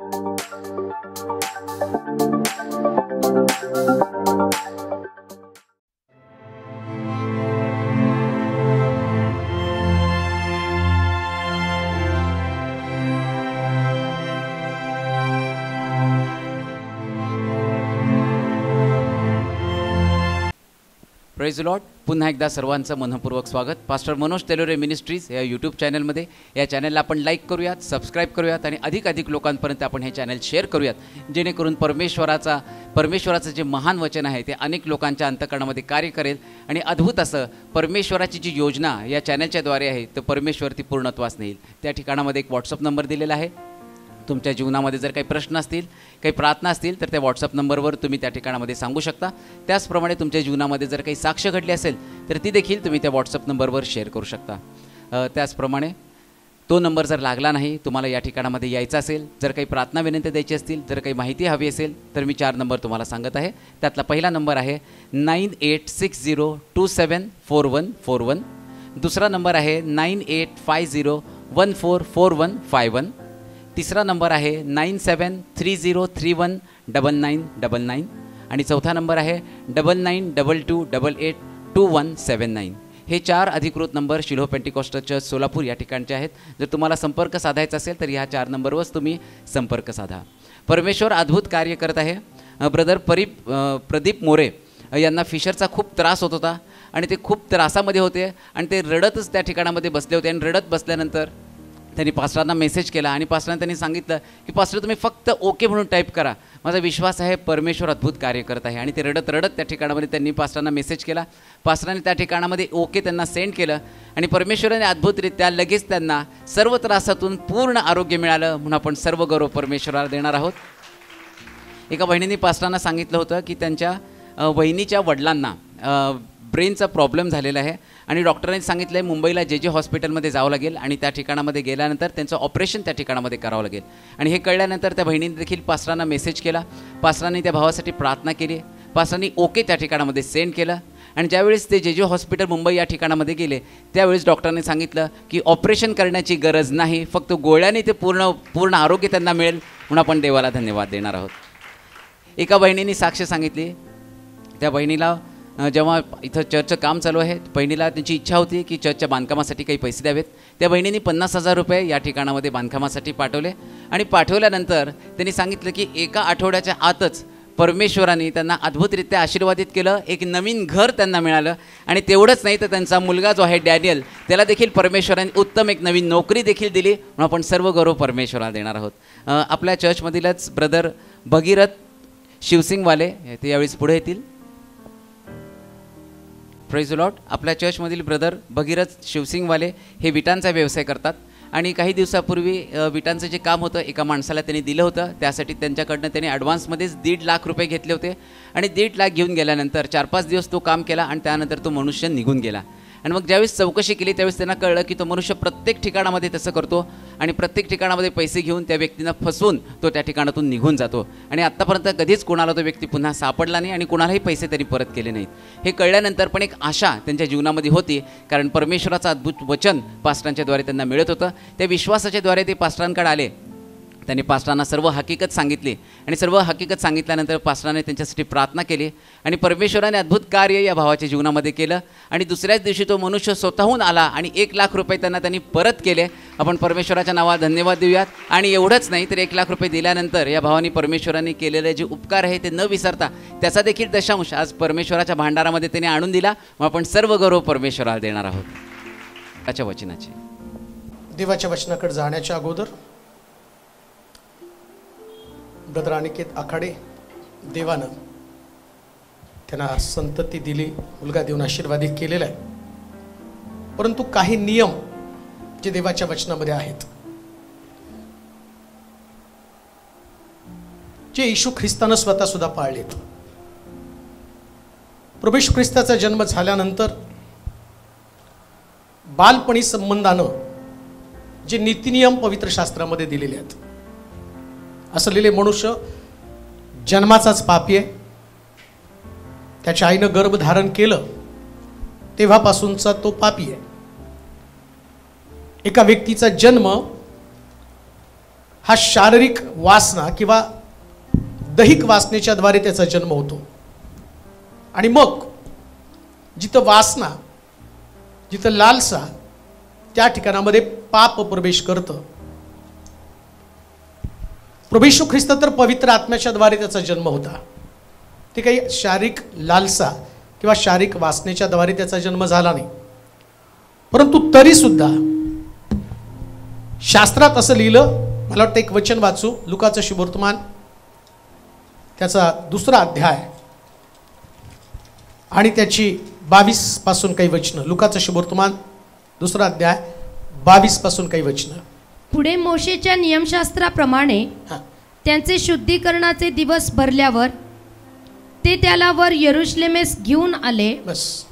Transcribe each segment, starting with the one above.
Praise Lord. पुन्हा एकदा सर्वांचं मनपूर्वक स्वागत. पास्टर मनोज तेलोरे मिनिस्ट्रीज या यूट्यूब चॅनलमध्ये. या चॅनलला आपण लाईक करूयात, सबस्क्राईब करूयात आणि अधिकाधिक लोकांपर्यंत आपण हे चॅनल शेअर करूयात, जेणेकरून परमेश्वराचं जे महान वचन आहे ते अनेक लोकांच्या अंतःकरणामध्ये कार्य करेल आणि अद्भुत असं परमेश्वराची जी योजना या चॅनलच्याद्वारे आहे तर परमेश्वर ती पूर्णत्वास नेईल. त्या ठिकाणामध्ये एक व्हॉट्सअप नंबर दिलेला आहे. तुमच्या जीवनामध्ये जर काही प्रश्न असतील, काही प्रार्थना असतील तर त्या व्हॉट्सअप नंबरवर तुम्ही त्या ठिकाणामध्ये सांगू शकता. त्याचप्रमाणे तुमच्या जीवनामध्ये जर काही साक्ष घडली असेल तर ती देखील तुम्ही त्या व्हॉट्सअप नंबरवर शेअर करू शकता. त्याचप्रमाणे तो नंबर जर लागला नाही, तुम्हाला या ठिकाणामध्ये यायचं असेल, जर काही प्रार्थना विनंती द्यायची असतील, जर काही माहिती हवी असेल तर मी 4 नंबर तुम्हाला सांगत आहे. त्यातला पहिला नंबर आहे 9860274141. दुसरा नंबर आहे 9850144151. तिसरा नंबर आहे 9730319999 आणि चौथा नंबर आहे 9922882179. हे 4 अधिकृत number Shiloh Pentecostal church Solapur या ठिकाणचे आहेत. जर तुम्हाला संपर्क साधायचा असेल तर ह्या 4 नंबरवरच तुम्ही संपर्क साधा. परमेश्वर अद्भुत कार्य करत आहे. ब्रदर प्रदीप मोरे यांना फिशरचा खूप त्रास होत होता आणि ते खूप त्रासामध्ये होते आणि ते रडतच त्या ठिकाणामध्ये बसले होते. आणि रडत बसल्यानंतर त्यांनी पास्टरांना मेसेज केला आणि पास्टरांनी त्यांनी सांगितलं की पास्टर तुम्ही फक्त ओके म्हणून टाईप करा, माझा विश्वास आहे परमेश्वर अद्भुत कार्य करत आहे. आणि ते रडत त्या ठिकाणामध्ये त्यांनी पास्टरांना मेसेज केला. पास्टरांनी त्या ठिकाणामध्ये ओके त्यांना सेंड केलं आणि परमेश्वराने अद्भुतरित्या लगेच त्यांना सर्व त्रासातून पूर्ण आरोग्य मिळालं. म्हणून आपण सर्व गौरव परमेश्वराला देणार आहोत. एका बहिणींनी पास्टरांना सांगितलं होतं की त्यांच्या बहिणीच्या वडिलांना ब्रेनचा प्रॉब्लेम झालेला आहे आणि डॉक्टरांनी सांगितलं आहे मुंबईला जे हॉस्पिटलमध्ये जावं लागेल आणि त्या ठिकाणामध्ये गेल्यानंतर त्यांचं ऑपरेशन त्या ठिकाणामध्ये करावं लागेल. आणि हे कळल्यानंतर त्या बहिणीने देखील पास्टरांना मेसेज केला. पास्टरांनी त्या भावासाठी प्रार्थना केली. पास्टरांनी ओके त्या ठिकाणामध्ये सेंड केलं. आणि ज्यावेळेस ते जे हॉस्पिटल मुंबई या ठिकाणामध्ये गेले त्यावेळेस डॉक्टरांनी सांगितलं की ऑपरेशन करण्याची गरज नाही, फक्त गोळ्याने ते पूर्ण आरोग्य त्यांना मिळेल. म्हणून आपण देवाला धन्यवाद देणार आहोत. एका बहिणीने साक्ष सांगितली. त्या बहिणीला जेव्हा इथं चर्चचं काम चालू आहे, बहिणीला त्यांची इच्छा होती की चर्चच्या बांधकामासाठी काही पैसे द्यावेत. त्या बहिणीने 50,000 रुपये या ठिकाणामध्ये बांधकामासाठी पाठवले. आणि पाठवल्यानंतर त्यांनी सांगितलं की एका आठवड्याच्या आतच परमेश्वराने त्यांना अद्भुतरित्या आशीर्वादित केलं. एक नवीन घर त्यांना मिळालं. आणि तेवढंच नाही तर त्यांचा मुलगा जो आहे डॅनियल, त्याला देखील परमेश्वराने उत्तम एक नवीन नोकरी देखील दिली. म्हणून आपण सर्व गौरव परमेश्वराला देणार आहोत. आपल्या चर्चमधीलच ब्रदर भगीरथ शिवसिंगवाले ते यावेळेस पुढे येतील. Praise the Lord. आपल्या चर्चमधील ब्रदर भगीरथ शिवसिंगवाले हे विटांचा व्यवसाय करतात आणि काही दिवसापूर्वी विटांचं जे काम होतं एका माणसाला त्यांनी दिलं होतं. त्यासाठी त्यांच्याकडनं त्यांनी ॲडव्हान्समध्येच 1.5 लाख रुपये घेतले होते. आणि 1.5 लाख घेऊन गेल्यानंतर 4-5 दिवस तो काम केला आणि त्यानंतर तो मनुष्य निघून गेला. आणि मग ज्यावेळेस चौकशी केली त्यावेळेस त्यांना कळलं की तो मनुष्य प्रत्येक ठिकाणामध्ये तसं करतो आणि प्रत्येक ठिकाणामध्ये पैसे घेऊन त्या व्यक्तींना फसवून तो त्या ठिकाणातून निघून जातो. आणि आत्तापर्यंत कधीच कोणाला तो व्यक्ती पुन्हा सापडला नाही आणि कोणालाही पैसे त्यांनी परत केले नाहीत. हे कळल्यानंतर पण एक आशा त्यांच्या जीवनामध्ये होती, कारण परमेश्वराचं अद्भुत वचन पास्टरांच्याद्वारे त्यांना मिळत होतं. त्या विश्वासाच्याद्वारे ते पास्टरांकडे आले. त्यांनी पास्टरांना सर्व हकीकत सांगितली आणि सर्व हकीकत सांगितल्यानंतर पास्टरांनी त्यांच्यासाठी प्रार्थना केली आणि परमेश्वराने अद्भुत कार्य या भावाच्या जीवनामध्ये केलं. आणि दुसऱ्याच दिवशी तो मनुष्य स्वतःहून आला आणि 1 लाख रुपये त्यांनी परत केले. आपण परमेश्वराच्या नावात धन्यवाद देऊयात. आणि एवढंच नाही तर 1 लाख रुपये दिल्यानंतर या भावाने परमेश्वराने केलेले जे उपकार आहे ते न विसरता त्याचा देखील दशांश आज परमेश्वराच्या भांडारामध्ये त्याने आणून दिला. मग आपण सर्व गौरव परमेश्वराला देणार आहोत. त्याच्या वचनाचे देवाच्या वचनाकडे जाण्याच्या अगोदर ब्रदर अनिकेत आखाडे देवानं त्यांना संतती दिली, मुलगा देऊन आशीर्वादित केलेला आहे. परंतु काही नियम जे देवाच्या वचनामध्ये आहेत, जे येशू ख्रिस्तानं स्वतः सुद्धा पाळलेत. प्रभू येशू ख्रिस्ताचा जन्म झाल्यानंतर बालपणी संबंधानं जे नीतिनियम पवित्र शास्त्रामध्ये दिलेले आहेत, असं लिहिले मनुष्य जन्माचाच पापी आहे. त्याच्या आईनं गर्भधारण केलं तेव्हापासूनचा तो पापी आहे. एका व्यक्तीचा जन्म हा शारीरिक वासना किंवा दैहिक वासनेच्या द्वारे त्याचा जन्म होतो. आणि मग जिथं वासना, जिथं लालसा, त्या ठिकाणामध्ये पाप प्रवेश करतं. प्रभू येशू ख्रिस्त तर पवित्र आत्म्याच्या द्वारे त्याचा जन्म होता. ते काही शारीरिक लालसा किंवा शारीरिक वासनेच्या द्वारे त्याचा जन्म झाला नाही. परंतु तरी सुद्धा शास्त्रात असं लिहिलं, मला वाटतं एक वचन वाचू, लुकाचं शुभवर्तमान त्याचा 2रा अध्याय आणि त्याची 22 पासून काही वचनं. लुकाचं शुभवर्तमान 2रा अध्याय 22 पासून काही वचनं. पुढे मोशेच्या नियमशास्त्राप्रमाणे त्यांचे शुद्धीकरणाचे दिवस भरल्यावर ते त्याला वर यरुशलेमेस घेऊन आले. बस,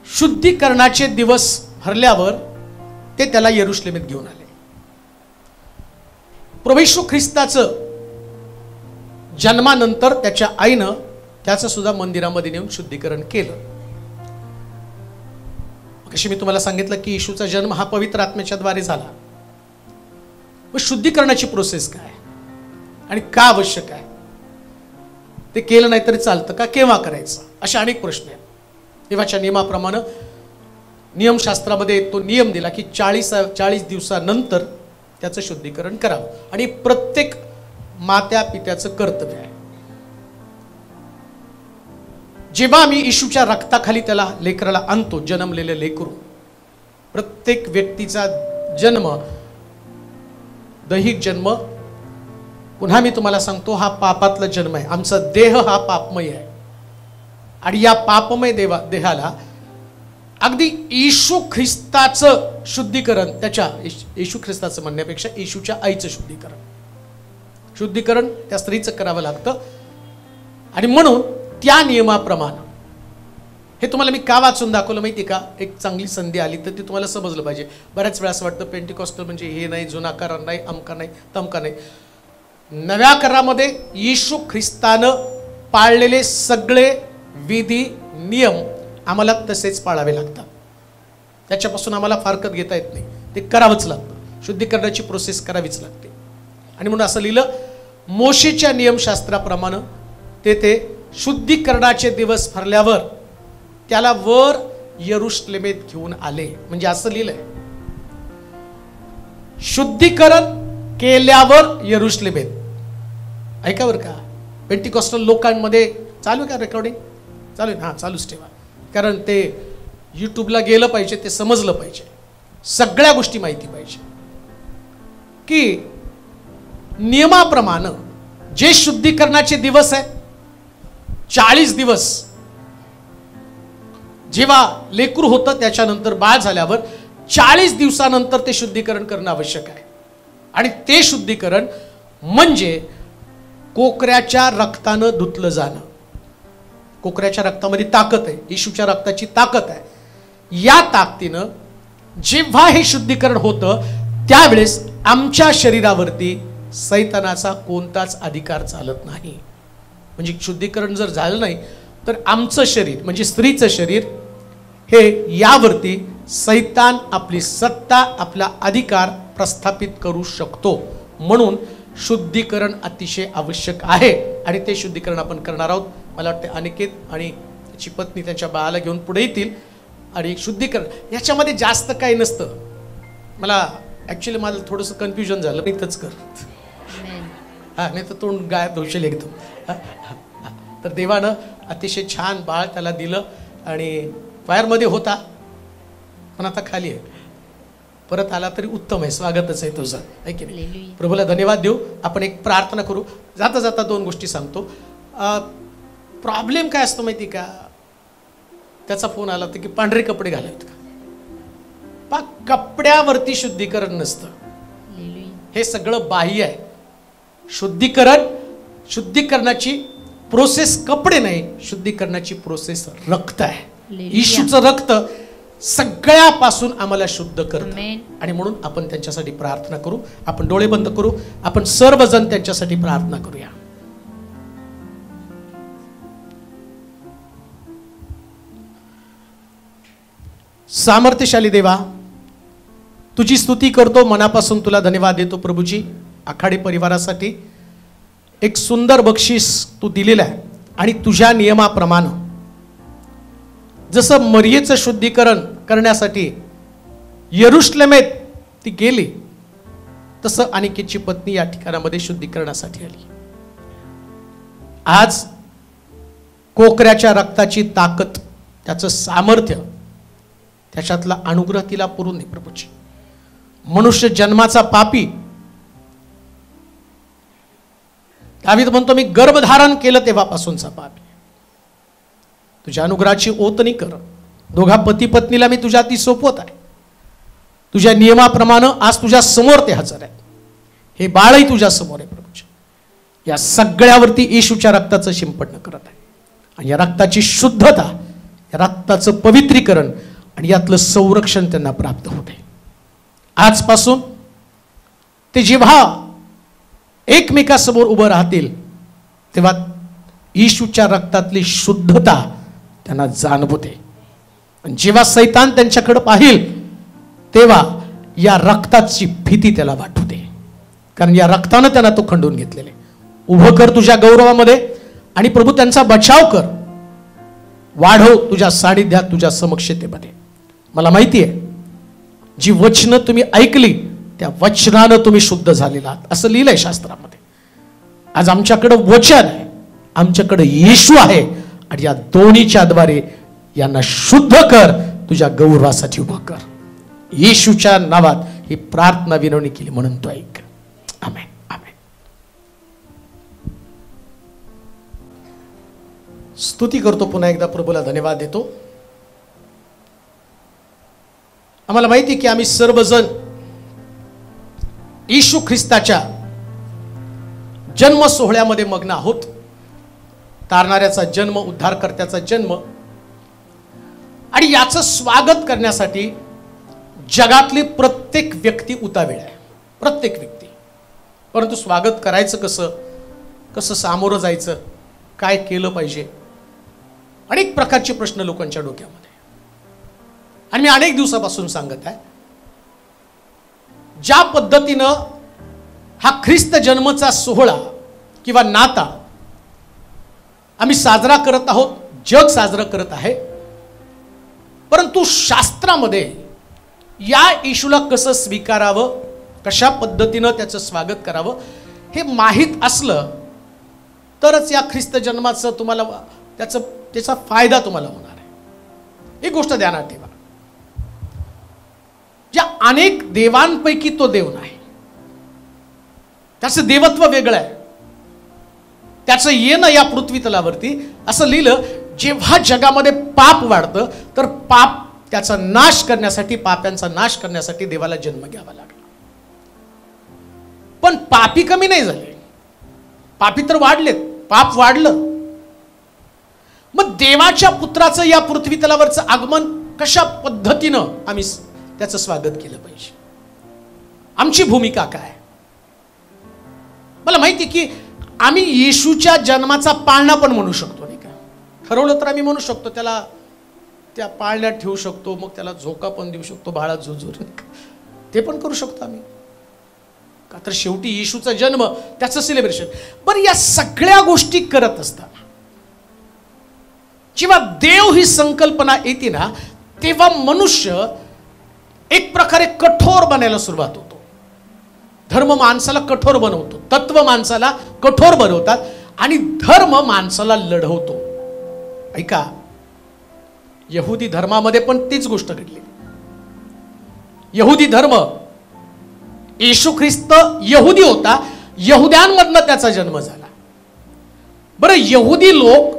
शुद्धीकरणाचे दिवस भरल्यावर ते त्याला यरुशलेमेत घेऊन आले. प्रभू येशू ख्रिस्ताचं जन्मानंतर त्याच्या आईनं त्याचं सुद्धा मंदिरामध्ये नेऊन शुद्धीकरण केलं. कशी मी तुम्हाला सांगितलं की येशूचा जन्म हा पवित्र आत्म्याच्या द्वारे झाला. मग शुद्धीकरणाची प्रोसेस काय आणि का आवश्यक आहे? ते केलं नाही तरी चालतं का? केव्हा करायचं? अशा अनेक प्रश्न आहेत. देवाच्या नियमाप्रमाणे नियमशास्त्रामध्ये तो नियम दिला की 40 दिवसानंतर त्याचं शुद्धीकरण करावं. आणि प्रत्येक मात्या पित्याचं कर्तव्य आहे. जेव्हा आम्ही येशूच्या रक्ताखाली त्याला लेकराला आणतो, जन्मलेलं लेकरू, प्रत्येक व्यक्तीचा जन्म, दैहिक जन्म, पुन्हा मी तुम्हाला सांगतो, हा पापातला जन्म आहे. आमचा देह हा पापमय आहे. आणि या पापमय देहाला अगदी येशू ख्रिस्ताचं शुद्धीकरण, त्याच्या येशू ख्रिस्ताचं म्हणण्यापेक्षा येशूच्या आईचं शुद्धीकरण त्या स्त्रीचं करावं लागतं. आणि म्हणून त्या नियमाप्रमाणे हे तुम्हाला मी का वाचून दाखवलं माहिती का? एक चांगली संधी आली तर ती तुम्हाला समजलं पाहिजे. बऱ्याच वेळा असं वाटतं पेंटिकॉस्टल म्हणजे हे नाही, जुना करार नाही, अमका नाही, तमका नाही. नव्या करारामध्ये येशू ख्रिस्तानं पाळलेले सगळे विधी नियम आम्हाला तसेच पाळावे लागतात. त्याच्यापासून आम्हाला फारकत घेता येत नाही. ते करावंच लागतं. शुद्धीकरणाची प्रोसेस करावीच लागते. आणि म्हणून असं लिहिलं, मोशेच्या नियमशास्त्राप्रमाणे ते शुद्धीकरणाचे दिवस भरल्यावर त्याला वर यरुशलेमेत घेऊन आले. म्हणजे असं लिहिलंय, शुद्धीकरण केल्यावर यरुशलेमेत. ऐका बरं का, पेंटिकॉस्टल लोकांमध्ये चालू आहे का रेकॉर्डिंग? चालू आहे? हां, चालूच ठेवा. कारण ते यूट्यूबला गेलं पाहिजे, ते समजलं पाहिजे, सगळ्या गोष्टी माहिती पाहिजे की नियमाप्रमाणे जे शुद्धीकरणाचे दिवस आहेत, 40 दिवस जेव्हा लेकरू होतं त्याच्यानंतर बाळ झाल्यावर 40 दिवसानंतर ते शुद्धीकरण करणं आवश्यक आहे. आणि ते शुद्धीकरण म्हणजे कोकऱ्याच्या रक्तानं धुतलं जाणं. कोकऱ्याच्या रक्तामध्ये ताकद आहे, येशूच्या रक्ताची ताकद आहे. या ताकदीनं जेव्हा हे शुद्धीकरण होतं त्यावेळेस आमच्या शरीरावरती सैतानाचा कोणताच अधिकार चालत नाही. म्हणजे शुद्धीकरण जर झालं नाही तर आमचं शरीर म्हणजे स्त्रीचं शरीर हे यावरती सैतान आपली सत्ता, आपला अधिकार प्रस्थापित करू शकतो. म्हणून शुद्धीकरण अतिशय आवश्यक आहे. आणि ते शुद्धीकरण आपण करणार आहोत. मला वाटते अनिकेत आणि त्याची पत्नी त्यांच्या बाळाला घेऊन पुढे येतील. आणि शुद्धीकरण याच्यामध्ये जास्त काही नसतं. मला ॲक्च्युली माझं थोडंसं कन्फ्युजन झालं, मी इथंच कर हां, नाही तर तोंड गायब धोशील एकदम. तर देवानं अतिशय छान बाळ त्याला दिलं. आणि फायरमध्ये होता पण आता खाली आहे. परत आला तरी उत्तम आहे, स्वागतच आहे तुझं, आहे की नाही? प्रभूला धन्यवाद देऊ. आपण एक प्रार्थना करू. जाता जाता 2 गोष्टी सांगतो. प्रॉब्लेम काय असतो माहिती का? त्याचा फोन आला होता की पांढरे कपडे घालावेत का? कपड्यावरती शुद्धीकरण नसतं. हे सगळं बाह्य आहे. शुद्धीकरणाची प्रोसेस कपडे नाही, शुद्धीकरणाची प्रोसेस रक्त आहे. येशूचं रक्त सगळ्यापासून आम्हाला शुद्ध करतं. आणि म्हणून आपण त्यांच्यासाठी प्रार्थना करू. आपण डोळे बंद करू. आपण सर्वजण त्यांच्यासाठी प्रार्थना करूया. सामर्थ्यशाली देवा, तुझी स्तुती करतो, मनापासून तुला धन्यवाद देतो प्रभूजी. आखाडी परिवारासाठी एक सुंदर बक्षीस तू दिलेलं आहे आणि तुझ्या नियमाप्रमाणे जसं मरियेचं शुद्धीकरण करण्यासाठी यरुशलेमेत ती गेली, तसं अनिकेतची पत्नी या ठिकाणामध्ये शुद्धीकरणासाठी आली. आज कोकऱ्याच्या रक्ताची ताकद, त्याचं सामर्थ्य, त्याच्यातला अनुग्रह तिला पुरून दे प्रभूजी. मनुष्य जन्माचा पापी, दावीद म्हणतो मी गर्भधारण केलं तेव्हापासूनचा पापी. तुझ्या अनुग्रहाची ओतणी कर. दोघा पती पत्नीला मी तुझ्या ती सोपवत आहे. तुझ्या नियमाप्रमाणे आज तुझ्या समोर ते हजर आहे. हे बाळही तुझ्या समोर आहे प्रभूजी. या सगळ्यावरती येशूच्या रक्ताचं शिंपडणं करत आहे आणि या रक्ताची शुद्धता, या रक्ताचं पवित्रीकरण आणि यातलं संरक्षण त्यांना प्राप्त होते. आजपासून ते जेव्हा एकमेकासमोर उभं राहतील तेव्हा येशूच्या रक्तातली शुद्धता त्यांना जाणवते. आणि जेव्हा सैतान त्यांच्याकडे पाहिल तेव्हा या रक्ताची भीती त्याला वाटते, कारण या रक्तानं त्यांना तो खंडून घेतलेले. उभं कर तुझ्या गौरवामध्ये आणि प्रभू त्यांचा बचाव कर. वाढव तुझ्या सानिध्यात, तुझ्या समक्षतेमध्ये. मला माहिती आहे जी वचनं तुम्ही ऐकली त्या वचनानं तुम्ही शुद्ध झालेला आहात, असं लिहिलंय शास्त्रामध्ये. आज आमच्याकडं वचन आहे, आमच्याकडे येशू आहे आणि या दोन्हीच्या द्वारे यांना शुद्ध कर, तुझ्या गौरवासाठी उभा कर. येशूच्या नावात ही प्रार्थना विनवणी केली म्हणून तो ऐक. आमेन, आमेन. स्तुती करतो पुन्हा एकदा, प्रभूला धन्यवाद देतो. आम्हाला माहिती की आम्ही सर्वजण येशू ख्रिस्ताच्या जन्म सोहळ्यामध्ये मग्न आहोत. तारणाऱ्याचा जन्म, उद्धारकर्त्याचा जन्म, आणि याचं स्वागत करण्यासाठी जगातली प्रत्येक व्यक्ती उतावीळ आहे, प्रत्येक व्यक्ती. परंतु स्वागत करायचं कसं, कसं सामोरं जायचं, काय केलं पाहिजे, अनेक प्रकारचे प्रश्न लोकांच्या डोक्यामध्ये. आणि मी अनेक दिवसापासून सांगत आहे, ज्या पद्धतीनं हा ख्रिस्त जन्मचा सोहळा किंवा नाता आम्ही साजरा करत आहोत, जग साजरं करत आहे, परंतु शास्त्रामध्ये या येशूला कसं स्वीकारावं, कशा पद्धतीनं त्याचं स्वागत करावं हे माहीत असलं तरच या ख्रिस्त जन्माचं तुम्हाला त्याचा फायदा तुम्हाला होणार आहे. एक गोष्ट ध्यानात ठेवा, ज्या अनेक देवांपैकी तो देव नाही, त्याचं देवत्व वेगळं आहे, त्याचं येणं या पृथ्वी तलावरती. असं लिहिलं, जेव्हा जगामध्ये पाप वाढतं तर पाप त्याचा नाश करण्यासाठी, पाप्यांचा नाश करण्यासाठी देवाला जन्म घ्यावा लागला. पण पापी कमी नाही झाले, पापी तर वाढलेत, पाप वाढलं. मग देवाच्या पुत्राचं या पृथ्वी तलावरचं आगमन कशा पद्धतीनं आम्ही त्याचं स्वागत केलं पाहिजे, आमची भूमिका काय. मला माहिती की आम्ही येशूच्या जन्माचा पाळणा पण म्हणू शकतो, नाही का. ठरवलं तर आम्ही म्हणू शकतो, त्याला त्या पाळण्यात ठेवू शकतो, मग त्याला झोका पण देऊ शकतो, बाळा झुजूर, ते पण करू शकतो आम्ही, का तर शेवटी येशूचा जन्म, त्याचं सेलिब्रेशन. पण या सगळ्या गोष्टी करत असताना जेव्हा देव ही संकल्पना येते ना, तेव्हा मनुष्य एक प्रकारे कठोर बनायला सुरुवात होतो. धर्म माणसाला कठोर बनवतो, तत्व माणसाला कठोर बनवतात आणि धर्म माणसाला लढवतो. ऐका, यहुदी धर्मामध्ये पण तीच गोष्ट घडली. यहुदी धर्म, येशू ख्रिस्त यहुदी होता, यहुद्यांमधनं त्याचा जन्म झाला. बरं, यहुदी लोक,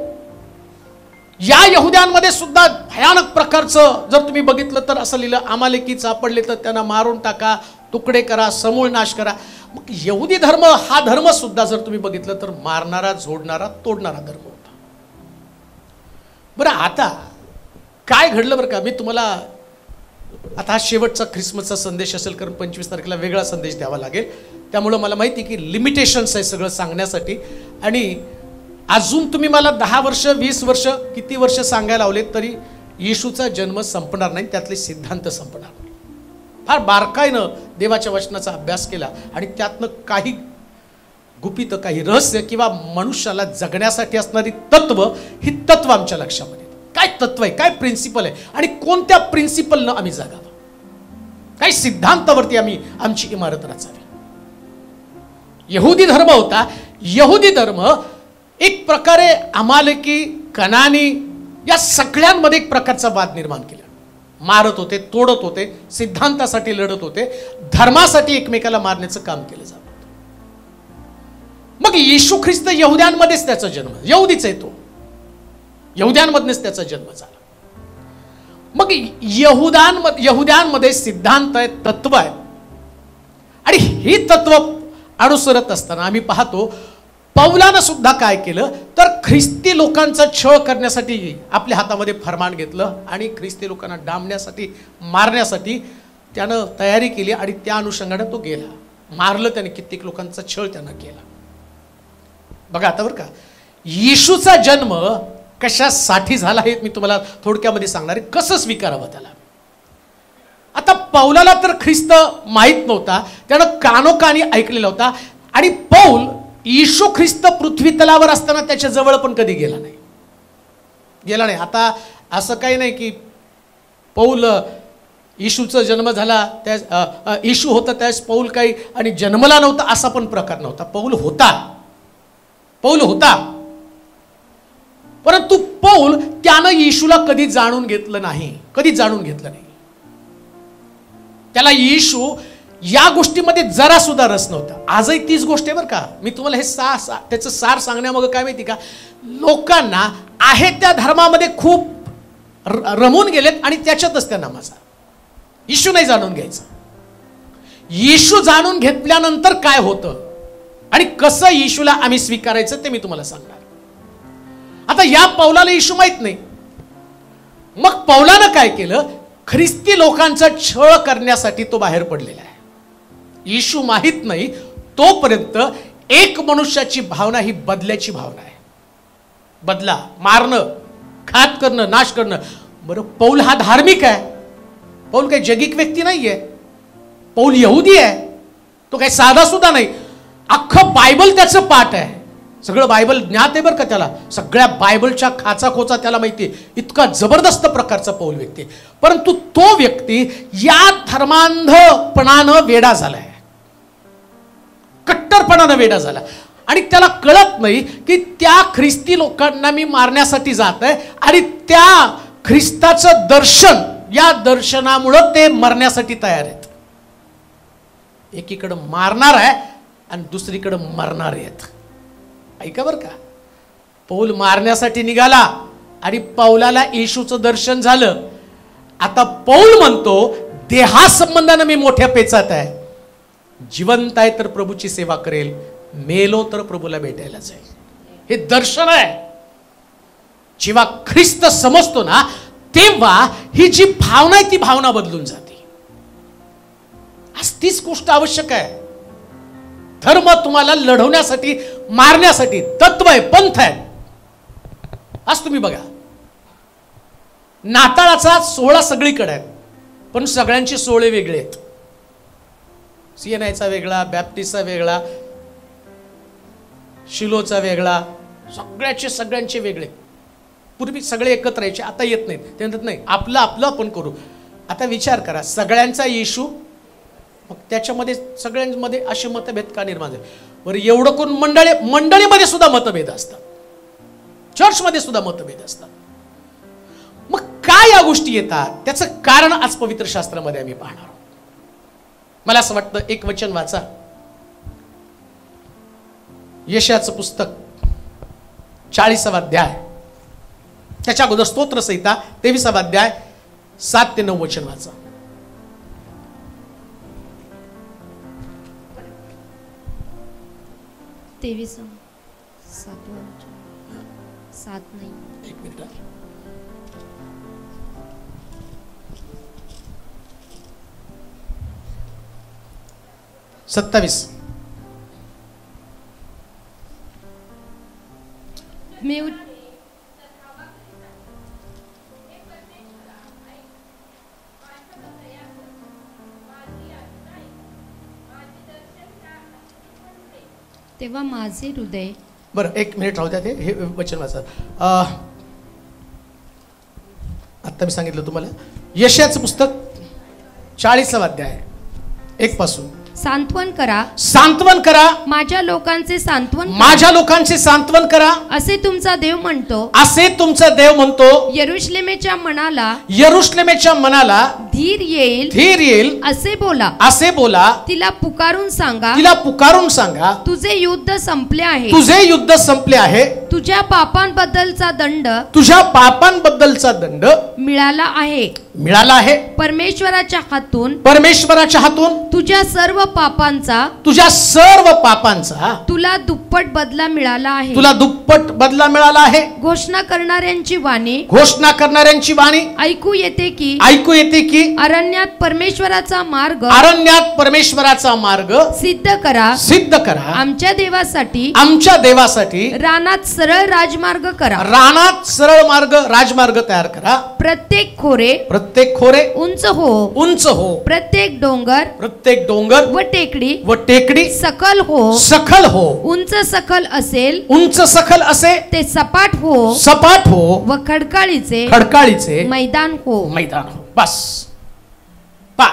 या यहुद्यांमध्ये सुद्धा भयानक प्रकारचं जर तुम्ही बघितलं तर असं लिहिलं, अमालेकी सापडले तर त्यांना मारून टाका, तुकडे करा, समूळ नाश करा. मग यहुदी धर्म हा धर्म सुद्धा जर तुम्ही बघितलं तर मारणारा, झोडणारा, तोडणारा धर्म होता. बरं, आता काय घडलं बरं का, मी तुम्हाला आता हा शेवटचा ख्रिसमसचा संदेश असेल, कारण 25 तारखेला वेगळा संदेश द्यावा लागेल. त्यामुळं मला माहिती की लिमिटेशन्स आहे सगळं सांगण्यासाठी. आणि अजून तुम्ही मला 10 वर्ष, 20 वर्ष, किती वर्ष सांगायला लावले तरी येशूचा जन्म संपणार नाही, त्यातले सिद्धांत संपणार नाही. फार बारकाईनं देवाच्या वचनाचा अभ्यास केला आणि त्यातनं काही गुपित, काही रहस्य किंवा मनुष्याला जगण्यासाठी असणारी तत्व, ही तत्व आमच्या लक्षामध्ये येतात. काय तत्व आहे, काय प्रिन्सिपल आहे आणि कोणत्या प्रिन्सिपलनं आम्ही जगावं, काही सिद्धांतावरती आम्ही आमची इमारत रचावी. यहुदी धर्म होता. यहुदी धर्म एक प्रकारे अमालेकी, कनानी या सगळ्यांमध्ये एक प्रकारचा वाद निर्माण केला. मारत होते, तोडत होते, सिद्धांतासाठी लढत होते, धर्मासाठी एकमेकाला मारण्याचं काम केलं जात. मग येशू ख्रिस्त यहुद्यांमध्येच त्याचा जन्म, यहुदीच आहे तो, यहुद्यांमधूनच त्याचा जन्म झाला. मग यहुद्यांमध्ये सिद्धांत आहे, तत्व आहे आणि हे तत्व अनुसरत असताना आम्ही पाहतो पौलानं सुद्धा काय केलं तर ख्रिस्ती लोकांचा छळ करण्यासाठी आपल्या हातामध्ये फरमान घेतलं आणि ख्रिस्ती लोकांना डांबण्यासाठी, मारण्यासाठी त्यानं तयारी केली आणि त्या अनुषंगाने तो गेला. मारलं त्याने, कित्येक लोकांचा छळ त्यानं केला. बघा आता बरं का, येशूचा जन्म कशासाठी झाला हे मी तुम्हाला थोडक्यामध्ये सांगणार आहे, कसं स्वीकारावं त्याला. आता पौलाला तर ख्रिस्त माहीत नव्हता, त्यानं कानोकानी ऐकलेला होता आणि पौल येशू ख्रिस्त पृथ्वी तलावर असताना त्याच्या जवळ पण कधी गेला नाही. आता असं काही नाही की पौल येशूचा जन्म झाला त्या येशू होता त्यास पौल काही आणि जन्मला नव्हता असा पण प्रकार नव्हता. पौल होता परंतु पौल त्यानं येशूला कधी जाणून घेतलं नाही. त्याला येशू या गोष्टीमध्ये जरा सुद्धा रस नव्हता. आजही तीच गोष्ट आहे बरं का. मी तुम्हाला हे त्याचं सार सांगण्यामागं काय माहिती का, लोकांना आहे त्या धर्मामध्ये खूप रमून गेलेत आणि त्याच्यातच त्या नामाचा येशू नाही जाणून घ्यायचा. येशू जाणून घेतल्यानंतर काय होतं आणि कसं येशूला आम्ही स्वीकारायचं ते मी तुम्हाला सांगणार. आता या पौलाला येशू माहित नाही. मग पौलानं काय केलं, ख्रिस्ती लोकांचा छळ करण्यासाठी तो बाहेर पडलेला आहे. येशू माहित नाही तोपर्यंत एक मनुष्याची भावना ही बदल्याची भावना आहे. बदला, मारणं, घात करणं, नाश करणं. बरं, पौल हा धार्मिक आहे. पौल काही जगिक व्यक्ती नाहीये. पौल यहुदी आहे. तो काही साधा सुद्धा नाही. अख्खं बायबल त्याचं पाठ आहे. सगळं बायबल ज्ञात आहे बरं का त्याला. सगळ्या बायबलच्या खाचाखोचा त्याला माहिती आहे. इतका जबरदस्त प्रकारचा पौल व्यक्ती. परंतु तो व्यक्ती या धर्मांधपणानं वेडा झालाय, कट्टरपणानं वेडा झाला आणि त्याला कळत नाही की त्या ख्रिस्ती लोकांना मी मारण्यासाठी जात आहे आणि त्या ख्रिस्ताचं दर्शन, या दर्शनामुळं ते मरण्यासाठी तयार आहेत. एकीकडं मारणार आहे आणि दुसरीकडं मरणार आहेत. ऐका बरं का, पौल मारण्यासाठी निघाला आणि पौलाला येशूचं दर्शन झालं. आता पौल म्हणतो देहासंबंधानं मी मोठ्या पेचात आहे. जिवंत आहे तर प्रभूची सेवा करेल, मेलो तर प्रभूला भेटायला जाईल. हे दर्शन आहे. जेव्हा ख्रिस्त समजतो ना तेव्हा ही जी भावना आहे ती भावना बदलून जाते. आज तीच गोष्ट आवश्यक आहे. धर्म तुम्हाला लढवण्यासाठी, मारण्यासाठी तत्व आहे, पंथ आहे. आज तुम्ही बघा, नाताळाचा सोहळा सगळीकडे आहे पण सगळ्यांचे सोहळे वेगळे आहेत. सीएनआयचा वेगळा, बॅप्टिस्टचा वेगळा, शिलोचा वेगळा, सगळ्यांचे वेगळे. पूर्वी सगळे एकत्र यायचे, आता येत नाहीत. ते म्हणतात नाही, आपलं आपण करू. आता विचार करा, सगळ्यांचा येशू, मग त्याच्यामध्ये सगळ्यांमध्ये असे मतभेद का निर्माण झाले बरं? एवढं कोण मंडळीमध्ये सुद्धा मतभेद असतात, चर्चमध्ये सुद्धा मतभेद असतात. मग काय या गोष्टी येतात, त्याचं कारण आज पवित्र शास्त्रामध्ये आम्ही पाहणार आहोत. मला असं वाटतं एक वचन वाचा, यशाचं पुस्तक 40वा अध्याय, त्याच्या अगोदर स्तोत्र संहिता 23वा अध्याय 7 ते 9 वचन वाचा. तेवीस 7 नाही, एक मिनिट. 27 मी तेव्हा माझे हृदय. बरं, 1 मिनिट राहू द्या, ते हे वचन वाचा. आत्ता मी सांगितलं तुम्हाला, यशाचं पुस्तक 40वा अध्याय 1 पासून. सांत्वन करा, सांत्वन करा, माझ्या लोकांचे सांत्वन करा. माझ्या लोकांचे सांत्वन करा, असे तुमचा देव म्हणतो. असे तुमचा देव म्हणतो. यरुशलेमेच्या मनाला, यरुशलेमेच्या मनाला धीर येईल, धीर येईल, असे बोला. असे बोला. तिला पुकारून सांगा, तिला पुकारून सांगा, तुझे युद्ध संपले आहे. तुझे युद्ध संपले आहे. तुझ्या पापांबद्दलचा दंड, तुझ्या पापांबद्दलचा दंड मिळाला आहे. मिळाला आहे. परमेश्वराच्या हातून, परमेश्वराच्या हातून तुझ्या सर्व पापांचा, तुझ्या सर्व पापांचा तुला दुप्पट बदला मिळाला आहे. तुला दुप्पट बदला मिळाला आहे. घोषणा करणाऱ्यांची वाणी, घोषणा करणाऱ्यांची वाणी ऐकू येते की, ऐकू येते की, अरण्यात परमेश्वराचा मार्ग, अरण्यात परमेश्वराचा मार्ग सिद्ध करा. सिद्ध करा. आमच्या देवासाठी, आमच्या देवासाठी रानात सरळ राजमार्ग करा. रानात सरळ मार्ग, राजमार्ग तयार करा. प्रत्येक खोरे, प्रत्येक खोरे उंच हो, उंच हो. प्रत्येक डोंगर प्रत्येक डोंगर व टेकडी, व टेकडी सकल हो. सखल हो. उंच सकल असेल, उंच सखल असे ते सपाट हो. सपाट हो. व खडकाळीचे, खडकाळीचे मैदान हो. मैदान हो. बस पा,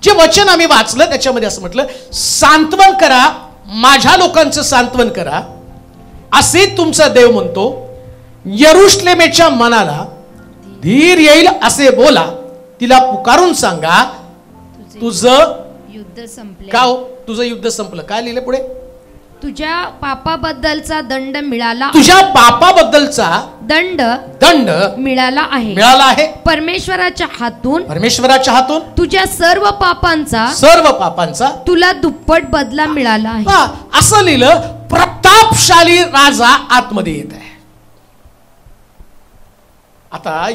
जे वचन आम्ही वाचलं त्याच्यामध्ये असं म्हटलं, सांत्वन करा, माझ्या लोकांचं सांत्वन करा, असे तुमचा देव म्हणतो. यरुशलेमेच्या मनाला धीर येईल असे बोला. तिला पुकारून सांगा, तुझं युद्ध संपले. का हो? तुझं युद्ध संपलं. काय लिहिलं पुढे? तुझ्या पापाबद्दलचा दंड मिळाला. तुझ्या पापाबद्दलचा दंड दंड मिळाला आहे. मिळाला आहे. परमेश्वराच्या हातून, परमेश्वराच्या हातून तुझ्या सर्व पापांचा, सर्व पापांचा तुला दुप्पट बदला मिळाला आहे. हा, असं लिहिलं. प्रतापशाली राजा आतमध्ये येत आहे. आता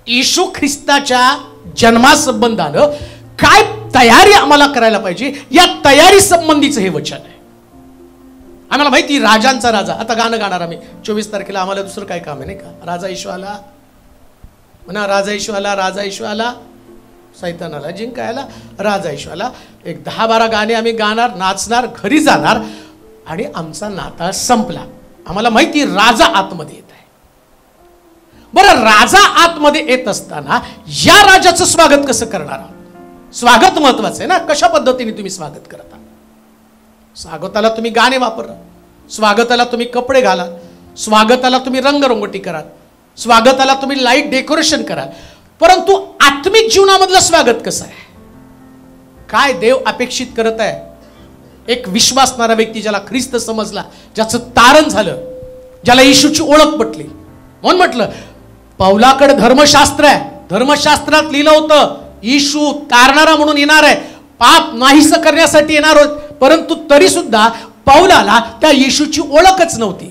येशू ख्रिस्ताच्या जन्मासंबंधानं काय तयारी आम्हाला करायला पाहिजे, या तयारी संबंधीचं हे वचन आहे. आम्हाला माहिती राजांचा राजा. आता गाणं गाणार आम्ही 24 तारखेला. आम्हाला दुसरं काय काम आहे नाही का? राजा येशू आला म्हणा, राजा येशू आला, राजा येशू आला, सैतानाला जिंकायला राजा येशू आला. एक 10-12 गाणे आम्ही गाणार, नाचणार, घरी जाणार आणि आमचा नाताळ संपला. आम्हाला माहिती राजा आतमध्ये येत आहे. बरं, राजा आतमध्ये येत असताना या राजाचं स्वागत कसं करणार आहात? स्वागत महत्वाचं आहे ना. कशा पद्धतीने तुम्ही स्वागत करता? स्वागताला तुम्ही गाणे वापरा, स्वागताला तुम्ही कपडे घाला, स्वागताला तुम्ही रंगरंगोटी करा, स्वागताला तुम्ही लाईट डेकोरेशन करा. परंतु आत्मिक जीवनामधलं स्वागत कसं आहे? काय देव अपेक्षित करत आहे? एक विश्वासणारा व्यक्ती, ज्याला ख्रिस्त समजला, ज्याचं तारण झालं, ज्याला येशूची ओळख पटली. म्हणून म्हटलं, पौलाकडे धर्मशास्त्र आहे. धर्मशास्त्रात लिहिलं होतं येशू तारणारा म्हणून येणार आहे, पाप नाहीसं करण्यासाठी येणार होत. परंतु तरी सुद्धा पौलाला त्या येशूची ओळखच नव्हती.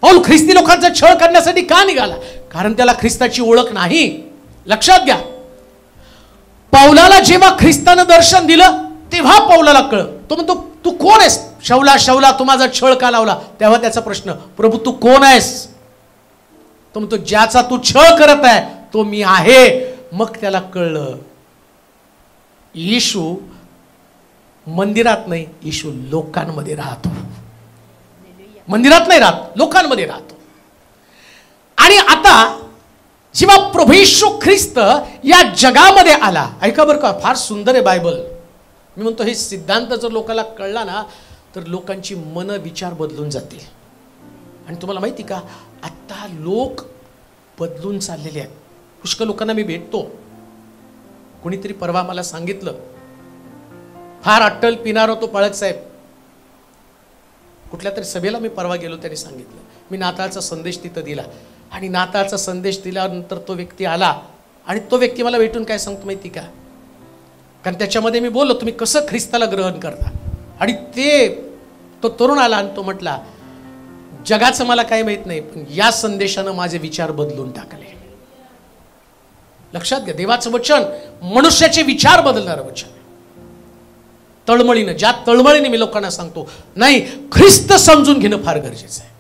पौल ख्रिस्ती लोकांचा छळ करण्यासाठी का निघाला? कारण त्याला ख्रिस्ताची ओळख नाही. लक्षात घ्या, पौलाला जेव्हा ख्रिस्तानं दर्शन दिलं तेव्हा पौलाला कळलं. तो म्हणतो, तू कोण आहेस? शौला, शौला, तू माझा छळ का लावला? तेव्हा त्याचा प्रश्न, प्रभू तू कोण आहेस? तो म्हणतो, ज्याचा तू छळ करत आहे तो मी आहे. मग त्याला कळलं, येशू मंदिरात नाही, येशू लोकांमध्ये राहतो. मंदिरात नाही राहत, लोकांमध्ये राहतो. आणि आता जेव्हा प्रभू येशू ख्रिस्त या जगामध्ये आला, ऐका बरं का, फार सुंदर आहे बायबल. मी म्हणतो, हे सिद्धांत जर लोकांना कळला ना तर लोकांची मन विचार बदलून जातील. आणि तुम्हाला माहिती का, आता लोक बदलून चाललेले आहेत. पुष्कळ लोकांना मी भेटतो. कोणीतरी परवा मला सांगितलं, फार अट्टल पिणारा तो पळक साहेब. कुठल्या तरी सभेला मी परवा गेलो, त्यांनी सांगितलं, मी नाताळचा संदेश तिथं दिला. आणि नाताळचा संदेश दिल्यानंतर तो व्यक्ती आला आणि तो व्यक्ती मला भेटून काय सांगतो माहिती का? कारण त्याच्यामध्ये मी बोललो, तुम्ही कसं ख्रिस्ताला ग्रहण करता. आणि तो तरुण आला आणि तो म्हटला, जगाचं मला काय माहित नाही, पण या संदेशानं माझे विचार बदलून टाकले. लक्षात घ्या, देवाचं वचन मनुष्याचे विचार बदलणारं वचन. तळमळीनं, ज्या तळमळीने मी लोकांना सांगतो, नाही, ख्रिस्त समजून घेणं फार गरजेचं आहे.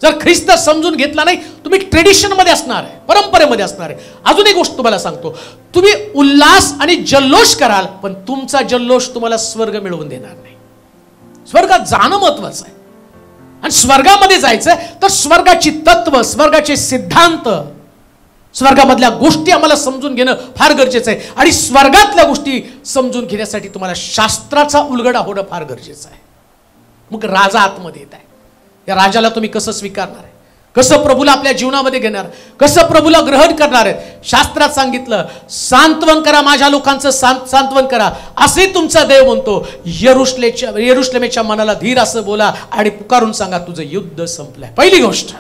जर ख्रिस्त समजून घेतला नाही, तुम्ही ट्रेडिशनमध्ये असणार आहे, परंपरेमध्ये असणार आहे. अजून एक गोष्ट तुम्हाला सांगतो, तुम्ही उल्हास आणि जल्लोष कराल, पण तुमचा जल्लोष तुम्हाला स्वर्ग मिळवून देणार नाही. स्वर्गात जाणं महत्वाचं आहे. आणि स्वर्गामध्ये जायचंय तर स्वर्गाची तत्व, स्वर्गाचे सिद्धांत, स्वर्गामधल्या गोष्टी आम्हाला समजून घेणं फार गरजेचं आहे. आणि स्वर्गातल्या गोष्टी समजून घेण्यासाठी तुम्हाला शास्त्राचा उलगडा होणं फार गरजेचं आहे. मग राजा आतमध्ये येत आहे. या राजाला तुम्ही कसं स्वीकारणार आहे, कसं प्रभूला आपल्या जीवनामध्ये घेणार, कसं प्रभूला ग्रहण करणार आहे. शास्त्रात सांगितलं, सांत्वन करा माझ्या लोकांचं, सांत्वन करा असे तुमचा देव म्हणतो. यरुशलेमेच्या मनाला धीर असं बोला आणि पुकारून सांगा तुझं युद्ध संपलंय. पहिली गोष्ट,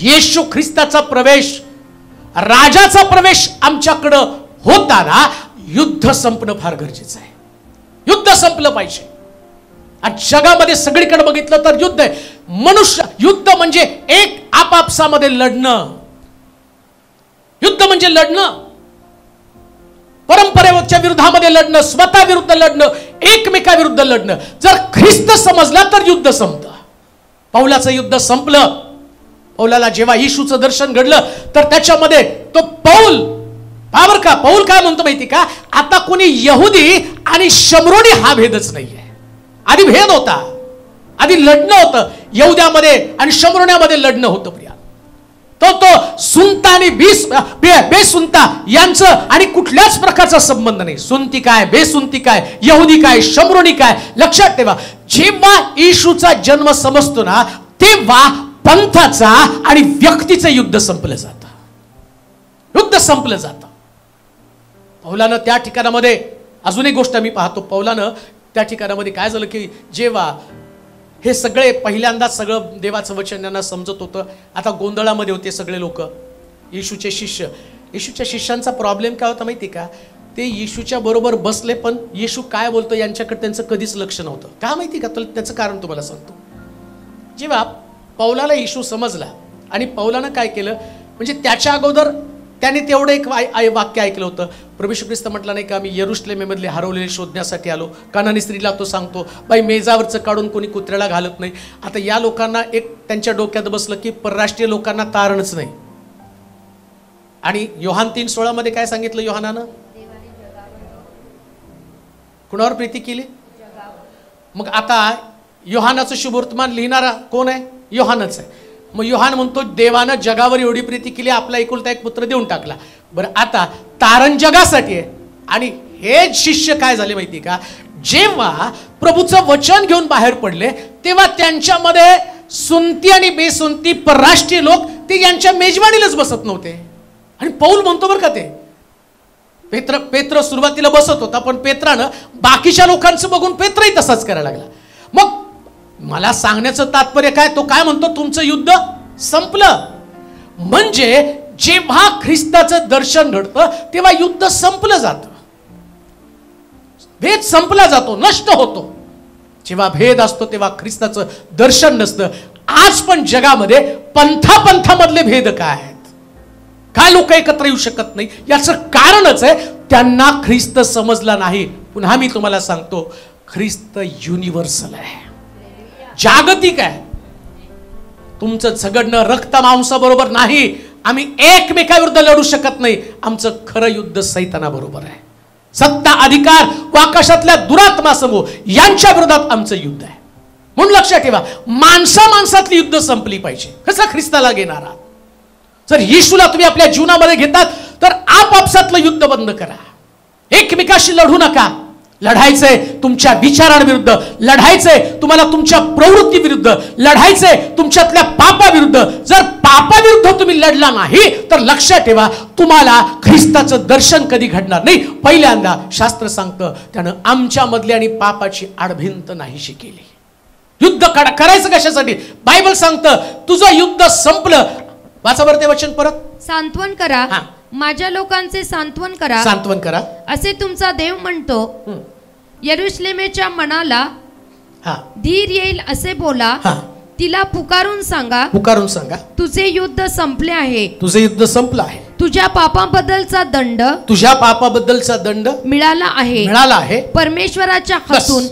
येशू ख्रिस्ताचा प्रवेश, राजाचा प्रवेश आमच्याकडं होताना युद्ध संपणं फार गरजेचं आहे. युद्ध संपलं पाहिजे. आज जगामध्ये सगळीकडे बघितलं तर युद्ध आहे. मनुष्य युद्ध म्हणजे एक आपापसामध्ये लढणं. युद्ध म्हणजे लढणं, परंपरेच्या विरुद्धामध्ये लढणं, स्वतः विरुद्ध लढणं, एकमेकाविरुद्ध लढणं. जर ख्रिस्त समजला तर युद्ध संपतं. पौलाचं युद्ध संपलं. पौलाला जेव्हा येशूचं दर्शन घडलं तर त्याच्यामध्ये तो पौल काय म्हणतो माहिती का, आता कोणी यहुदी आणि शमरोनी हा भेदच नाहीये. आधी भेद होता, आधी लढणं होतं, यहुद्यामध्ये आणि शमरोण्यामध्ये लढणं होतं. प्रिया, तो सुनता आणि बेसुनता यांचं आणि कुठल्याच प्रकारचा संबंध नाही. सुनती काय, बेसुनती काय, यहुदी काय, शमरोनी काय. लक्षात ठेवा, जेव्हा येशूचा जन्म समजतो ना तेव्हा पंथाचा आणि व्यक्तीचं युद्ध संपलं जातं. युद्ध संपलं जातं. पौलानं त्या ठिकाणामध्ये अजून एक गोष्ट मी पाहतो, पौलानं त्या ठिकाणामध्ये काय झालं की जेव्हा हे सगळे पहिल्यांदा सगळं देवाचं वचन यांना समजत होतं, आता गोंधळामध्ये होते सगळे लोक. येशूचे शिष्य, येशूच्या शिष्यांचा प्रॉब्लेम काय होता माहिती का, ते येशूच्या बरोबर बसले पण येशू काय बोलतो यांच्याकडे त्यांचं कधीच लक्ष नव्हतं. का माहिती का, त्याचं कारण तुम्हाला सांगतो. जेव्हा पौलाला येशू समजला आणि पौलानं काय केलं, म्हणजे त्याच्या अगोदर त्याने तेवढं एक वाक्य ऐकलं होतं, प्रभू येशू ख्रिस्त म्हटलं नाही का, मी यरुशलेमेमधले हरवलेले शोधण्यासाठी आलो. कानानी स्त्रीला तो सांगतो, बाई मेजावरचं काढून कोणी कुत्र्याला घालत नाही. आता या लोकांना एक त्यांच्या डोक्यात बसलं की परराष्ट्रीय लोकांना तारणच नाही. आणि योहान 3:16 मध्ये काय सांगितलं योहानानं, कुणावर प्रीती केली. मग आता योहानाचं शुभवर्तमान लिहिणारा कोण आहे, योहानच आहे. मग योहान म्हणतो देवानं जगावर एवढी प्रीती केली, आपला एकुलता एक पुत्र देऊन टाकला. बरं, आता तारण जगासाठी आहे. आणि हे शिष्य काय झाले माहिती का, जेव्हा प्रभूचं वचन घेऊन बाहेर पडले तेव्हा त्यांच्यामध्ये सुनती आणि बेसुनती परराष्ट्रीय लोक ते यांच्या मेजवानीलाच बसत नव्हते. आणि पौल म्हणतो बरं का, ते पेत्र सुरुवातीला बसत होता पण पेत्रानं बाकीच्या लोकांचं बघून पेत्रही तसाच करायला लागला. मग मला सांगण्याचं तात्पर्य काय, तो काय म्हणतो, तुमचं युद्ध संपलं. म्हणजे जेव्हा ख्रिस्ताचं दर्शन घडतं तेव्हा युद्ध संपलं जातं, भेद संपला जातो, नष्ट होतो. जेव्हा भेद असतो तेव्हा ख्रिस्ताचं दर्शन नसतं. आज पण जगामध्ये पंथामधले भेद काय आहेत, काय लोक एकत्र येऊ शकत नाही, याचं कारणच आहे त्यांना ख्रिस्त समजला नाही. पुन्हा मी तुम्हाला सांगतो, ख्रिस्त युनिव्हर्सल आहे, जागतिक आहे. तुमचं झगडणं रक्त मांसाबरोबर नाही. आम्ही एकमेकाविरुद्ध लढू शकत नाही. आमचं खरं युद्ध सैतानाबरोबर आहे. सत्ता, अधिकार व आकाशातल्या दुरात्मा समूह यांच्या विरोधात आमचं युद्ध आहे. म्हणून लक्षात ठेवा, माणसातली युद्ध संपली पाहिजे. कसं ख्रिस्ताला घेणारा, जर येशूला तुम्ही आपल्या जीवनामध्ये घेतात तर आपापसातलं युद्ध बंद करा. एकमेकाशी लढू नका. लढायचंय तुमच्या विचारांविरुद्ध, लढायचंय तुम्हाला तुमच्या प्रवृत्ती विरुद्ध, लढायचंय तुमच्यातल्या पापाविरुद्ध. जर पापाविरुद्ध तुम्ही लढला नाही तर लक्षात ठेवा, तुम्हाला ख्रिस्ताचं दर्शन कधी घडणार नाही. पहिल्यांदा शास्त्र सांगतं त्यानं आमच्या मधली आणि पापाची आडभिंत नाहीशी केली. युद्ध करायचं कशासाठी, बायबल सांगतं तुझं युद्ध संपलं. वाचा बरं ते वचन परत. सांत्वन करा, माझ्या लोकांचे सांत्वन करा, सांत्वन करा असे तुमचा देव म्हणतो. यरुशलेमेच्या मनाला धीर येईल असे बोला. तिला पुकारून सांगा, तुझे युद्ध संपले आहे, तुझे युद्ध संपलं आहे. तुझ्या पापाबद्दलचा दंड मिळाला आहे परमेश्वराच्या हातून.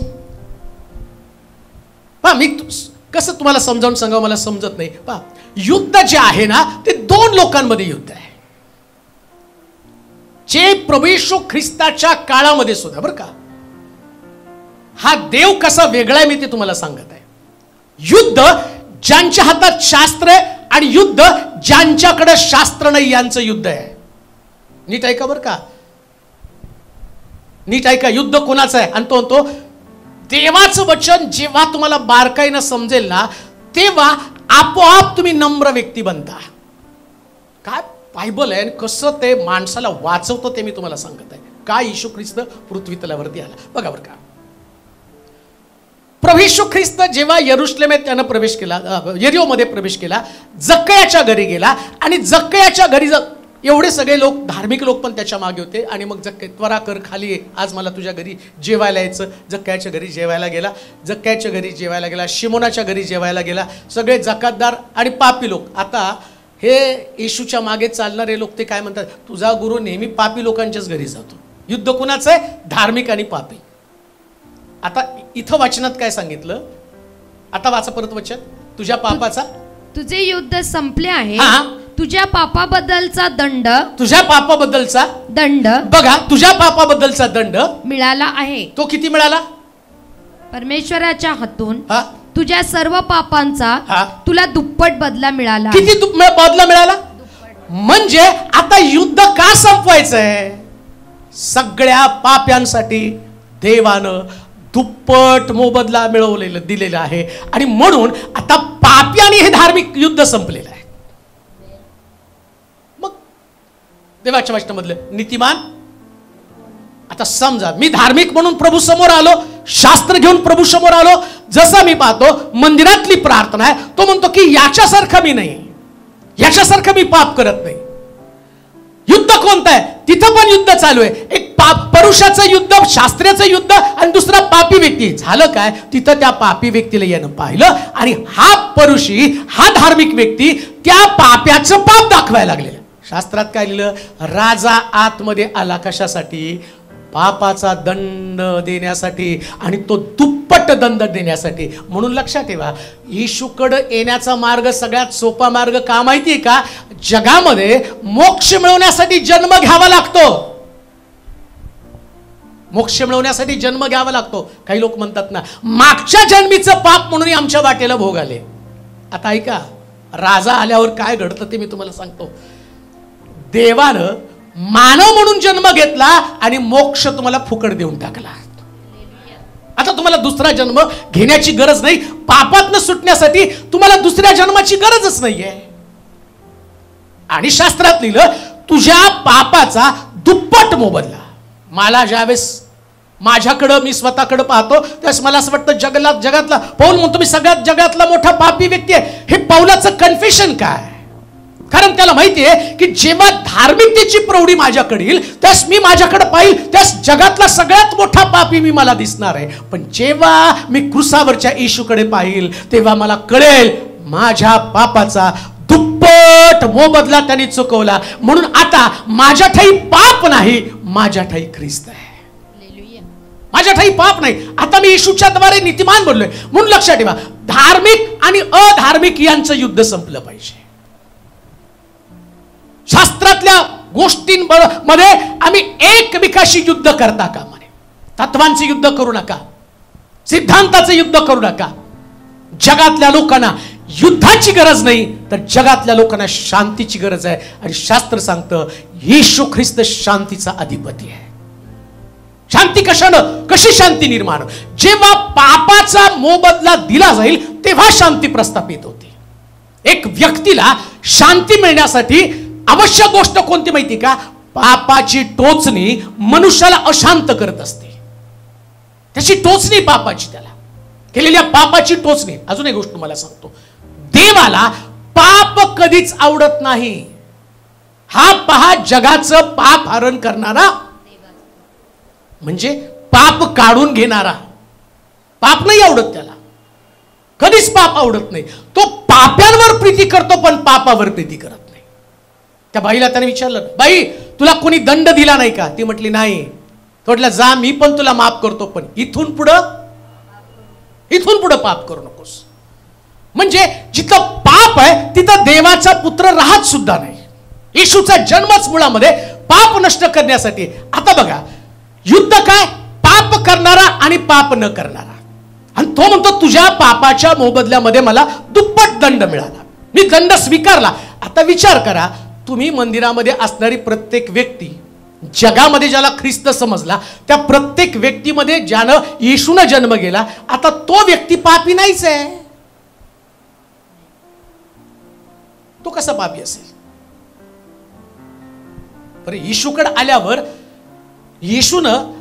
मी कसं तुम्हाला समजावून सांगावं मला समजत नाही. युद्ध जे आहे ना ते दोन लोकांमध्ये युद्ध आहे. जे प्रभू येशू ख्रिस्ताच्या काळामध्ये सुद्धा बरं का, हा देव कसा वेगळा आहे मी ते तुम्हाला सांगत आहे. युद्ध ज्यांच्या हातात शास्त्र आहे आणि युद्ध ज्यांच्याकडे शास्त्र नाही यांचं युद्ध आहे. नीट ऐका बरं का, नीट ऐका. युद्ध कोणाचं आहे? आणि तो देवाचं वचन जेव्हा तुम्हाला बारकाईनं समजेल ना, तेव्हा आपोआप तुम्ही नम्र व्यक्ती बनता. काय बायबल आहे आणि कसं ते माणसाला वाचवतं ते मी तुम्हाला सांगत आहे. काय येशू ख्रिस्त पृथ्वी तलावरती आला बघा बरं का. प्रभू येशू ख्रिस्त जेव्हा यरुशलेमेत त्यानं प्रवेश केला, यरीहोमध्ये प्रवेश केला, जक्कयाच्या घरी गेला आणि जक्कयाच्या घरी एवढे सगळे लोक, धार्मिक लोक पण त्याच्या मागे होते. आणि मग त्वरा कर खाली ये, आज मला तुझ्या घरी जेवायला यायचं. जक्कयाच्या घरी जेवायला गेला, जक्कयाच्या घरी जेवायला गेला, शिमोनाच्या घरी जेवायला गेला. सगळे जकातदार आणि पापी लोक. आता हे येशूच्या मागे चालणारे लोक ते काय म्हणतात, तुझा गुरु नेहमी पापी लोकांच्याच घरी जातो. युद्ध कुणाचं आहे? धार्मिक आणि पापी. आता इथं वाचनात काय सांगितलं? आता वाचा परत वचन. तुझ्या पापाचा, तुझे युद्ध संपले आहे, हा, तुझ्या पापाबद्दलचा दंड, तुझ्या पापाबद्दलचा दंड, बघा, तुझ्या पापाबद्दलचा दंड मिळाला आहे. तो किती मिळाला? परमेश्वराच्या हातून हा, तुझ्या सर्व पापांचा हा, तुला दुप्पट बदला मिळाला. किती बदला मिळाला? म्हणजे आता युद्ध का संपवायचंय? सगळ्या पाप्यांसाठी देवानं दुप्पट मोबदला मिळवलेला दिलेला आहे. आणि म्हणून आता पापी आणि हे धार्मिक युद्ध संपलेलं आहे. मग देवाच्या वचनामधलं नीतिमान, आता समजा मी धार्मिक म्हणून प्रभू समोर आलो, शास्त्र घेऊन प्रभू समोर आलो. जसं मी पाहतो मंदिरातली प्रार्थना आहे, तो म्हणतो की याच्यासारखं मी नाही, याच्यासारखं मी पाप करत नाही. युद्ध कोणतं आहे? तिथं पण युद्ध चालू आहे. एक परुषाचं युद्ध, शास्त्राचं युद्ध, आणि दुसरा पापी व्यक्ती. झालं काय? तिथं त्या पापी व्यक्तीला यानं पाहिलं आणि हा परुषी, हा धार्मिक व्यक्ती त्या पाप्याचं पाप दाखवायला लागलेलं. शास्त्रात काय लिहिलं? राजा आतमध्ये आला कशासाठी? पापाचा दंड देण्यासाठी, आणि तो दुप्पट दंड देण्यासाठी. म्हणून लक्षात ठेवा, येशूकडे येण्याचा मार्ग सगळ्यात सोपा मार्ग का माहितीये का? जगामध्ये मोक्ष मिळवण्यासाठी जन्म घ्यावा लागतो. मोक्ष मिळवण्यासाठी जन्म घ्यावा लागतो. काही लोक म्हणतात ना, मागच्या जन्मीचं पाप म्हणून आमच्या वाटेला भोग आले. आता ऐका, राजा आल्यावर काय घडतं ते मी तुम्हाला सांगतो. देवानं मानव म्हणून जन्म घेतला आणि मोक्ष तुम्हाला फुकट देऊन टाकला. आता तुम्हाला दुसरा जन्म घेण्याची गरज नाही. पापातनं सुटण्यासाठी तुम्हाला दुसऱ्या जन्माची गरजच नाहीये. आणि शास्त्रात लिहिलं, तुझ्या पापाचा दुप्पट मोबदला. मला ज्यावेळेस माझ्याकडं, मी स्वतःकडे पाहतो त्यावेळेस मला असं वाटतं जगातला पौल म्हणतो मी सगळ्यात जगातला मोठा पापी व्यक्ती आहे. हे पौलाचं कन्फेशन काय? कारण त्याला माहिती आहे की जेव्हा धार्मिकतेची प्रौढी माझ्याकडे येईल त्यास मी माझ्याकडे पाहिल, त्यास जगातला सगळ्यात मोठा पापी मी मला दिसणार आहे. पण जेव्हा मी क्रुसावरच्या येशूकडे पाहिल तेव्हा मला कळेल माझ्या पापाचा दुप्पट मोबदला त्यांनी चुकवला. म्हणून आता माझ्या ठाई पाप नाही, माझ्या ठाई ख्रिस्त आहे. माझ्या ठाई पाप नाही, आता मी येशूच्या द्वारे नीतिमान बनलोय. म्हणून लक्षात ठेवा, धार्मिक आणि अधार्मिक यांचं युद्ध संपलं पाहिजे. शास्त्रातल्या गोष्टींमध्ये आम्ही एकमेकाशी युद्ध करता कामा नये. तत्वांचे युद्ध करू नका, सिद्धांताचे युद्ध करू नका. जगातल्या लोकांना युद्धाची गरज नाही, तर जगातल्या लोकांना शांतीची गरज आहे. आणि शास्त्र सांगतं येशू ख्रिस्त शांतीचा अधिपती आहे. शांती कशानं? कशी शांती निर्माण? जेव्हा पापाचा मोबदला दिला जाईल तेव्हा शांती प्रस्थापित होते. एक व्यक्तीला शांती मिळण्यासाठी आवश्यक गोष्ट कोणती माहिती का? पापाची टोचणी मनुष्याला अशांत करत असते. त्याची टोचणी पापाची, त्याला केलेल्या पापाची टोचणी. अजून एक गोष्ट तुम्हाला सांगतो, देवाला पाप कधीच आवडत नाही. हा पहा, जगाचं पाप हरण करणारा म्हणजे पाप काढून घेणारा. पाप नाही आवडत त्याला, कधीच पाप आवडत नाही. तो पाप्यांवर प्रीती करतो पण पापावर प्रीती करत नाही. त्या बाईला त्याने विचारलं, बाई तुला कोणी दंड दिला नाही का? ती म्हटली नाही. तो म्हटला, जा मी पण तुला माफ करतो, पण इथून पुढं पाप करू नकोस. म्हणजे जिथं पाप आहे तिथं देवाचा पुत्र राहत सुद्धा नाही. येशूचा जन्मच मुळामध्ये पाप नष्ट करण्यासाठी. आता बघा, युद्ध काय? पाप पाप करणारा आणि पाप न करणारा. आणि तो म्हणतो तुझ्या पापाच्या मोबदल्यामध्ये मला दुप्पट दंड मिळाला, मी दंड स्वीकारला. आता विचार करा, तुम्ही मंदिरामध्ये असणारी प्रत्येक व्यक्ती, जगामध्ये ज्याला ख्रिस्त समजला त्या प्रत्येक व्यक्तीमध्ये ज्यानं येशूनं जन्म गेला, आता तो व्यक्ती पापी नाहीच आहे. तो कसा पापी असेल? बरं, येशूकडे आल्यावर येशूनं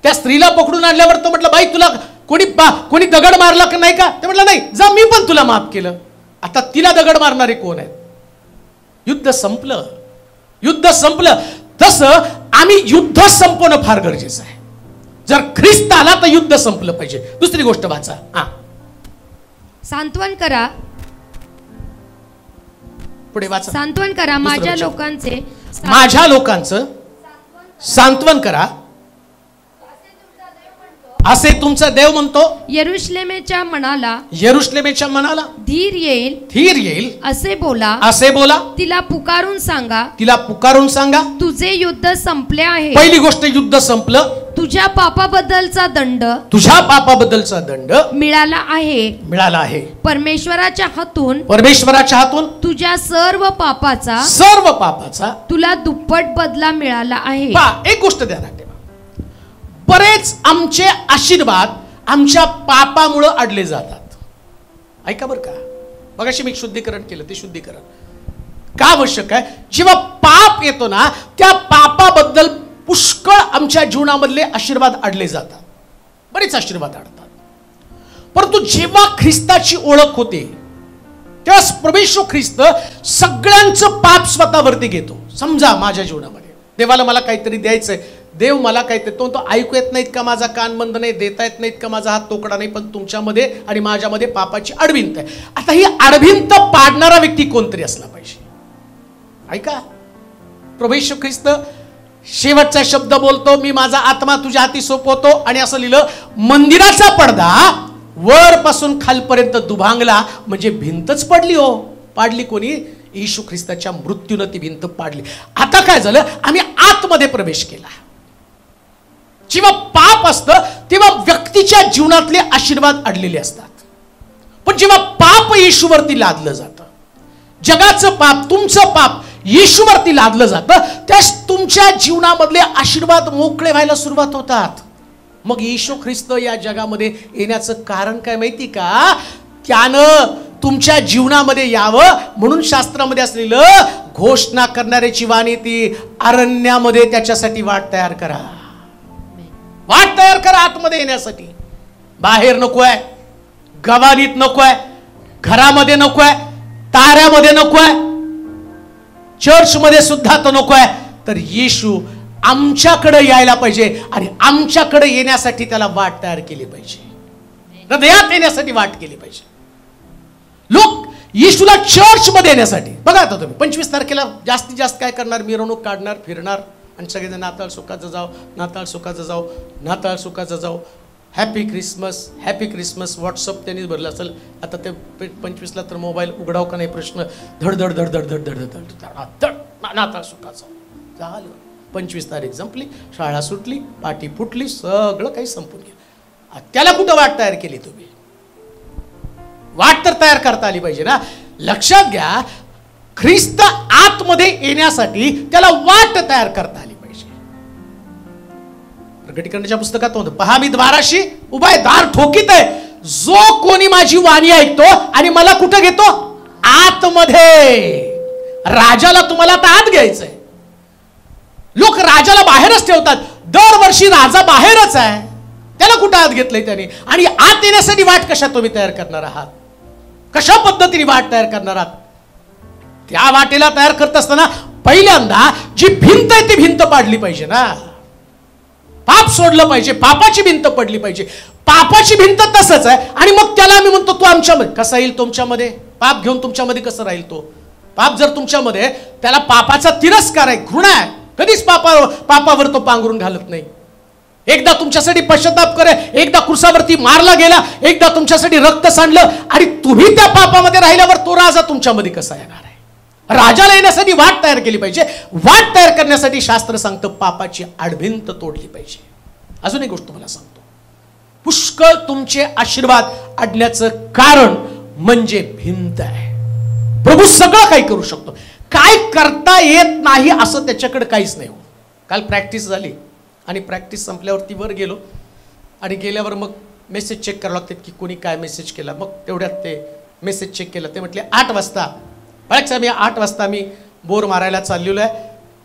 त्या स्त्रीला पकडून आणल्यावर तो म्हटलं, बाई तुला कोणी दगड मारला का नाही का? ते म्हटलं नाही, जा मी पण तुला माफ केलं. आता तिला दगड मारणारे कोण आहेत? युद्ध संपलं, युद्ध संपलं. तसं आम्ही युद्ध संपवणं फार गरजेचं आहे. जर ख्रिस्त आला तर युद्ध संपलं पाहिजे. दुसरी गोष्ट वाचा, सांत्वन करा, पुढे वाचा. सांत्वन करा माझ्या लोकांचं सांत्वन करा असे तुमचा देव म्हणतो. यरुशलेमेच्या मनाला धीर येईल असे बोला, तिला पुकारून सांगा, तुझे युद्ध संपले आहे. पहिली गोष्ट, युद्ध संपलं. तुझ्या पापाबद्दलचा दंड मिळाला आहे. परमेश्वराच्या हातून तुझ्या सर्व पापाचा तुला दुप्पट बदला मिळाला आहे. एक गोष्ट ध्यानात ठेवा, बरेच आमचे आशीर्वाद आमच्या पापामुळे अडले जातात. ऐका बरं का, मगाशी मी शुद्धीकरण केलं, ते शुद्धीकरण का आवश्यक आहे? जेव्हा पाप येतो ना, त्या पापाबद्दल पुष्कळ आमच्या जीवनामधले आशीर्वाद अडले जातात, बरेच आशीर्वाद अडतात. परंतु जेव्हा ख्रिस्ताची ओळख होते तेव्हा प्रभू ख्रिस्त सगळ्यांचं पाप स्वतःवरती घेतो. समजा माझ्या जीवनामध्ये देवाला मला काहीतरी द्यायचंय, देव मला काहीतरी, तो ऐकू येत नाहीत का, माझा कान बंद नाही, देता येत नाहीत का, माझा हात तोकडा नाही, पण तुमच्यामध्ये आणि माझ्यामध्ये पापाची अडभिंत आहे. आता ही अडभिंत पाडणारा व्यक्ती कोणतरी असला पाहिजे. ऐका, प्रभू ख्रिस्त शेवटचा शब्द बोलतो, मी माझा आत्मा तुझ्या हाती सोपवतो. आणि असं लिहिलं, मंदिराचा पडदा वरपासून खालपर्यंत दुभांगला, म्हणजे भिंतच पडली. हो, पाडली कोणी? येशू ख्रिस्ताच्या मृत्यूने ती भिंत पाडली. आता काय झालं? आम्ही आतमध्ये प्रवेश केला. जेव्हा पाप असतं तेव्हा व्यक्तीच्या जीवनातले आशीर्वाद अडलेले असतात. पण जेव्हा पाप येशूवरती लादलं जातं, जगाचं पाप, तुमचं पाप येशूवरती लादलं जातं, त्यास तुमच्या जीवनामधले आशीर्वाद मोकळे व्हायला सुरुवात होतात. मग येशू ख्रिस्त या जगामध्ये येण्याचं कारण काय माहिती का? त्यानं तुमच्या जीवनामध्ये यावं म्हणून शास्त्रामध्ये असलेलं घोषणा करणाऱ्याची वाणी ती, अरण्यामध्ये त्याच्यासाठी वाट तयार करा. वाट तयार करा आतमध्ये येण्यासाठी. बाहेर नकोय, गवानीत नकोय, घरामध्ये नकोय, ताऱ्यामध्ये नकोय, चर्च मध्ये सुद्धा तो नकोय. तर येशू आमच्याकडे यायला पाहिजे आणि आमच्याकडे येण्यासाठी त्याला वाट तयार केली पाहिजे, हृदयात येण्यासाठी वाट केली पाहिजे. लोक येशूला चर्च मध्ये येण्यासाठी, बघा आता तुम्ही 25 तारखेला जास्तीत जास्त काय करणार? मिरवणूक काढणार, फिरणार आणि सगळेजण नाताळ सुखाचं जाऊ, नाताळ सुखाचं जाऊ, नाताळ सुखाचं जाऊ, हॅपी क्रिसमस व्हॉट्सअप त्यांनी भरलं असेल. आता ते 25ला तर मोबाईल उघडाव का नाही प्रश्न, धडधड धडधड धडधड धडधड, नाताळ सुखाचं झालं. 25 तारीख संपली, शाळा सुटली, पाठी फुटली, सगळं काही संपून गेलं. त्याला कुठं वाट तयार केली तुम्ही? वाट तर तयार करता आली पाहिजे ना. लक्षात घ्या, ख्रिस्त आतमध्ये येण्यासाठी त्याला वाट तयार करता आली पाहिजे. प्रकटीकरणाच्या पुस्तकात म्हणतो, पहा मी द्वाराशी उभा आहे, दार ठोकीत आहे, जो कोणी माझी वाणी ऐकतो आणि मला कुठं घेतो? आतमध्ये. राजाला तुम्हाला आता आत घ्यायचंय. लोक राजाला बाहेरच ठेवतात. दरवर्षी राजा बाहेरच आहे, त्याला कुठं आत घेतलंय त्याने? आणि आत येण्यासाठी वाट कशा तुम्ही तयार करणार आहात? कशा पद्धतीने वाट तयार करणार आहात? त्या वाटेला तयार करत असताना पहिल्यांदा जी भिंत आहे ती भिंत पाडली पाहिजे ना. पाप सोडलं पाहिजे, पापाची भिंत पडली पाहिजे. पापाची भिंत तसंच आहे आणि मग त्याला आम्ही म्हणतो तो आमच्यामध्ये कसा येईल? तुमच्यामध्ये पाप घेऊन तुमच्यामध्ये कसं राहील तो? पाप जर तुमच्यामध्ये, त्याला पापाचा तिरस्कार आहे, घृणा आहे, कधीच पापावर तो पांघरून घालत नाही. एकदा तुमच्यासाठी पश्चाताप करे, एकदा क्रुसावरती मारला गेला, एकदा तुमच्यासाठी रक्त सांडलं आणि तुम्ही त्या पापामध्ये राहिल्यावर तो राजा तुमच्यामध्ये कसा येणार आहे? राजाला येण्यासाठी वाट तयार केली पाहिजे. वाट तयार करण्यासाठी शास्त्र सांगतं पापाची आडभिंत तोडली पाहिजे. अजून एक गोष्ट तुम्हाला सांगतो, पुष्कळ तुमचे आशीर्वाद अडण्याचं कारण म्हणजे भिंत आहे. प्रभू सगळं काही करू शकतो, काय करता येत नाही असं त्याच्याकडे काहीच नाही. काल प्रॅक्टिस झाली आणि प्रॅक्टिस संपल्यावरती वर गेलो आणि गेल्यावर मग मेसेज चेक करावं लागतात की कोणी काय मेसेज केला. मग तेवढ्यात ते मेसेज चेक केलं. ते म्हटले 8 वाजता बाळक साहेब, 8 वाजता मी बोर मारायला चाललेलो आहे,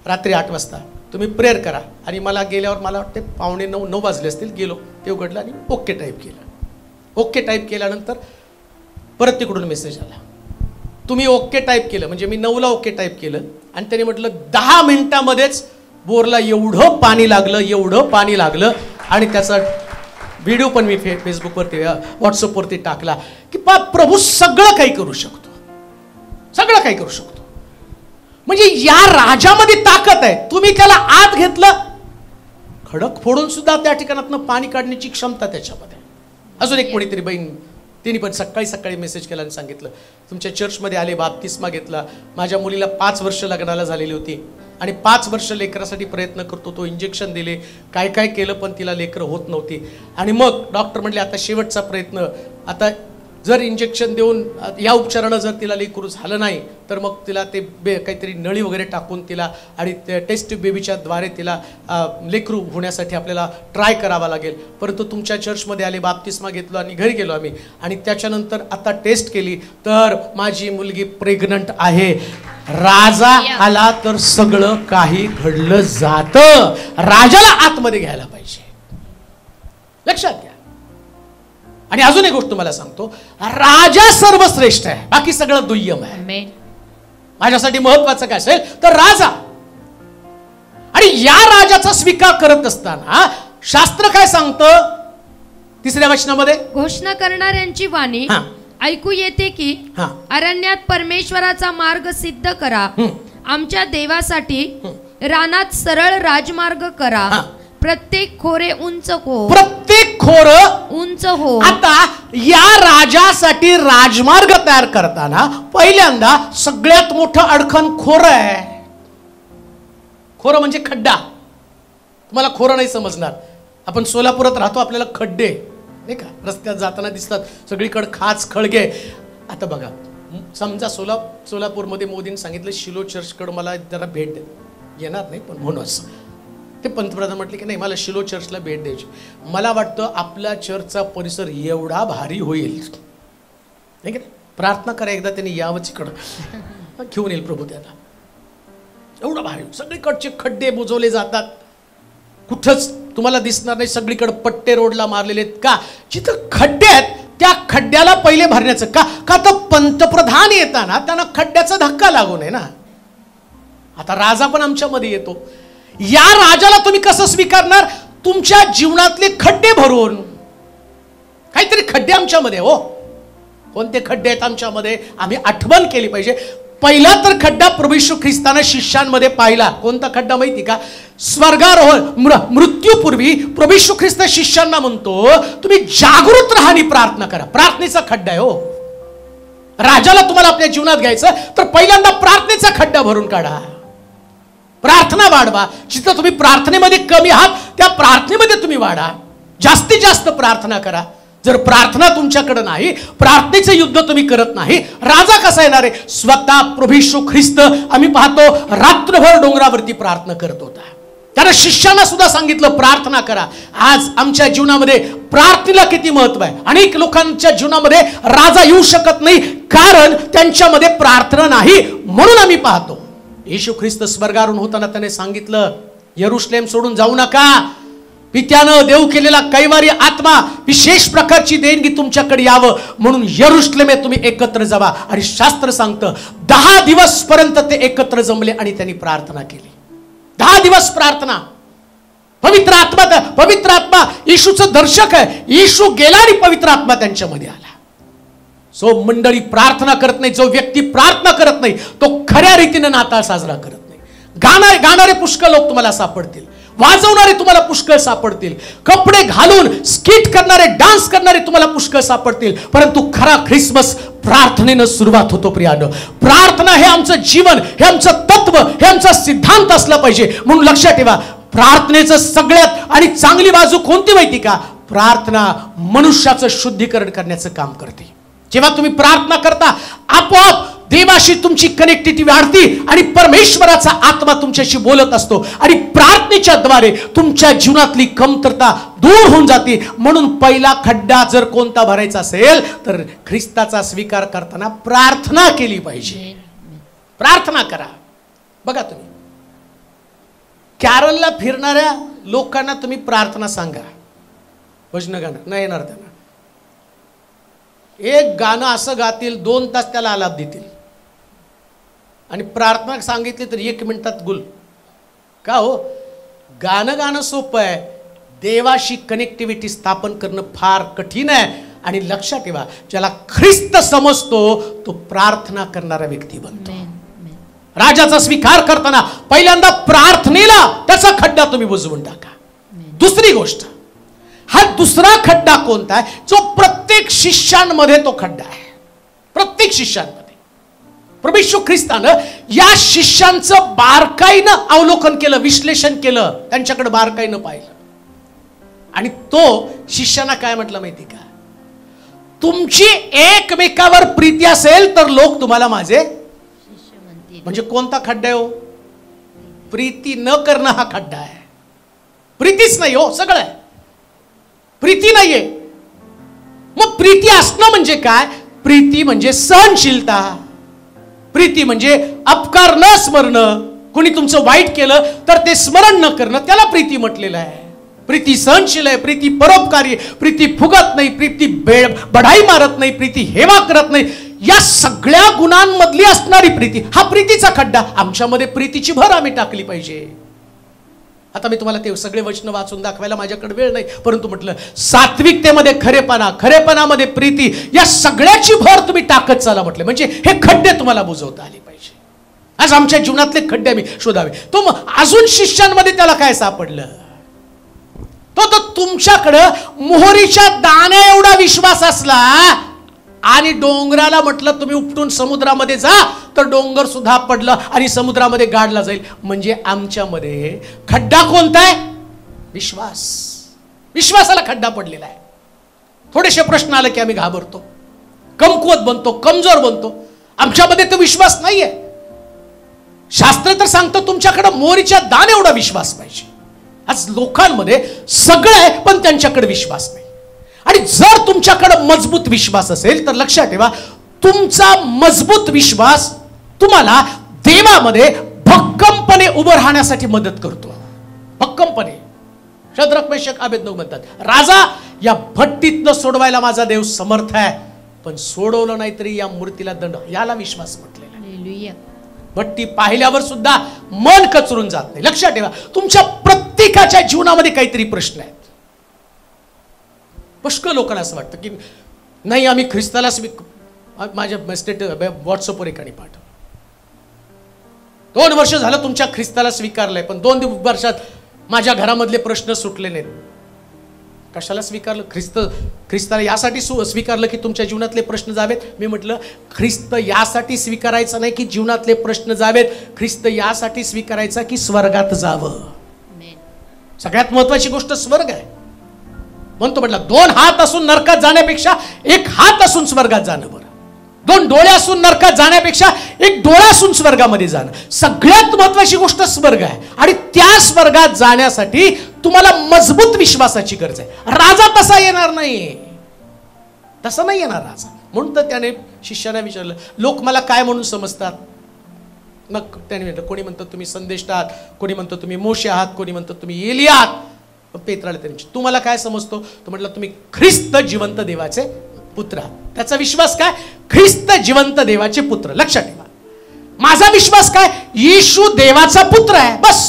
रात्री 8 वाजता तुम्ही प्रेयर करा. आणि मला गेल्यावर मला वाटते 8:45-9 वाजले असतील. गेलो, ते उघडलं आणि ओके टाईप केलं. ओके टाईप केल्यानंतर परत तिकडून मेसेज आला, तुम्ही ओके टाईप केलं. म्हणजे मी 9ला ओके टाईप केलं आणि त्याने म्हटलं 10 मिनिटामध्येच बोरला एवढं पाणी लागलं आणि त्याचा व्हिडिओ पण मी फेसबुकवरती व्हॉट्सअपवरती टाकला की प्रभू सगळं काही करू शकतो, सगळं काही करू शकतो. म्हणजे या राजामध्ये ताकद आहे. तुम्ही त्याला आत घेतलं, खडक फोडून सुद्धा त्या ठिकाणातनं पाणी काढण्याची क्षमता त्याच्यामध्ये. अजून एक कोणीतरी बहीण, तिने पण सकाळी मेसेज केला आणि सांगितलं, तुमच्या चर्चमध्ये आले, बाप्तिस्मा घेतला, माझ्या मुलीला 5 वर्ष लग्नाला झालेली होती आणि 5 वर्ष लेकरासाठी प्रयत्न करतो, तो इंजेक्शन दिले, काय केलं पण तिला लेकरं होत नव्हती. आणि मग डॉक्टर म्हटले आता शेवटचा प्रयत्न, आता जर इंजेक्शन देऊन या उपचारानं जर तिला लेकरू झालं नाही तर मग तिला ते काहीतरी नळी वगैरे टाकून तिला आणि टेस्ट बेबीच्या द्वारे तिला लेकरू होण्यासाठी आपल्याला ट्राय करावा लागेल. परंतु तुमच्या चर्चमध्ये आले, बाप्तिस्मा घेतलो आणि घरी गेलो आम्ही आणि त्याच्यानंतर आता टेस्ट केली तर माझी मुलगी प्रेग्नंट आहे. राजा आला तर सगळं काही घडलं जातं. राजाला आतमध्ये घ्यायला पाहिजे, लक्षात घ्या. आणि अजून एक गोष्ट तुम्हाला सांगतो, राजा सर्वश्रेष्ठ आहे, बाकी सगळं दुय्यम आहे. माझ्यासाठी महत्वाचं काय असेल तर राजा. आणि या राजाचा स्वीकार करत असताना शास्त्र काय सांगतं 3ऱ्या वचनामध्ये, घोषणा करणाऱ्यांची वाणी ऐकू येते की अरण्यात परमेश्वराचा मार्ग सिद्ध करा, आमच्या देवासाठी रानात सरळ राजमार्ग करा, प्रत्येक खोरे उंच हो, प्रत्येक खोर उंच हो. आता या राजासाठी राजमार्ग तयार करताना पहिल्यांदा सगळ्यात मोठं अडखण खोर आहे. खोर म्हणजे खड्डा. तुम्हाला खोर नाही समजणार. आपण सोलापुरात राहतो, आपल्याला खड्डे नाही का रस्त्यात जाताना दिसतात, सगळीकडे खाच खळगे. आता बघा, समजा सोलापूरमध्ये मोदींनी सांगितलं शिलो चर्चकडे मला जरा भेट दे, येणार नाही पण म्हणूनच ते पंतप्रधान म्हटले की नाही मला शिलो चर्चला भेट द्यायची. मला वाटतं आपला चर्चचा परिसर एवढा भारी होईल नाही का. प्रार्थना करा एकदा त्यांनी यावंच इकडं, घेऊन येईल प्रभू त्याला. एवढं भारी, सगळीकडचे खड्डे बुजवले जातात, कुठंच तुम्हाला दिसणार नाही, सगळीकडे पट्टे रोडला मारलेले आहेत. का? जिथं खड्डे आहेत त्या खड्ड्याला पहिले भरण्याचं का तर पंतप्रधान येताना त्यांना खड्ड्याचा धक्का लागू नये ना. आता राजा पण आमच्यामध्ये येतो. या राजाला तुम्ही कसं स्वीकारणार? तुमच्या जीवनातले खड्डे भरून. काहीतरी खड्डे आमच्यामध्ये, हो कोणते खड्डे आहेत आमच्यामध्ये आम्ही आठवण केली पाहिजे. पहिला तर खड्डा प्रभू येशू ख्रिस्ताने शिष्यांमध्ये पाहिला. कोणता खड्डा माहिती का? स्वर्गारोहण मृत्यूपूर्वी प्रभू येशू ख्रिस्त शिष्यांना म्हणतो तुम्ही जागृत राहा आणि प्रार्थना करा. प्रार्थनेचा खड्डा आहे. हो, राजाला तुम्हाला आपल्या जीवनात घ्यायचं तर पहिल्यांदा प्रार्थनेचा खड्डा भरून काढा, प्रार्थना वाढवा. जिथं तुम्ही प्रार्थनेमध्ये कमी आहात त्या प्रार्थनेमध्ये तुम्ही वाढा, जास्तीत जास्त प्रार्थना करा. जर प्रार्थना तुमच्याकडे नाही, प्रार्थनेचं युद्ध तुम्ही करत नाही, राजा कसा येणार आहे? स्वतः प्रभू येशू ख्रिस्त आम्ही पाहतो रात्रभर डोंगरावरती प्रार्थना करत होता. त्यानं शिष्यांना सुद्धा सांगितलं प्रार्थना करा. आज आमच्या जीवनामध्ये प्रार्थनेला किती महत्व आहे. अनेक लोकांच्या जीवनामध्ये राजा येऊ शकत नाही कारण त्यांच्यामध्ये प्रार्थना नाही. म्हणून आम्ही पाहतो येशू ख्रिस्त स्वर्गारून होताना त्याने सांगितलं यरुशलेम सोडून जाऊ नका, पित्यानं देव केलेला कैवारी आत्मा विशेष प्रकारची देणगी तुमच्याकडे यावं म्हणून यरुशलेमे तुम्ही एकत्र जावा. आणि शास्त्र सांगतं 10 दिवस पर्यंत ते एकत्र जमले आणि त्यांनी प्रार्थना केली. 10 दिवस प्रार्थना. पवित्र आत्मा येशूचं दर्शक आहे. येशू गेला आणि पवित्र आत्मा त्यांच्यामध्ये आला. जो मंडळी प्रार्थना करत नाही, जो व्यक्ती प्रार्थना करत नाही तो खऱ्या रीतीने नाताळ साजरा करत नाही. गाणारे पुष्कळ लोक तुम्हाला सापडतील, वाजवणारे तुम्हाला पुष्कळ सापडतील, कपडे घालून स्किट करणारे, डान्स करणारे तुम्हाला पुष्कळ सापडतील, परंतु खरा ख्रिसमस प्रार्थनेनं सुरुवात होतो. प्रियानं, प्रार्थना हे आमचं जीवन, हे आमचं तत्व, हे आमचा सिद्धांत असला पाहिजे. म्हणून लक्षात ठेवा, प्रार्थनेचं सगळ्यात आणि चांगली बाजू कोणती माहिती का? प्रार्थना मनुष्याचं शुद्धीकरण करण्याचं काम करते. जेव्हा तुम्ही प्रार्थना करता आपोआप देवाशी तुमची कनेक्टिव्हिटी वाढते आणि परमेश्वराचा आत्मा तुमच्याशी बोलत असतो आणि प्रार्थनेच्या द्वारे तुमच्या जीवनातली कमतरता दूर होऊन जाते. म्हणून पहिला खड्डा जर कोणता भरायचा असेल तर ख्रिस्ताचा स्वीकार करताना प्रार्थना केली पाहिजे. प्रार्थना करा. बघा तुम्ही कॅरलला फिरणाऱ्या लोकांना तुम्ही प्रार्थना सांगा, भजन गाणं नाही येणार त्यांना. एक गाणं असं गातील 2 तास त्याला आलाप देतील आणि प्रार्थना सांगितली तर 1 मिनिटात गुल. का हो? गाणं सोपं आहे, देवाशी कनेक्टिव्हिटी स्थापन करणं फार कठीण आहे. आणि लक्षात ठेवा, ज्याला ख्रिस्त समजतो तो प्रार्थना करणारा व्यक्ती बनतो. राजाचा स्वीकार करताना पहिल्यांदा प्रार्थनेला त्याचा खड्डा तुम्ही बुजवून टाका. दुसरी गोष्ट, हा दुसरा खड्डा कोणता आहे? जो प्रत्येक शिष्यांमध्ये तो खड्डा आहे. प्रत्येक शिष्यांमध्ये प्रभू येशू ख्रिस्तानं या शिष्यांचं बारकाईनं अवलोकन केलं, विश्लेषण केलं, त्यांच्याकडे बारकाईनं पाहिलं आणि तो शिष्यांना काय म्हटलं माहिती का? तुमची एकमेकावर प्रीती असेल तर लोक तुम्हाला माझे. म्हणजे कोणता खड्डा आहे हो? प्रीती न करणं हा खड्डा आहे. प्रीतीच नाही हो, सगळं आहे. प्रीती नाहीये. मग प्रीती असणं म्हणजे काय? प्रीती म्हणजे सहनशीलता. प्रीती म्हणजे अपकार न स्मरणं. कोणी तुमचं वाईट केलं तर ते स्मरण न करणं, त्याला प्रीती म्हटलेलं आहे. प्रीती सहनशील आहे, प्रीती परोपकारी, प्रीती फुगत नाही, प्रीती बढाई मारत नाही, प्रीती हेवा करत नाही. या सगळ्या गुणांमधली असणारी प्रीती, हा प्रीतीचा खड्डा. आमच्यामध्ये प्रीतीची भर आम्ही टाकली पाहिजे. आता मी तुम्हाला ते सगळे वचन वाचून दाखवायला माझ्याकडे वेळ नाही, परंतु म्हटलं सात्विकतेमध्ये खरेपणा, खरेपणामध्ये प्रीती, या सगळ्याची भर तुम्ही टाकत चाला म्हटलं. म्हणजे हे खड्डे तुम्हाला बुजवता आले पाहिजे. आज आमच्या जीवनातले खड्डे मी शोधावे. तो अजून शिष्यांमध्ये त्याला काय सापडलं? तो तुमच्याकडं मोहरीच्या दाण्या एवढा विश्वास असला आणि डोंगराला म्हटलं तुम्ही उपटून समुद्रामध्ये जा तर डोंगर सुद्धा पडलं आणि समुद्रामध्ये गाडला जाईल. म्हणजे आमच्यामध्ये खड्डा कोणता आहे? विश्वास. विश्वासाला खड्डा पडलेला आहे. थोडेसे प्रश्न आले की आम्ही घाबरतो, कमकुवत बनतो, कमजोर बनतो. आमच्यामध्ये तो विश्वास नाहीये. शास्त्र तर सांगतं तुमच्याकडे मोहरीच्या दाण्या एवढा विश्वास पाहिजे. आज लोकांमध्ये सगळं आहे पण त्यांच्याकडे विश्वास नाही. आणि जर तुमच्याकडे मजबूत विश्वास असेल तर लक्षात ठेवा, तुमचा मजबूत विश्वास तुम्हाला देवामध्ये भक्कमपणे उभं राहण्यासाठी मदत करतो. भक्कमपणे. शद्रक मेशक अबेदnego म्हणतात, राजा या भट्टीतनं सोडवायला माझा देव समर्थ आहे, पण सोडवलं नाही तरी या मूर्तीला दंड. याला विश्वास म्हटलेला. भट्टी पाहिल्यावर सुद्धा मन कचरून जात नाही. लक्षात ठेवा, तुमच्या प्रत्येकाच्या जीवनामध्ये काहीतरी प्रश्न आहेत. पुष्कळ लोकांना असं वाटतं की नाही आम्ही ख्रिस्ताला माझ्या व्हॉट्सअपवर एकाने पाठव, 2 वर्ष झालं तुमच्या ख्रिस्ताला स्वीकारलंय पण 2 वर्षात माझ्या घरामधले प्रश्न सुटले नाहीत. कशाला स्वीकारलं? ख्रिस्ताला यासाठी स्वीकारलं की तुमच्या जीवनातले प्रश्न जावेत. मी म्हटलं ख्रिस्त यासाठी स्वीकारायचं नाही की जीवनातले प्रश्न जावेत. ख्रिस्त यासाठी स्वीकारायचा की स्वर्गात जावं. सगळ्यात महत्वाची गोष्ट स्वर्ग आहे. म्हणतो म्हटलं 2 हात असून नरकात जाण्यापेक्षा 1 हात असून स्वर्गात जाणं बरं. 2 डोळे असून नरकात जाण्यापेक्षा 1 डोळा असून स्वर्गामध्ये जाणं. सगळ्यात महत्वाची गोष्ट स्वर्ग आहे आणि त्या स्वर्गात जाण्यासाठी तुम्हाला मजबूत विश्वासाची गरज आहे. राजा तसा येणार नाही. तसा नाही येणार राजा. म्हणून तर त्याने शिष्यांना विचारलं, लोक मला काय म्हणून समजतात? मग त्याने म्हटलं, कोणी म्हणतं तुम्ही संदेष्टा आहात, कोणी म्हणतं तुम्ही मोशे आहात, कोणी म्हणतं तुम्ही एलिया आहात. पेत्राला त्यांनी, तुम्हाला काय समजतो? तो म्हटलं तुम्ही ख्रिस्त जिवंत देवाचे पुत्र आहात. त्याचा विश्वास काय? ख्रिस्त जिवंत देवाचे पुत्र. लक्षात ठेवा, माझा विश्वास काय? येशू देवाचा पुत्र आहे, बस.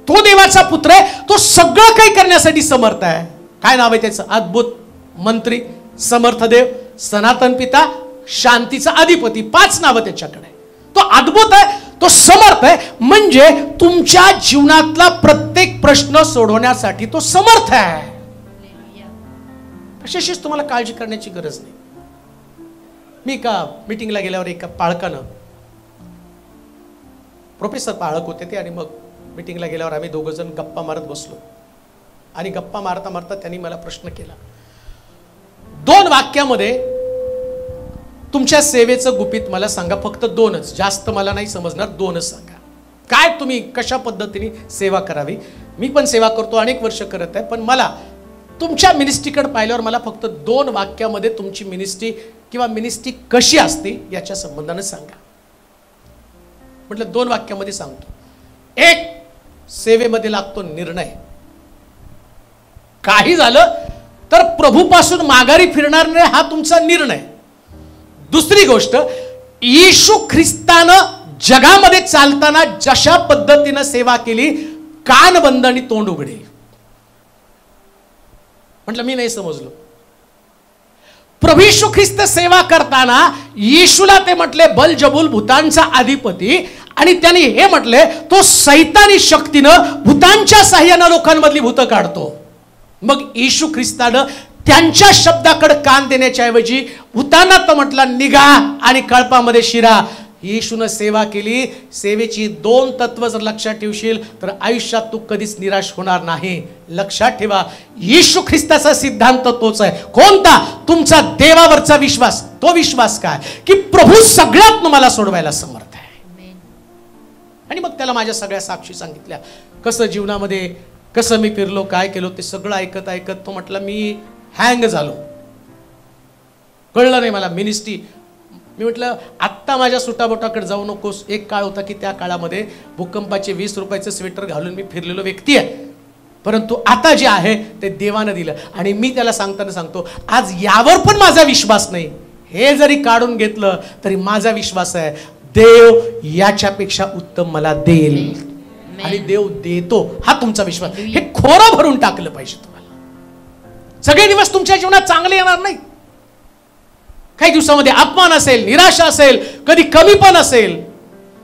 तो देवाचा पुत्र आहे, तो सगळं काही करण्यासाठी समर्थ आहे. काय नाव आहे त्याचं? अद्भुत, मंत्री, समर्थ देव, सनातन पिता, शांतीचा अधिपती. 5 नावं त्याच्याकडे. तो अद्भुत आहे, तो समर्थ आहे. म्हणजे तुमच्या जीवनातला प्रत्येक प्रश्न सोडवण्यासाठी तो समर्थ आहे. अशाशीच तुम्हाला काळजी करण्याची गरज नाही. मी एका मीटिंगला गेल्यावर एका पाळकानं, प्रोफेसर पाळक होते ते, आणि मग मीटिंगला गेल्यावर आम्ही दोघं जण गप्पा मारत बसलो आणि गप्पा मारता मारता त्यांनी मला प्रश्न केला, 2 वाक्यामध्ये तुमच्या सेवेचं गुपित मला सांगा, फक्त 2च, जास्त मला नाही समजणार, 2च सांगा. काय तुम्ही कशा पद्धतीने सेवा करावी. मी पण सेवा करतो, अनेक वर्ष करत आहे, पण मला तुमच्या मिनिस्ट्रीकडे पाहिल्यावर मला फक्त 2 वाक्यामध्ये तुमची मिनिस्ट्री किंवा मिनिस्ट्री कशी असते याच्या संबंधाने सांगा. म्हटलं 2 वाक्यामध्ये सांगतो. 1, सेवेमध्ये लागतो निर्णय. काही झालं तर प्रभूपासून माघारी फिरणार नाही हा तुमचा निर्णय. दुसरी गोष्ट, येशू ख्रिस्तानं जगामध्ये चालताना जशा पद्धतीनं सेवा केली, कान बंद आणि तोंड उघडे. म्हटलं मी नाही समजलो. प्रभू येशू ख्रिस्त सेवा करताना येशूला ते म्हटले बलजबूल, भूतांचा अधिपती, आणि त्यांनी हे म्हटले तो सैतानी शक्तीनं भूतांच्या साह्यानं लोकांमधली भूतं काढतो. मग येशू ख्रिस्तानं त्यांच्या शब्दाकडे कान देण्याच्या ऐवजी भूतांना तर म्हटला निघा आणि कळपामध्ये शिरा. येशूनं सेवा केली. सेवेची 2 तत्व जर लक्षात ठेवशील तर आयुष्यात तू कधीच निराश होणार नाही. लक्षात ठेवा, येशू ख्रिस्ताचा सिद्धांत तोच आहे. कोणता? तुमचा देवावरचा विश्वास. तो विश्वास काय की प्रभू सगळ्यात मला सोडवायला समर्थ आहे. आणि मग त्याला माझ्या सगळ्या साक्षी सांगितल्या, कसं जीवनामध्ये कसं मी फिरलो, काय केलो, ते सगळं ऐकत ऐकत तो म्हटला मी हँग झालो, कळलं नाही मला मिनिस्ट्री. मी म्हटलं आत्ता माझ्या सुटाबोटाकडे जाऊ नकोस. एक काळ होता की त्या काळामध्ये भूकंपाचे 20 रुपयाचं स्वेटर घालून मी फिरलेलो व्यक्ती आहे, परंतु आता जे आहे ते देवानं दिलं. आणि मी त्याला सांगताना सांगतो, आज यावर पण माझा विश्वास नाही. हे जरी काढून घेतलं तरी माझा विश्वास आहे देव याच्यापेक्षा उत्तम मला देईल, आणि देव देतो हा तुमचा विश्वास. हे खोरं भरून टाकलं पाहिजे तुम्हाला. सगळे दिवस तुमच्या जीवनात चांगले येणार नाही. काही दिवसामध्ये अपमान असेल, निराशा असेल, कधी कमी पण असेल.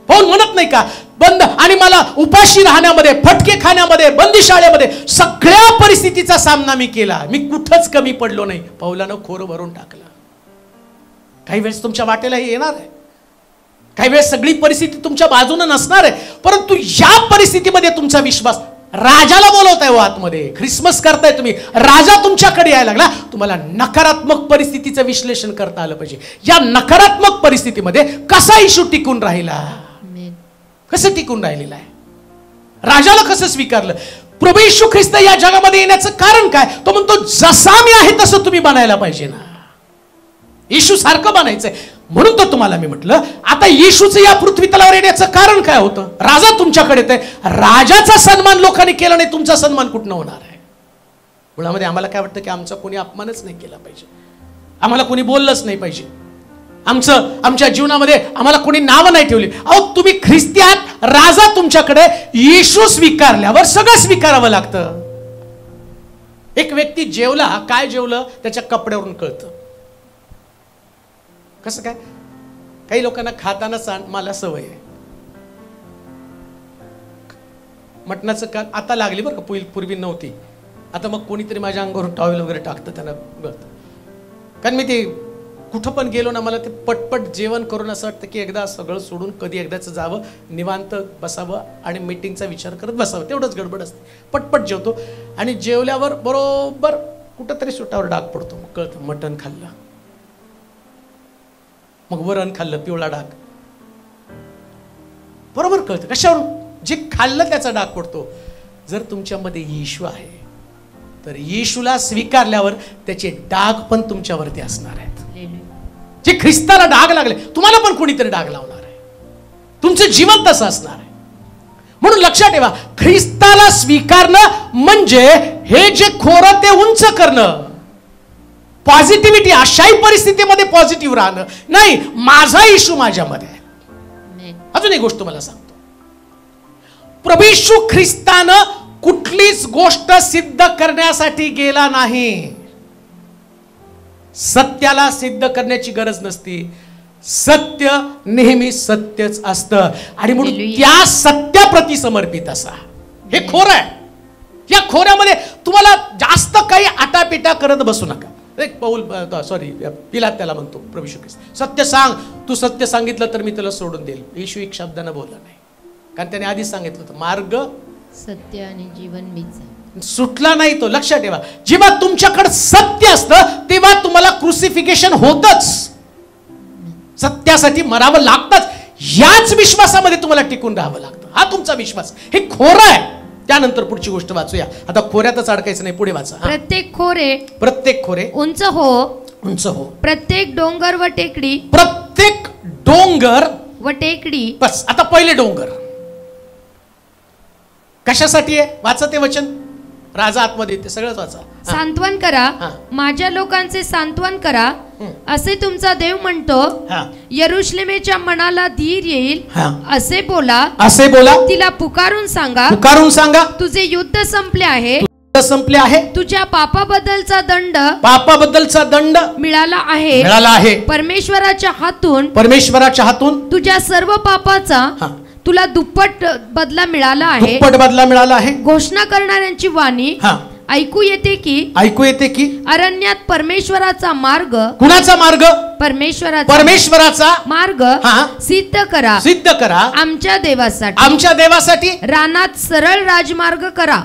पाऊल म्हणत नाही का बंद आणि मला उपाशी राहण्यामध्ये, फटके खाण्यामध्ये, बंदिशाळेमध्ये सगळ्या परिस्थितीचा सामना मी केला, मी कुठंच कमी पडलो नाही. पाऊलानं खोरं भरून टाकलं. काही वेळेस तुमच्या वाटेला हे येणार आहे, काही वेळेस सगळी परिस्थिती तुमच्या बाजूने नसणार आहे, परंतु या परिस्थितीमध्ये तुमचा विश्वास. राजाला बोलवताय हो आतमध्ये, ख्रिसमस करताय तुम्ही, राजा तुमच्याकडे यायला लागला. तुम्हाला नकारात्मक परिस्थितीचं विश्लेषण करता आलं पाहिजे. या नकारात्मक परिस्थितीमध्ये कसा येशू टिकून राहिला, कसं टिकून राहिलेला आहे, राजाला कसं स्वीकारलं. प्रभू येशू ख्रिस्त या जगामध्ये येण्याचं कारण काय? तो म्हणतो जसा मी आहे तसं तुम्ही बनायला पाहिजे ना, येशू सारखं बनायचंय. म्हणून तर तुम्हाला मी म्हटलं आता येशूचं या पृथ्वी तलावर येण्याचं कारण काय होतं? राजा तुमच्याकडे येतोय, राजाचा सन्मान लोकांनी केला नाही, तुमचा सन्मान कुठनं होणार आहे? मुळामध्ये आम्हाला काय वाटतं की आमचा कोणी अपमानच नाही केला पाहिजे, आम्हाला कोणी बोललंच नाही पाहिजे, आमच्या जीवनामध्ये आम्हाला कोणी नावं नाही ठेवली. अहो तुम्ही ख्रिस्ती आहात, राजा तुमच्याकडे, येशू स्वीकारल्यावर सगळं स्वीकारावं लागतं. एक व्यक्ती जेवला, काय जेवलं त्याच्या कपड्यावरून कळतं. कसं काय? काही लोकांना खाताना मला सवय आहे मटणाचं कान, आता लागली बरं का, पूर्वी नव्हती. आता मग कोणीतरी माझ्या अंगावरून टॉवेल वगैरे टाकतं, त्यांना गळतं. कारण मी ते कुठं पण गेलो ना, मला ते पटपट जेवण करून असं वाटतं की एकदा सगळं सोडून कधी एकदाच जावं, निवांत बसावं आणि मीटिंगचा विचार करत बसावं. तेवढंच गडबड असते. पटपट जेवतो आणि जेवल्यावर बरोबर कुठंतरी सुटावर डाग पडतो. मग कळतं मटण खाल्लं, मग वरण खाल्लं, पिवळा डाग, बरोबर कळतं कशावर जे खाल्लं त्याचा डाग पडतो. जर तुमच्यामध्ये येशू आहे तर येशूला स्वीकारल्यावर त्याचे डाग पण तुमच्यावरती असणार आहेत. जे ख्रिस्ताला डाग लागले, तुम्हाला पण कोणीतरी डाग लावणार आहे. तुमचं जीवन तसं असणार आहे. म्हणून लक्षात ठेवा, ख्रिस्ताला स्वीकारणं म्हणजे हे जे खोरं ते उंच करणं. पॉझिटिव्हिटी, अशाही परिस्थितीमध्ये पॉझिटिव्ह राहणं नाही. माझा येशू माझ्यामध्ये आहे. अजून एक गोष्ट तुम्हाला सांगतो, प्रभू येशू ख्रिस्तानं कुठलीच गोष्ट सिद्ध करण्यासाठी गेला नाही. सत्याला सिद्ध करण्याची गरज नसती. सत्य नेहमी सत्यच असतं आणि म्हणून त्या सत्याप्रती समर्पित असा. हे खोरं आहे. या खोऱ्यामध्ये तुम्हाला जास्त काही आटापिटा करत बसू नका. एक पिलात त्याला म्हणतो प्रभू येशू ख्रिस्त, सत्य सांग, तू सत्य सांगितलं तर मी तुला सोडून देईल. येशू एक शब्दानं बोलला नाही. कारण त्याने आधीच सांगितलं होतं मार्ग सत्य आणि जीवन मीच आहे. सुटला नाही तो. लक्षात ठेवा, जेव्हा तुमच्याकडे सत्य असतं तेव्हा तुम्हाला क्रुसिफिकेशन होतच. सत्यासाठी मरावं लागतंच. याच विश्वासामध्ये तुम्हाला टिकून राहावं लागतं. हा तुमचा विश्वास, हे खोरं आहे. त्यानंतर पुढची गोष्ट वाचूया. आता खोऱ्यातच अडकायचं नाही, पुढे वाचा. प्रत्येक खोरे उंच हो. प्रत्येक डोंगर व टेकडी बस. आता पहिले डोंगर कशासाठी आहे? वाचा ते वचन. राजा आतमध्ये येते, सगळंच वाचा. सांत्वन करा, माझ्या लोकांचे सांत्वन करा असे तुमचा देव म्हणतो. यरुशलेमेच्या मनाला धीर येईल असे बोला. तिला पुकारून सांगा तुझे युद्ध संपले आहे. तुझ्या पापाबद्दलचा दंड मिळाला आहे. परमेश्वराच्या हातून तुझ्या सर्व पापाचा तुला दुप्पट बदला मिळाला आहे. घोषणा करणाऱ्यांची वाणी ऐकू येते की अरण्यात परमेश्वराचा मार्ग. कुणाचा मार्ग? परमेश्वराचा मार्ग सिद्ध करा आमच्या देवासाठी. रानात सरळ राजमार्ग करा.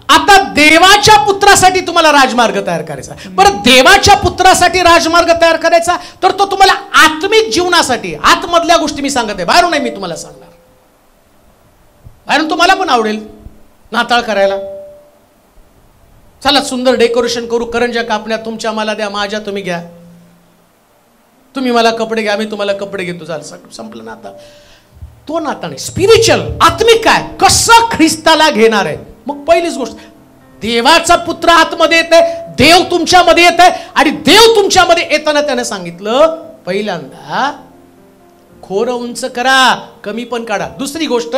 आता देवाच्या पुत्रासाठी तुम्हाला राजमार्ग तयार करायचा. बरं, देवाच्या पुत्रासाठी राजमार्ग तयार करायचा तर तो तुम्हाला आत्मिक जीवनासाठी, आतमधल्या गोष्टी मी सांगत आहे, बाहेरून नाही मी तुम्हाला सांगणार. बाहेरून तुम्हाला पण आवडेल नाताळ करायला. चला सुंदर डेकोरेशन करू, करंज्या कापण्या तुमच्या मला द्या, माझ्या तुम्ही घ्या. तुम्ही मला कपडे घ्या, मी तुम्हाला कपडे घेतो, झालं, संपलं नाता. तो नाता नाही. स्पिरिच्युअल, आत्मिक काय, कसं ख्रिस्ताला घेणार आहे. मग पहिलीच गोष्ट, देवाचा पुत्र आतमध्ये येत आहे, देव तुमच्यामध्ये येत आहे. आणि देव तुमच्यामध्ये येताना त्याने सांगितलं पहिल्यांदा खोरं उंच करा, कमी पण काढा. दुसरी गोष्ट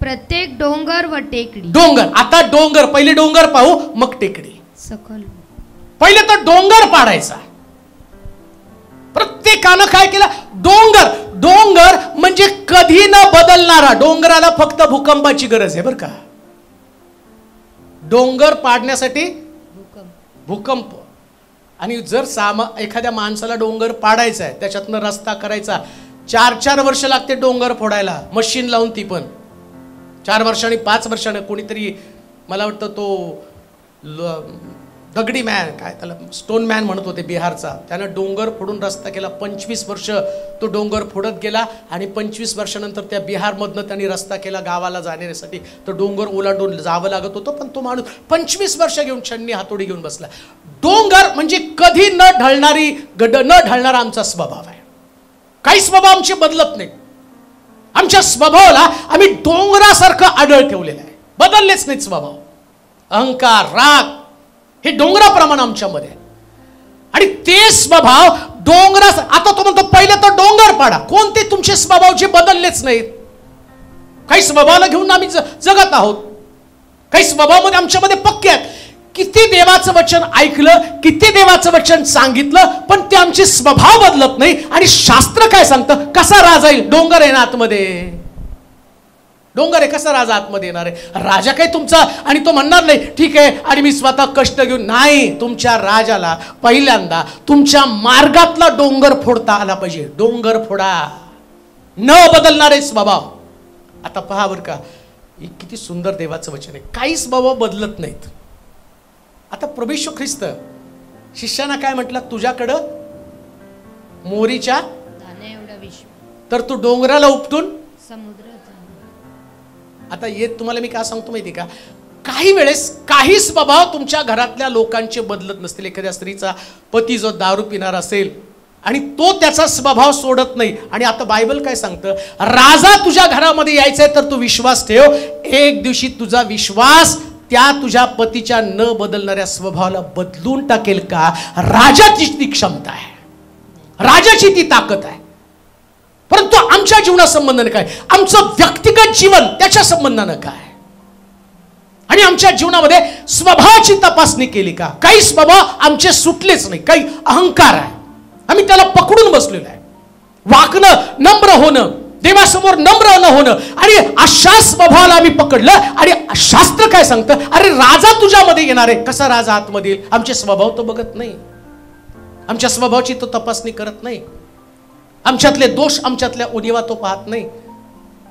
प्रत्येक डोंगर व टेकडी. डोंगर, आता डोंगर, पहिले डोंगर पाहू मग टेकडी. सखल पहिले तर डोंगर पाडायचा. प्रत्येकानं काय केलं? डोंगर म्हणजे कधी न बदलणारा. डोंगराला फक्त भूकंपाची गरज आहे बरं का. डोंगर पाडण्यासाठी भूकंप. आणि जर एखाद्या माणसाला डोंगर पाडायचा आहे, त्याच्यातनं रस्ता करायचा, 4-4 वर्ष लागते डोंगर फोडायला, मशीन लावून. ती पण 4 वर्षांनी 5 वर्षांनी. कोणीतरी मला वाटतं तो दगडी मॅन, काय त्याला स्टोन मॅन म्हणत होते, बिहारचा, त्यानं डोंगर फोडून रस्ता केला. 25 वर्ष तो डोंगर फोडत गेला आणि 25 वर्षानंतर त्या बिहारमधनं त्यांनी रस्ता केला गावाला जाण्यासाठी. तर डोंगर ओलांडून जावं लागत होतं, पण तो माणूस 25 वर्ष घेऊन छन्नी हातोडी घेऊन बसला. डोंगर म्हणजे कधी न ढळणारा आमचा स्वभाव आहे. काही स्वभाव आमचे बदलत नाही. आमच्या स्वभावाला आम्ही डोंगरासारखं आढळ ठेवलेलं आहे, बदललेच नाहीत स्वभाव. अहंकार, राग हे डोंगराप्रमाणे आमच्यामध्ये आहे. आणि ते स्वभाव डोंगरा. आता तो म्हणतो पहिले तर डोंगर पाडा. कोणते तुमचे स्वभाव जे बदललेच नाहीत? काही स्वभावाला घेऊन आम्ही जगत आहोत. काही स्वभावामध्ये आमच्यामध्ये पक्के आहेत. किती देवाचं वचन ऐकलं, किती देवाचं वचन सांगितलं, पण ते आमचे स्वभाव बदलत नाही. आणि शास्त्र काय सांगतं? कसा राजा येईल? डोंगर आहे ना आतमध्ये. डोंगर आहे, कसा राजा आतमध्ये येणार आहे? राजा काय तुमचा, आणि तो म्हणणार नाही ठीक आहे आणि मी स्वतः कष्ट घेऊन. नाही, तुमच्या राजाला पहिल्यांदा तुमच्या मार्गातला डोंगर फोडता आला पाहिजे. डोंगर फोडा, न बदलणारे स्वभाव. आता पहा बरं का, किती सुंदर देवाचं वचन आहे. काही स्वभाव बदलत नाहीत. आता प्रभू येशू ख्रिस्त शिष्याना काय म्हटलं? तुझ्याकडं मोरीच्या दाण्या एवढा विश्व, तर तू डोंगराला उपटून समुद्र. आता येत तुम्हाला मी काय सांगतो माहिती का, काही वेळेस काही स्वभाव तुमच्या घरातल्या लोकांचे बदलत नसतील. एखाद्या स्त्रीचा पती जो दारू पिणार असेल आणि तो त्याचा स्वभाव सोडत नाही. आणि आता बायबल काय सांगतं? राजा तुझ्या घरामध्ये यायचंय तर तू विश्वास ठेव. एक दिवशी तुझा विश्वास त्या तुझ्या पतीच्या न बदलणाऱ्या स्वभावाला बदलून टाकेल का? राजाची ती क्षमता आहे, राजाची ती ताकद आहे. परंतु आमच्या जीवनासंबंधाने काय? आमचं व्यक्तिगत जीवन त्याच्या संबंधानं काय? आणि आमच्या जीवनामध्ये स्वभावाची तपासणी केली का? काही स्वभाव आमचे सुटलेच नाही. काही अहंकार आहे, आम्ही त्याला पकडून बसलेलो आहे. वाकणं, नम्र होणं, देवासमोर नम्र न होणं, आणि अशा स्वभावाला आम्ही पकडलं. आणि शास्त्र काय सांगतं? अरे राजा तुझ्यामध्ये येणार आहे. कसा राजा आतमध्ये येईल? आमचे स्वभाव तो बघत नाही, आमच्या स्वभावाची तो तपासणी करत नाही, आमच्यातले दोष, आमच्यातल्या उणिवा तो पाहत नाही.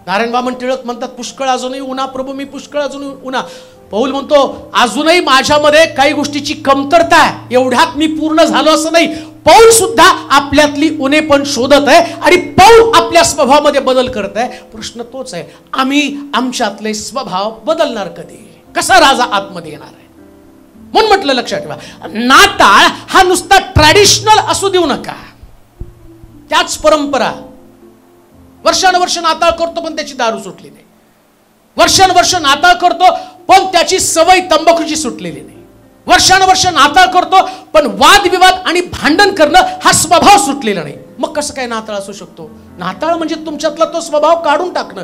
नारायण वामन टिळक म्हणतात, पुष्कळ अजूनही उन्हा प्रभू, मी पुष्कळ अजूनही उन्हा. पौल म्हणतो, अजूनही माझ्यामध्ये काही गोष्टीची कमतरता आहे, एवढ्यात मी पूर्ण झालो असं नाही. पौल सुद्धा आपल्यातली उणे पण शोधत आहे आणि पौल आपल्या स्वभावामध्ये बदल करत आहे. प्रश्न तोच आहे, आम्ही आमच्यातले स्वभाव बदलणार कधी? कसा राजा आतमध्ये येणार आहे? म्हणून म्हटलं लक्षात ठेवा, नाताळ हा नुसता ट्रॅडिशनल असू देऊ नका. त्याच परंपरा, वर्षानुवर्ष नाताळ करतो पण त्याची दारू सुटली नाही, वर्षानुवर्ष नाताळ करतो पण त्याची सवय तंबाखूची सुटलेली नाही, वर्षानुवर्ष नाताळ करतो पण वादविवाद आणि भांडण करणं हा स्वभाव सुटलेला नाही. मग कसं काय नाताळ असू शकतो? नाताळ म्हणजे तुमच्यातला तो स्वभाव काढून टाकणं,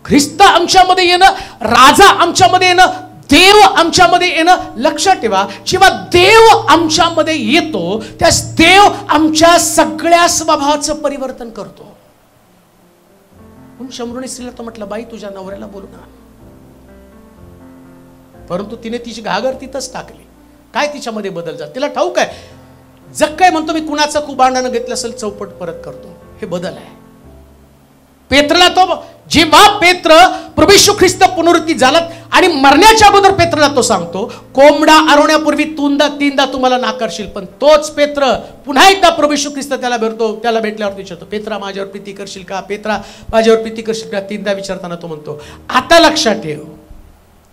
ख्रिस्त आमच्यामध्ये येणं, राजा आमच्यामध्ये येणं, देव आमच्यामध्ये येणं. लक्षात ठेवा, जेव्हा देव आमच्यामध्ये येतो त्यास देव आमच्या सगळ्या स्वभावाचं परिवर्तन करतो. म्हणून शंभरुणी स्त्रीला तो म्हटलं, बाई तुझ्या नवऱ्याला बोलू ना. परंतु तिने तिची घागर तिथंच टाकली. काय तिच्यामध्ये बदल झाला तिला ठाऊक आहे. जग काय म्हणतो, मी कुणाचं कुभांडानं घेतलं असेल चौपट परत करतो, हे बदल आहे. पेत्रला तो, जेव्हा पेत्र प्रभू येशू ख्रिस्त पुनरुत्थित झालात आणि मरण्याच्या अगोदर पेत्रला तो सांगतो, कोंबडा आरवण्यापूर्वी तीनदा तुम्हाला नाकारशील. पण तोच पेत्र पुन्हा एकदा प्रभू येशू ख्रिस्त त्याला भेटतो, त्याला भेटल्यावर विचारतो, पेत्रा माझ्यावर प्रीती करशील का? पेत्रा माझ्यावर प्रीती करशील का? तीनदा विचारताना तो म्हणतो, आता लक्षात ठेव,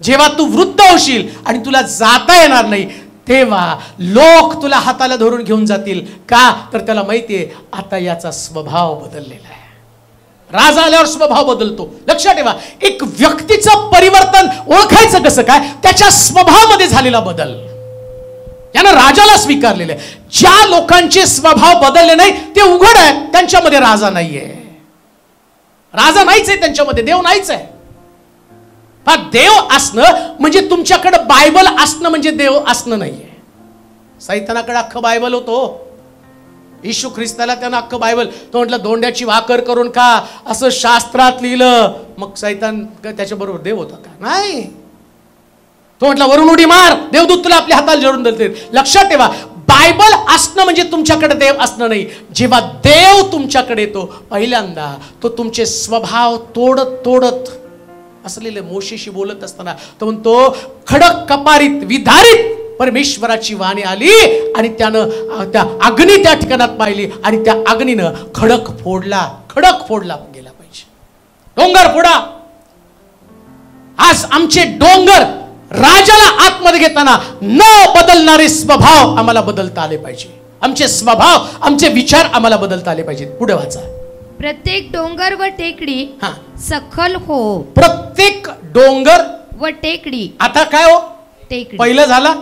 जेव्हा तू वृद्ध होशील आणि तुला जाता येणार नाही तेव्हा लोक तुला हाताला धरून घेऊन जातील. का? तर त्याला माहितीये आता याचा स्वभाव बदललेला आहे. राजा आल्यावर स्वभाव बदलतो. लक्षात ठेवा, एक व्यक्तीचं परिवर्तन ओळखायचं कसं काय? त्याच्या स्वभावामध्ये झालेला बदल. यानं राजाला स्वीकारलेलं आहे. ज्या लोकांचे स्वभाव बदलले नाही ते उघड आहे, त्यांच्यामध्ये राजा नाहीये. राजा नाहीच आहे त्यांच्यामध्ये, देव नाहीच आहे. पण देव असणं म्हणजे तुमच्याकडे बायबल असणं म्हणजे देव असणं नाहीये. सैतानाकडे अख्खं बायबल होतो. येशू ख्रिस्ताला त्यानं अख्खं बायबल, तो म्हटलं दोंड्याची भाकर करून खा असं शास्त्रात लिहिलं. मग सैतान त्याच्याबरोबर देव होता का? नाही. तो म्हटलं वरून उडी मार, देवदूत तुला आपल्या हाताला जळून देतील. लक्षात ठेवा, बायबल असणं म्हणजे तुमच्याकडे देव असणं नाही. जेव्हा देव तुमच्याकडे येतो पहिल्यांदा तो तुमचे स्वभाव तोडत असलेले मोशेशी बोलत असताना तो म्हणतो, खडक कपारीत विदारित परमेश्वराची वाणी आली आणि त्यानं त्या अग्नी त्या ठिकाणात पाहिली आणि त्या अग्नीनं खडक फोडला गेला पाहिजे. डोंगर फोडा. आज आमचे डोंगर राजाला आतमध्ये घेताना न बदलणारे स्वभाव आम्हाला बदलता आले पाहिजे. आमचे स्वभाव, आमचे विचार आम्हाला बदलता आले पाहिजेत. पुढे वाचा. प्रत्येक डोंगर व टेकडी सखल हो. प्रत्येक डोंगर व टेकडी. आता काय हो? टेकडी. पहिलं झाला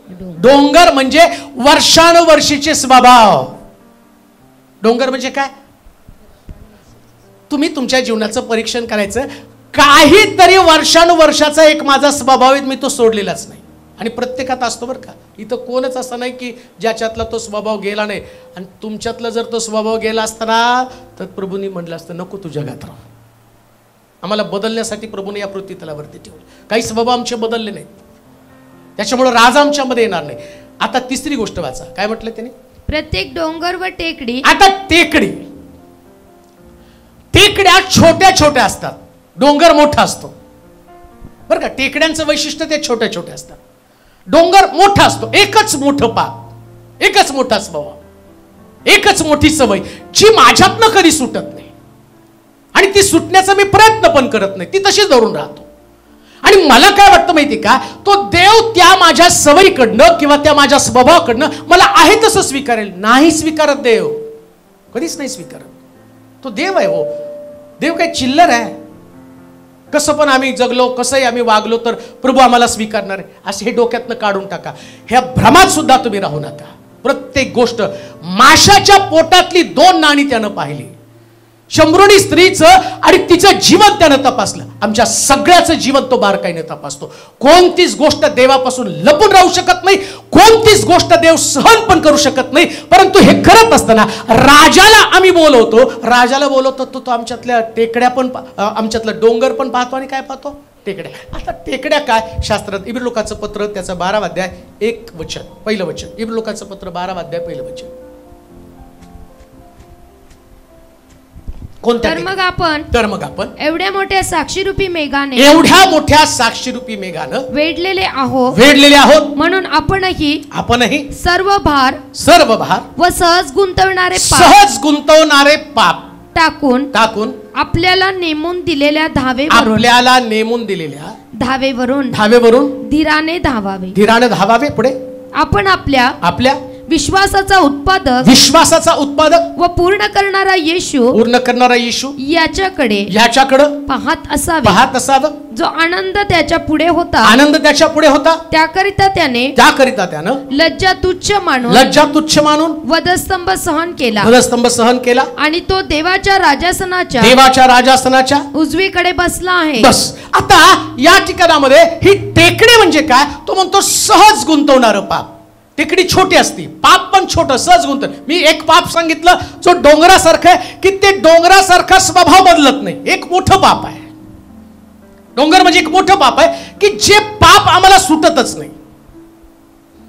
डोंगर म्हणजे वर्षानुवर्षीचे स्वभाव. डोंगर म्हणजे काय? तुम्ही तुमच्या जीवनाचं परीक्षण करायचं. काहीतरी वर्षानुवर्षाचा एक माझा स्वभाव आहे, मी तो सोडलेलाच नाही. आणि प्रत्येकात असतो बरं का. इथं कोणच असं नाही की ज्याच्यातला तो स्वभाव गेला नाही. आणि तुमच्यातला जर तो स्वभाव गेला असताना तर प्रभूंनी म्हटलं असतं, नको तू जगात राहू. आम्हाला बदलण्यासाठी प्रभूने या पृथ्वी तलावरती ठेवलं. काही स्वभाव आमचे बदलले नाहीत, त्याच्यामुळे राजा आमच्यामध्ये येणार नाही. आता तिसरी गोष्ट वाचा. काय म्हटलं त्याने? प्रत्येक डोंगर व टेकडी. आता टेकड्या छोट्या छोट्या असतात, डोंगर मोठा असतो बरं का. टेकड्यांचं वैशिष्ट्य ते छोट्या छोट्या असतात, डोंगर मोठा असतो. एकच मोठं पाप, एकच मोठा स्वभाव, एकच मोठी सवय जी माझ्यातनं कधी सुटत नाही आणि ती सुटण्याचा मी प्रयत्न पण करत नाही, ती तशीच धरून राहतो. आणि मला काय वाटतं माहिती का, तो देव त्या माझ्या सवयीकडनं किंवा त्या माझ्या स्वभावाकडनं मला आहे तसं स्वीकारेल. नाही स्वीकारत देव, कधीच नाही स्वीकारत. तो देव आहे. हो, देव काय चिल्लर आहे? कसं पण आम्ही जगलो, कसंही आम्ही वागलो तर प्रभू आम्हाला स्वीकारणार आहे असं हे डोक्यातनं काढून टाका. ह्या भ्रमात सुद्धा तुम्ही राहू नका. प्रत्येक गोष्ट, माशाच्या पोटातली 2 नाणी त्यानं पाहिली. शंभरुणी स्त्रीचं आणि तिचं जीवन त्यानं तपासलं. आमच्या सगळ्याचं जीवन तो बारकाईने तपासतो. कोणतीच गोष्ट देवापासून लपून राहू शकत नाही, कोणतीच गोष्ट देव सहन पण करू शकत नाही. परंतु हे करत असताना राजाला आम्ही बोलवतो तो आमच्यातल्या टेकड्या पण, आमच्यातलं डोंगर पण पाहतो. आणि काय पाहतो? टेकड्या. आता टेकड्या काय? शास्त्रात इब्रानियोचं पत्र त्याचा 12 अध्याय 1 वचन, पहिलं वचन. इब्रानियोचं पत्र 12 अध्याय पहिलं वचन. कोणत्या तर मग आपण तर मग आपण एवढ्या मोठ्या साक्षीरूपी मेघाने एवढ्या मोठ्या साक्षीरूपी मेघानं वेढलेले आहोत वेढलेले आहोत म्हणून आपणही सर्व भार व सहज गुंतवणारे पाप टाकून आपल्याला नेमून दिलेल्या धावेवरून धीराने धावावे. पुढे आपण आपल्या विश्वासाचा उत्पादक व पूर्ण करणारा येशू याच्याकडे पाहत असावे. जो आनंद त्याच्या पुढे होता त्याकरिता त्यानं लज्जा तुच्छ मानून वधस्तंभ सहन केला आणि तो देवाच्या राजासनाच्या उजवीकडे बसला आहे. बस आता या ठिकाणामध्ये ही टेकडी म्हणजे काय? तो म्हणतो सहज गुंतवणारं पाप. टेकडी छोटी असती, पाप पण छोटं सहज गुंतवण. मी एक पाप सांगितलं जो डोंगरासारखं आहे की ते डोंगरासारखा स्वभाव बदलत नाही. एक मोठं पाप आहे डोंगर, म्हणजे एक मोठं पाप आहे की जे पाप आम्हाला सुटतच नाही.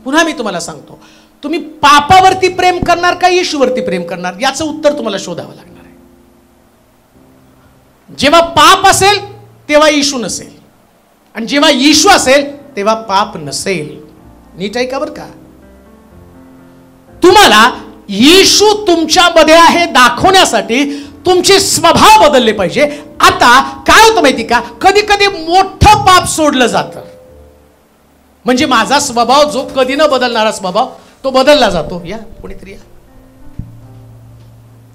पुन्हा मी तुम्हाला सांगतो, तुम्ही पापावरती प्रेम करणार का येशूवरती प्रेम करणार याचं उत्तर तुम्हाला शोधावं लागणार आहे. जेव्हा पाप असेल तेव्हा येशू नसेल, आणि जेव्हा येशू असेल तेव्हा पाप नसेल. नीट आहे का बरं का? तुम्हाला येशू तुमच्यामध्ये आहे दाखवण्यासाठी तुमचे स्वभाव बदलले पाहिजे. आता काय होतं माहिती का? कधी कधी मोठं पाप सोडलं जातं, म्हणजे माझा स्वभाव जो कधी न बदलणारा स्वभाव तो बदलला जातो. या कोणीतरी या.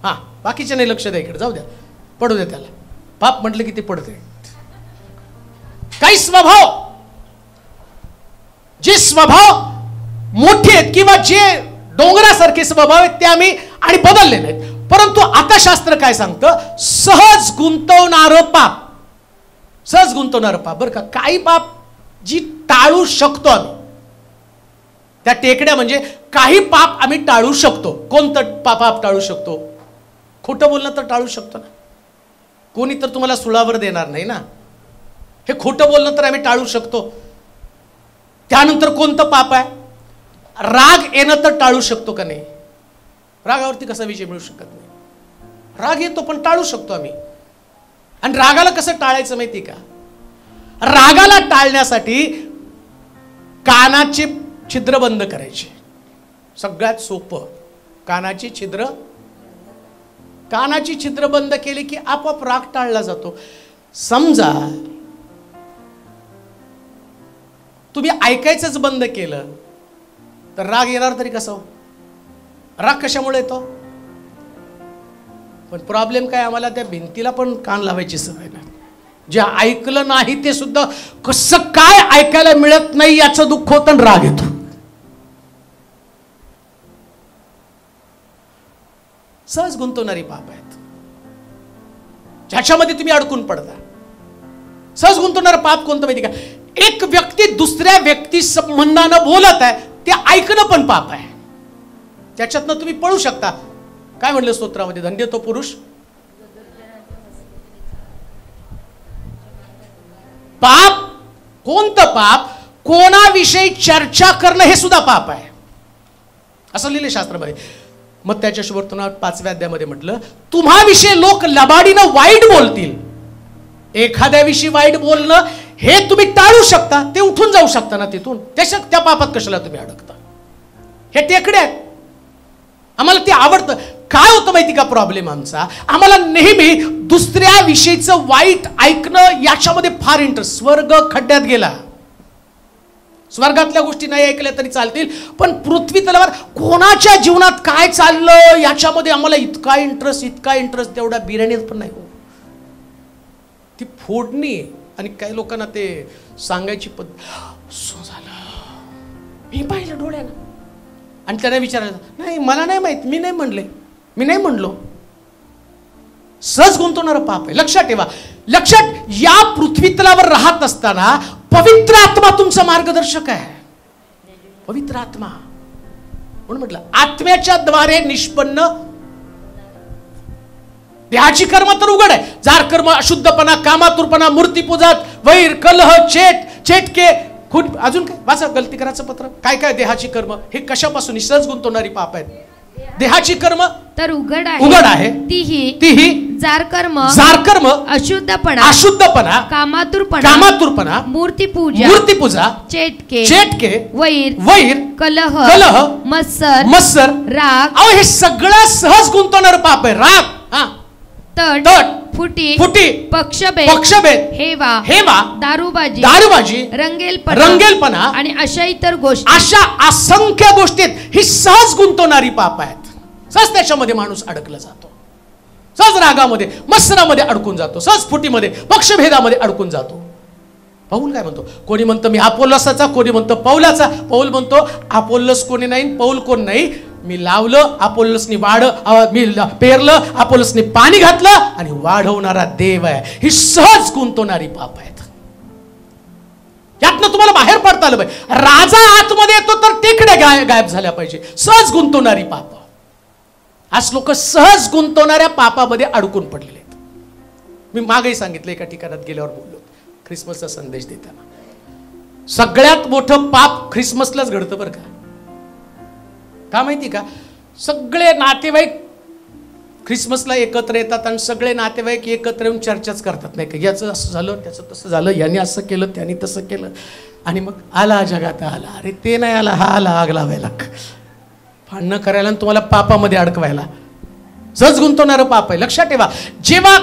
हा, बाकीचे नाही लक्ष द्या इकडे, जाऊ द्या, पडू द्या त्याला. पाप म्हटलं की ते पडते. काही जे स्वभाव मोठे आहेत किंवा जे डोंगरासारखे स्वभाव आहेत ते आम्ही आणि बदलले नाहीत. परंतु आता शास्त्र काय सांगतं? सहज गुंतवणारं पाप बरं का. काही पाप जी टाळू शकतो आम्ही, त्या टेकड्या म्हणजे काही पाप आम्ही टाळू शकतो. कोणतं पाप टाळू शकतो? खोटं बोलणं तर टाळू शकतो ना. कोणी तर तुम्हाला सुळावर देणार नाही ना. हे खोटं बोलणं तर आम्ही टाळू शकतो. त्यानंतर कोणतं पाप आहे? राग येणं तर टाळू शकतो का नाही? रागावरती कसा विजय मिळू शकत नाही. राग येतो पण टाळू शकतो आम्ही. आणि रागाला कसं टाळायचं माहिती का? रागाला टाळण्यासाठी कानाचे छिद्र बंद करायचे. सगळ्यात सोपं, कानाची छिद्र बंद केली की आपोआप राग टाळला जातो. समजा तुम्ही ऐकायचंच बंद केलं तर राग येणार तरी कसं? राग कशामुळे येतो? पण प्रॉब्लेम काय, आम्हाला त्या भिंतीला पण कान लावायची सवय नाही. जे ऐकलं नाही ते सुद्धा कसं काय ऐकायला मिळत नाही याचं दुःख होतं आणि राग येतो. सहज गुंतवणारी पाप आहेत ज्याच्यामध्ये तुम्ही अडकून पडता. सहज गुंतवणारं पाप कोणतं माहिती का? एक व्यक्ती दुसऱ्या व्यक्ती संबंधानं बोलत आहे, ते ऐकणं पण पाप आहे. त्याच्यातनं तुम्ही पळू शकता. काय म्हणलं स्तोत्रामध्ये? धन्य तो पुरुष. पाप कोणतं पाप? कोणाविषयी चर्चा करणं हे सुद्धा पाप आहे असं लिहिलं शास्त्रामध्ये. मग त्याच्या शुभवर्तनात 5व्या अध्यायामध्ये म्हटलं, तुम्हाविषयी लोक लबाडीनं वाईट बोलतील. एखाद्याविषयी वाईट बोलणं हे तुम्ही टाळू शकता, ते उठून जाऊ शकता ना तिथून. त्या पापात कशाला तुम्ही अडकता? हे टेकडे आहेत. आम्हाला ते आवडतं. काय होतं माहिती का प्रॉब्लेम आमचा? आम्हाला नेहमी दुसऱ्या विषयीचं वाईट ऐकणं याच्यामध्ये फार इंटरेस्ट. स्वर्ग खड्ड्यात गेला. स्वर्गातल्या गोष्टी नाही ऐकल्या तरी चालतील, पण पृथ्वी तलावर कोणाच्या जीवनात काय चाललं याच्यामध्ये आम्हाला इतका इंटरेस्ट तेवढा बिर्याणीत पण नाही हो. ती फोडणी. आणि काही लोकांना ते सांगायची पद्धत झालं, मी पाहिलं डोळ्यानं, आणि त्यांना विचारायचं, नाही मला नाही माहित, मी नाही म्हणलो. सहज गुंतवणारं पाप आहे. लक्षात ठेवा. या पृथ्वी तलावर राहत असताना पवित्र आत्मा तुमचा मार्गदर्शक आहे. पवित्र आत्मा म्हणून म्हटलं, आत्म्याच्या द्वारे निष्पन्न देहाची कर्म तर उघड आहे. जार कर्म, अशुद्धपणा, कामातुरपणा, मूर्तीपूजा, वैर, कलह, चेटके, खून, अजून काय वाचा, गलती करायचं पत्र, काय देहाची कर्म. हे कशापासून? सहज गुंतवणारी पाप आहेत. देहाची कर्म तर उघड आहे, तीही जारकर्म, अशुद्धपणा, कामातुरपणा, मूर्तिपूजा, चेटके, वैर, कलह, मत्सर, राग. हे सगळं सहज गुंतवणार पाप आहे. राग, तट, फुटी, पक्षभेद, हेवा, दारूबाजी, रंगेलपणा आणि अशा इतर गोष्टी, अशा असंख्य गोष्टीत ही सहज गुंतवणारी पाप आहेत. सहज त्याच्यामध्ये माणूस अडकला जातो. सहज रागामध्ये, मत्सरामध्ये अडकून जातो. सहज फुटीमध्ये, पक्षभेदामध्ये अडकून जातो. पौल काय म्हणतो? कोणी म्हणतो मी अपोल्लोसाचा, कोणी म्हणतो पौलाचा. पौल म्हणतो अपोल्लोस कोणी नाही, पौल कोण नाही. मी लावलं, अपोल्लोसनी मी पेरलं, अपोल्लोसनी पाणी घातलं आणि वाढवणारा देव आहे. ही सहज गुंतवणारी पाप आहेत. यातनं तुम्हाला बाहेर पडता आलं पाहिजे. राजा आतमध्ये येतो तर टेकड्या गायब झाल्या पाहिजे. सहज गुंतवणारी पाप. आज लोक सहज गुंतवणाऱ्या पापामध्ये अडकून पडलेले आहेत. मी मागेही सांगितलं, एका ठिकाणात गेल्यावर बोललो, ख्रिसमसचा संदेश देताना सगळ्यात मोठं पाप ख्रिसमसलाच घडतं बरं का माहिती का? सगळे नातेवाईक ख्रिसमसला एकत्र येतात आणि सगळे नातेवाईक एकत्र येऊन चर्चाच करतात, नाही का, याचं असं झालं, त्याचं तसं झालं, याने असं केलं, त्याने तसं केलं. आणि मग आला जगात आला, अरे ते नाही आला, हा आला आग लावायला, भांडणं करायला आणि तुम्हाला पापामध्ये अडकवायला. सहज गुंतवणारं पाप आहे. लक्षात ठेवा, जेव्हा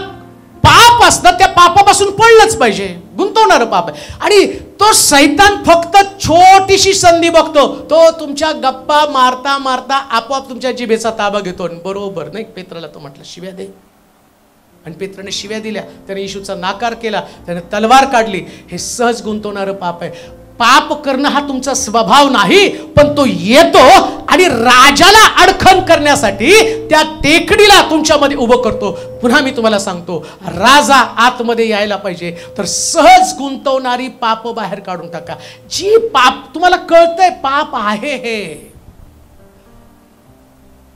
पाप असतं त्या पापापासून पडलंच पाहिजे. गुंतवणारं पाप आहे. आणि तो सैतान फक्त छोटीशी संधी बघतो. तो तुमच्या गप्पा मारता मारता आपोआप तुमच्या जिभेचा ताबा घेतो. बरोबर नाही, पेत्राला तो म्हटलं शिव्या दे, आणि पेत्राने शिव्या दिल्या. त्याने येशूचा नाकार केला, त्याने तलवार काढली. हे सहज गुंतवणारं पाप आहे. पाप करणं हा तुमचा स्वभाव नाही, पण तो येतो आणि राजाला अडखण करण्यासाठी त्या टेकडीला तुमच्यामध्ये उभं करतो. पुन्हा मी तुम्हाला सांगतो, राजा आतमध्ये यायला पाहिजे तर सहज गुंतवणारी पाप बाहेर काढून टाका. जी पाप तुम्हाला कळतंय पाप आहे, हे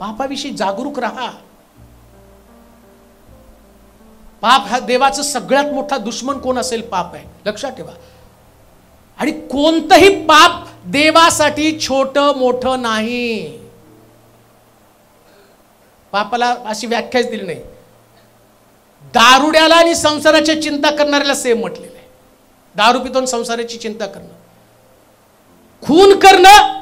पापाविषयी जागरूक राहा. पाप हा देवाचा सगळ्यात मोठा दुश्मन कोण असेल? पाप आहे. लक्षात ठेवा. आणि कोणतंही पाप देवासाठी छोटं मोठं नाही. पापाला अशी व्याख्याच दिली नाही. दारुड्याला आणि संसाराची चिंता करणाऱ्याला सेम म्हटलेलं आहे. दारू पितो संसाराची चिंता करणं, खून करणं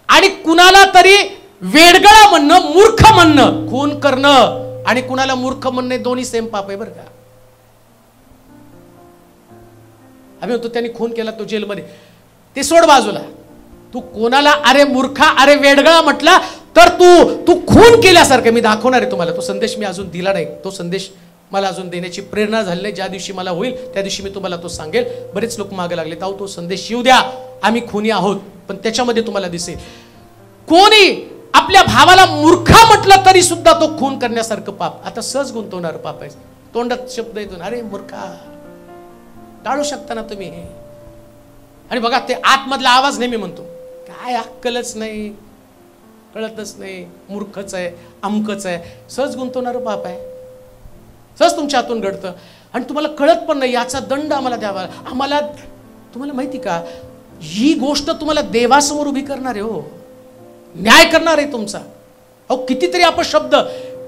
आणि कुणाला तरी वेडगळा म्हणणं, मूर्ख म्हणणं. खून करणं आणि कुणाला मूर्ख म्हणणे दोन्ही सेम पाप आहे बरं का. आम्ही म्हणतो त्यांनी खून केला, तो जेलमध्ये, ते सोड बाजूला. तू कोणाला अरे मूर्खा, अरे वेडगळा म्हटला तर तू खून केल्यासारखं. मी दाखवणार आहे तुम्हाला. तो संदेश मी अजून दिला नाही. तो संदेश मला अजून देण्याची प्रेरणा झाली नाही. ज्या दिवशी मला होईल त्या दिवशी मी तुम्हाला तो सांगेल. बरेच लोक मागे लागले, तो संदेश येऊ द्या, आम्ही खुनी आहोत. पण त्याच्यामध्ये तुम्हाला दिसेल, कोणी आपल्या भावाला मूर्खा म्हटलं तरी सुद्धा तो खून करण्यासारखं पाप. आता सहज गुंतवणार पाप आहे. तोंडात शब्द येतो, अरे मूर्खा, टाळू शकता ना तुम्ही. आणि बघा ते आतमधला आवाज नेहमी म्हणतो, काय अक्कलच नाही, कळतच नाही, मूर्खच आहे, अमकच आहे. सहज गुंतवणारं पाप आहे. सहज तुमच्या हातून घडतं आणि तुम्हाला कळत पण नाही. याचा दंड आम्हाला द्यावा. आम्हाला, तुम्हाला माहिती का, ही गोष्ट तुम्हाला देवासमोर उभी करणार आहे. हो, न्याय करणार आहे तुमचा. अहो कितीतरी अपशब्द,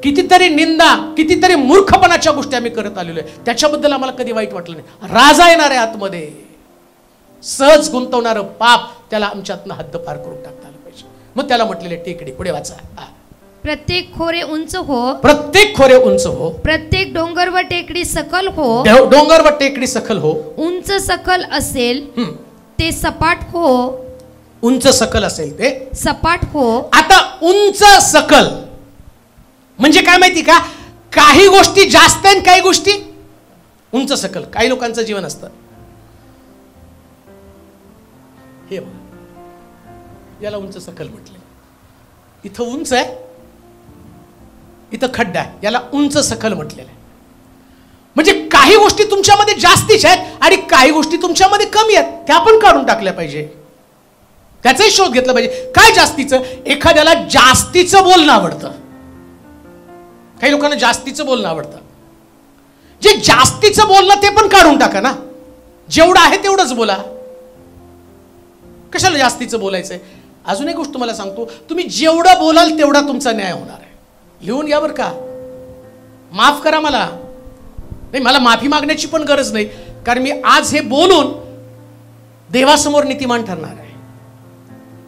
कितीतरी निंदा, कितीतरी मूर्खपणाच्या गोष्टी आम्ही करत आलेलो आहे. त्याच्याबद्दल आम्हाला कधी वाईट वाटलं नाही. राजा येणार आहे आतमध्ये. सहज गुंतवणारं पाप, त्याला आमच्यातनं हद्द पार करून टाकता आलं पाहिजे. मग त्याला म्हटलेले टेकडी. पुढे वाचा. प्रत्येक खोरे उंच हो, प्रत्येक खोरे उंच हो, प्रत्येक डोंगर व टेकडी सकल हो, डोंगर व टेकडी सकल हो. उंच सकल असेल ते सपाट हो, उंच सकल असेल ते सपाट हो. आता उंच सकल म्हणजे काय माहिती का? काही गोष्टी जास्त आणि काही गोष्टी उंच सकल. काही लोकांचं जीवन असतं हे बघा, याला उंच सकल म्हटले. इथं उंच आहे, इथं खड्डा आहे, याला उंच सकल म्हटलेलं आहे. म्हणजे काही गोष्टी तुमच्यामध्ये जास्तीच्या आहेत आणि काही गोष्टी तुमच्यामध्ये कमी आहेत. त्या पण काढून टाकल्या पाहिजे. त्याचाही शोध घेतला पाहिजे. काय जास्तीचं? एखाद्याला जास्तीचं बोलणं आवडतं. काही लोकांना जास्तीचं बोलणं आवडतं. जे जास्तीचं बोलणं ते पण काढून टाका ना. जेवढं आहे तेवढंच बोला. कशाला जास्तीचं बोलायचंय? अजून एक गोष्ट तुम्हाला सांगतो, तुम्ही जेवढं बोलाल तेवढा तुमचा न्याय होणार आहे. लिहून घ्या बरं का. माफ करा मला. नाही, मला माफी मागण्याची पण गरज नाही, कारण मी आज हे बोलून देवासमोर नीतिमान ठरणार आहे.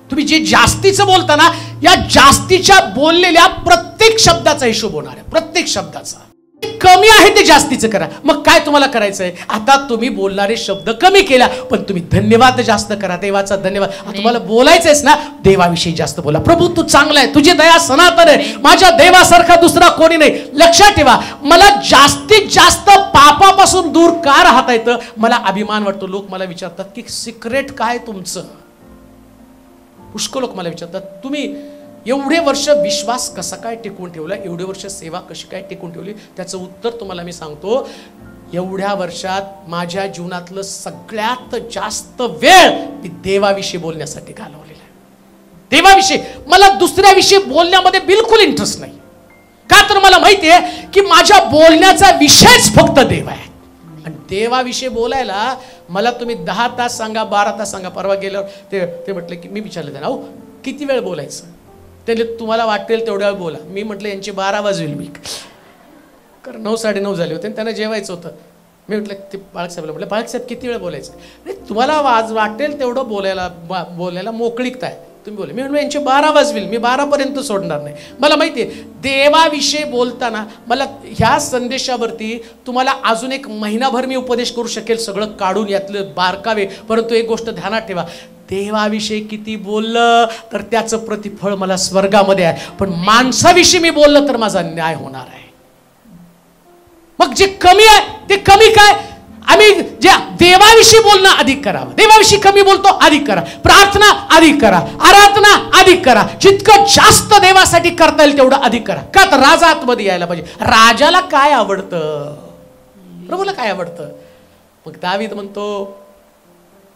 तुम्ही जे जास्तीचं बोलता ना, या जास्तीच्या बोललेल्या प्रत्येक शब्दाचा हिशोब होणार आहे, प्रत्येक शब्दाचा. कमी आहे ते जास्तीचं करा. मग काय तुम्हाला करायचंय, आता तुम्ही बोलणारे शब्द कमी केला, पण तुम्ही धन्यवाद जास्त करा, देवाचा धन्यवाद. तुम्हाला बोलायचंयच ना, देवाविषयी जास्त बोला. प्रभू तू चांगला आहे, तुझी दया सनातन आहे, माझ्या देवासारखा दुसरा कोणी नाही. लक्षात ठेवा, मला जास्तीत जास्त पापापासून दूर का राहता येतं, मला अभिमान वाटतो. लोक मला विचारतात की सिक्रेट काय तुमचं. पुष्कळ लोक मला विचारतात, तुम्ही एवढे वर्ष विश्वास कसा काय टिकवून ठेवला, एवढे वर्ष सेवा कशी काय टिकवून ठेवली. त्याचं उत्तर तुम्हाला मी सांगतो. एवढ्या वर्षात माझ्या जीवनातलं सगळ्यात जास्त वेळ मी देवाविषयी बोलण्यासाठी घालवलेला आहे. देवाविषयी मला दुसऱ्याविषयी बोलण्यामध्ये बिलकुल इंटरेस्ट नाही. का तर मला माहिती आहे की माझ्या बोलण्याचा विषयच फक्त देव आहे. आणि देवाविषयी बोलायला मला तुम्ही 10 तास सांगा, 12 तास सांगा. परवा गेल्यावर ते म्हटले की, मी विचारलं त्यांना, अहो किती वेळ बोलायचं. त्यांनी तुम्हाला वाटेल तेवढ्या वेळ बोला. मी म्हटलं यांचे 12 वाजवेल मी, कारण 9, 9:30 झाले होते आणि त्यांना जेवायचं होतं. मी म्हटलं ते बाळकसाहेबला म्हटलं, बाळकसाहेब किती वेळ बोलायचं. नाही, तुम्हाला वाटेल तेवढं बोलायला मोकळीकता आहे, तुम्ही बोला. मी म्हटलं यांचे 12 वाजवेल, मी 12पर्यंत सोडणार नाही. मला माहिती आहे देवाविषयी बोलताना मला ह्या संदेशावरती तुम्हाला अजून एक महिनाभर मी उपदेश करू शकेल, सगळं काढून यातलं बारकावे. परंतु एक गोष्ट ध्यानात ठेवा, देवाविषयी किती बोललं तर त्याचं प्रतिफळ मला स्वर्गामध्ये आहे, पण माणसाविषयी मी बोललं तर माझा न्याय होणार आहे. मग जे कमी आहे ते कमी काय, आम्ही जे देवाविषयी बोलणं अधिक करावं. देवाविषयी कमी बोलतो अधिक करा, प्रार्थना अधिक करा, आराधना अधिक करा. जितकं जास्त देवासाठी करता येईल तेवढं अधिक करा. का तर राजा आतमध्ये यायला पाहिजे. राजाला काय आवडतं, प्रभूला काय आवडतं. मग दावीद म्हणतो,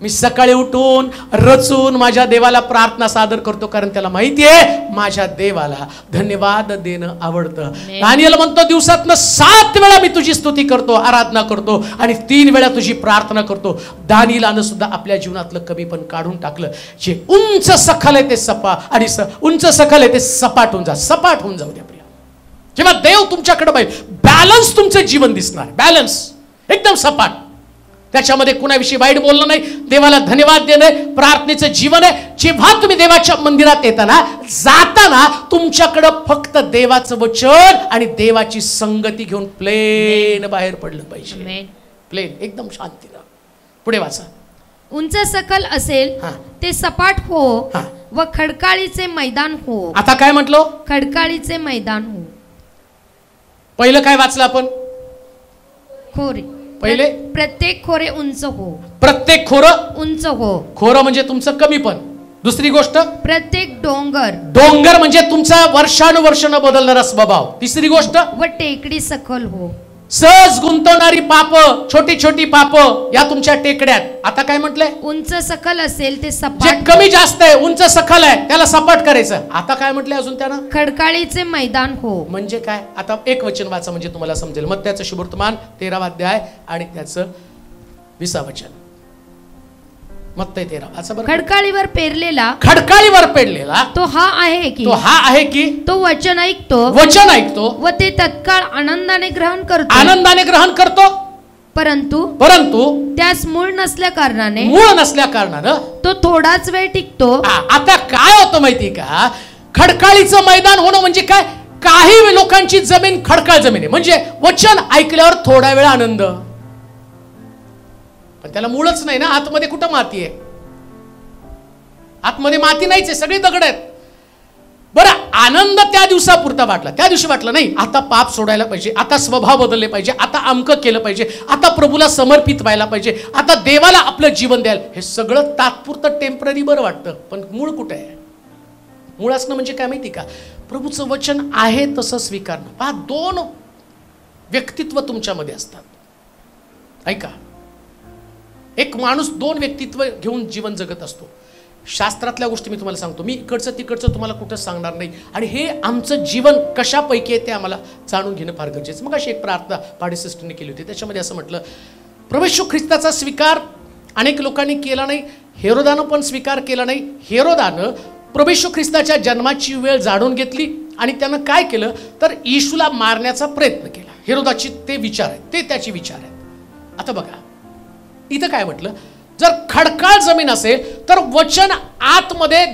मी सकाळी उठून रचून माझ्या देवाला प्रार्थना सादर करतो, कारण त्याला माहिती आहे माझ्या देवाला धन्यवाद देणं आवडतं. दानिएल म्हणतो, दिवसातनं 7 वेळा मी तुझी स्तुती करतो, आराधना करतो आणि 3 वेळा तुझी प्रार्थना करतो. दानिएलानं सुद्धा आपल्या जीवनातलं कमी पण काढून टाकलं. जे उंच सखल आहे ते उंच सखल आहे ते सपाट होऊन जाऊ द्या प्रिया. जेव्हा देव तुमच्याकडे पाहिजे, बॅलन्स तुमचं जीवन दिसणार, बॅलन्स एकदम सपाट. त्याच्यामध्ये कुणाविषयी वाईट बोलणं नाही, देवाला धन्यवाद देणं, प्रार्थनेचं जीवन आहे. जेव्हा तुम्ही देवाच्या मंदिरात जाताना तुमच्याकडं फक्त देवाचं वचन आणि देवाची संगती घेऊन प्लेन बाहेर पडलं पाहिजे. प्लेन एकदम शांतीनं. पुढे वाचा. उंच सकल असेल ते सपाट हो व खडकाळीचे मैदान हो. आता काय म्हटलो, खडकाळीचे मैदान हो. पहिलं काय वाचलं आपण, खोरे. पहिले प्रत्येक खोरे उंच हो. प्रत्येक खोरं उंच हो. खोरं म्हणजे तुमचं कमी पण. दुसरी गोष्ट, प्रत्येक डोंगर म्हणजे तुमचा वर्षानुवर्ष न बदलणारा स्वभाव. तिसरी गोष्ट, व टेकडी सखल हो. सहज गुंतवणारी पाप, छोटी छोटी पाप या तुमच्या टेकड्यात. आता काय म्हटलंय, उंच सखल असेल ते जे सपाट. कमी जास्त आहे, उंच सखल आहे, त्याला सपाट करायचं. आता काय म्हटलंय अजून त्यानं, खडकाळीचे मैदान हो. म्हणजे काय, आता एक वचन वाचा म्हणजे तुम्हाला समजेल. मग त्याचं शुभवर्तमान 13वा अध्याय आणि त्याचं 20वा वचन. मग ते 13 वाचा बरं. खडकाळीवर पेरलेला तो हा आहे की तो वचन ऐकतो व ते तत्काळ आनंदाने ग्रहण करतो. परंतु त्यास मूळ नसल्या कारणाने तो थोडाच वेळ टिकतो. आता काय होतं माहिती का, खडकाळीचं मैदान होणं म्हणजे काय, काही लोकांची जमीन खडकाळ जमीन आहे, म्हणजे वचन ऐकल्यावर थोडा वेळ आनंद, पण त्याला मूळच नाही ना. आतमध्ये कुठं माती आहे, आतमध्ये माती नाहीच आहे, सगळी दगड आहेत. बरं, आनंद त्या दिवसापुरता वाटला, त्या दिवशी वाटलं नाही आता पाप सोडायला पाहिजे, आता स्वभाव बदलले पाहिजे, आता अमकं केलं पाहिजे, आता प्रभूला समर्पित व्हायला पाहिजे, आता देवाला आपलं जीवन द्यायला. हे सगळं तात्पुरतं टेम्पररी बरं वाटतं, पण मूळ कुठे आहे. मूळ असणं म्हणजे काय माहिती का, प्रभूचं वचन आहे तसं स्वीकारणं. पहा, 2 व्यक्तित्व तुमच्यामध्ये असतात. ऐका, एक माणूस 2 व्यक्तित्व घेऊन जीवन जगत असतो. शास्त्रातल्या गोष्टी मी तुम्हाला सांगतो, मी इकडचं तिकडचं तुम्हाला कुठं सांगणार नाही. आणि हे आमचं जीवन कशापैकी आहे ते आम्हाला जाणून घेणं फार गरजेचं. मग अशी एक प्रार्थना पाडी सिस्टरने केली होती, त्याच्यामध्ये असं म्हटलं, प्रभू येशू ख्रिस्ताचा स्वीकार अनेक लोकांनी केला नाही, हेरोदानं पण स्वीकार केला नाही. हेरोदानं प्रभू येशू ख्रिस्ताच्या जन्माची वेळ जाणून घेतली आणि त्यानं काय केलं तर येशूला मारण्याचा प्रयत्न केला. हेरोदाची ते विचार आहेत, ते त्याचे विचार आहेत. आता बघा इथं काय म्हटलं, जर खडकाळ जमीन असेल तर वचन आतमध्ये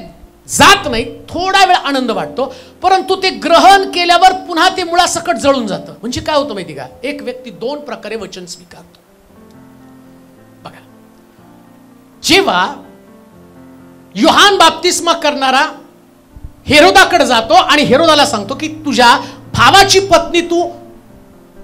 जात नाही, थोडा वेळ आनंद वाटतो, परंतु ते ग्रहण केल्यावर पुन्हा ते मुळासकट जळून जातं. म्हणजे काय होतं माहिती का, एक व्यक्ती दोन प्रकारे वचन स्वीकारतो. बघा, जेव्हा योहान बाप्तिस्मा करणारा हेरोदाकडे जातो आणि हेरोदाला सांगतो की तुझ्या भावाची पत्नी तू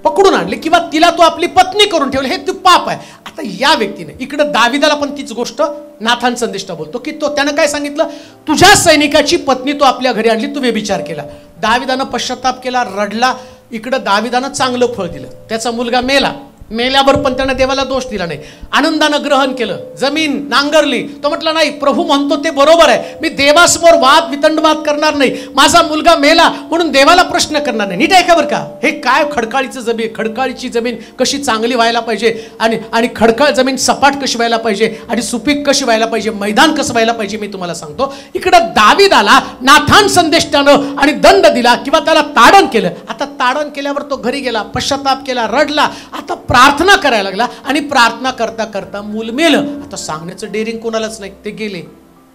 पकडून आणली किंवा तिला तू आपली पत्नी करून ठेवली, हे तू पाप आहे. आता या व्यक्तीने इकडे दाविदाला पण तीच गोष्ट नाथान संदेष्टा बोलतो की तो त्यानं काय सांगितलं, तुझ्या सैनिकाची पत्नी तू आपल्या घरी आणली, तू व्यभिचार केला. दाविदानं पश्चाताप केला, रडला. इकडं दाविदानं चांगलं फळ दिलं, त्याचा मुलगा मेला, मेल्यावर पण त्यानं देवाला दोष दिला नाही, आनंदानं ग्रहण केलं, जमीन नांगरली. तो म्हटला नाही, प्रभू म्हणतो ते बरोबर आहे, मी देवासमोर वाद वितंडवाद करणार नाही, माझा मुलगा मेला म्हणून देवाला प्रश्न करणार नाही. नीट आहे का बरं का, हे काय खडकाळीचं जमीन, खडकाळीची जमीन कशी चांगली व्हायला पाहिजे आणि खडकाळ जमीन सपाट कशी व्हायला पाहिजे आणि सुपीक कशी व्हायला पाहिजे, मैदान कसं व्हायला पाहिजे, मी तुम्हाला सांगतो. इकडं दाविदाला नाथान संदेष्टानं आणि दंड दिला किंवा त्याला ताडण केलं. आता ताडण केल्यावर तो घरी गेला, पश्चाताप केला, रडला, आता प्रार्थना करायला लागला आणि प्रार्थना करता करता मूल मेलं. आता सांगण्याचं डेअरिंग कोणालाच नाही, ते गेले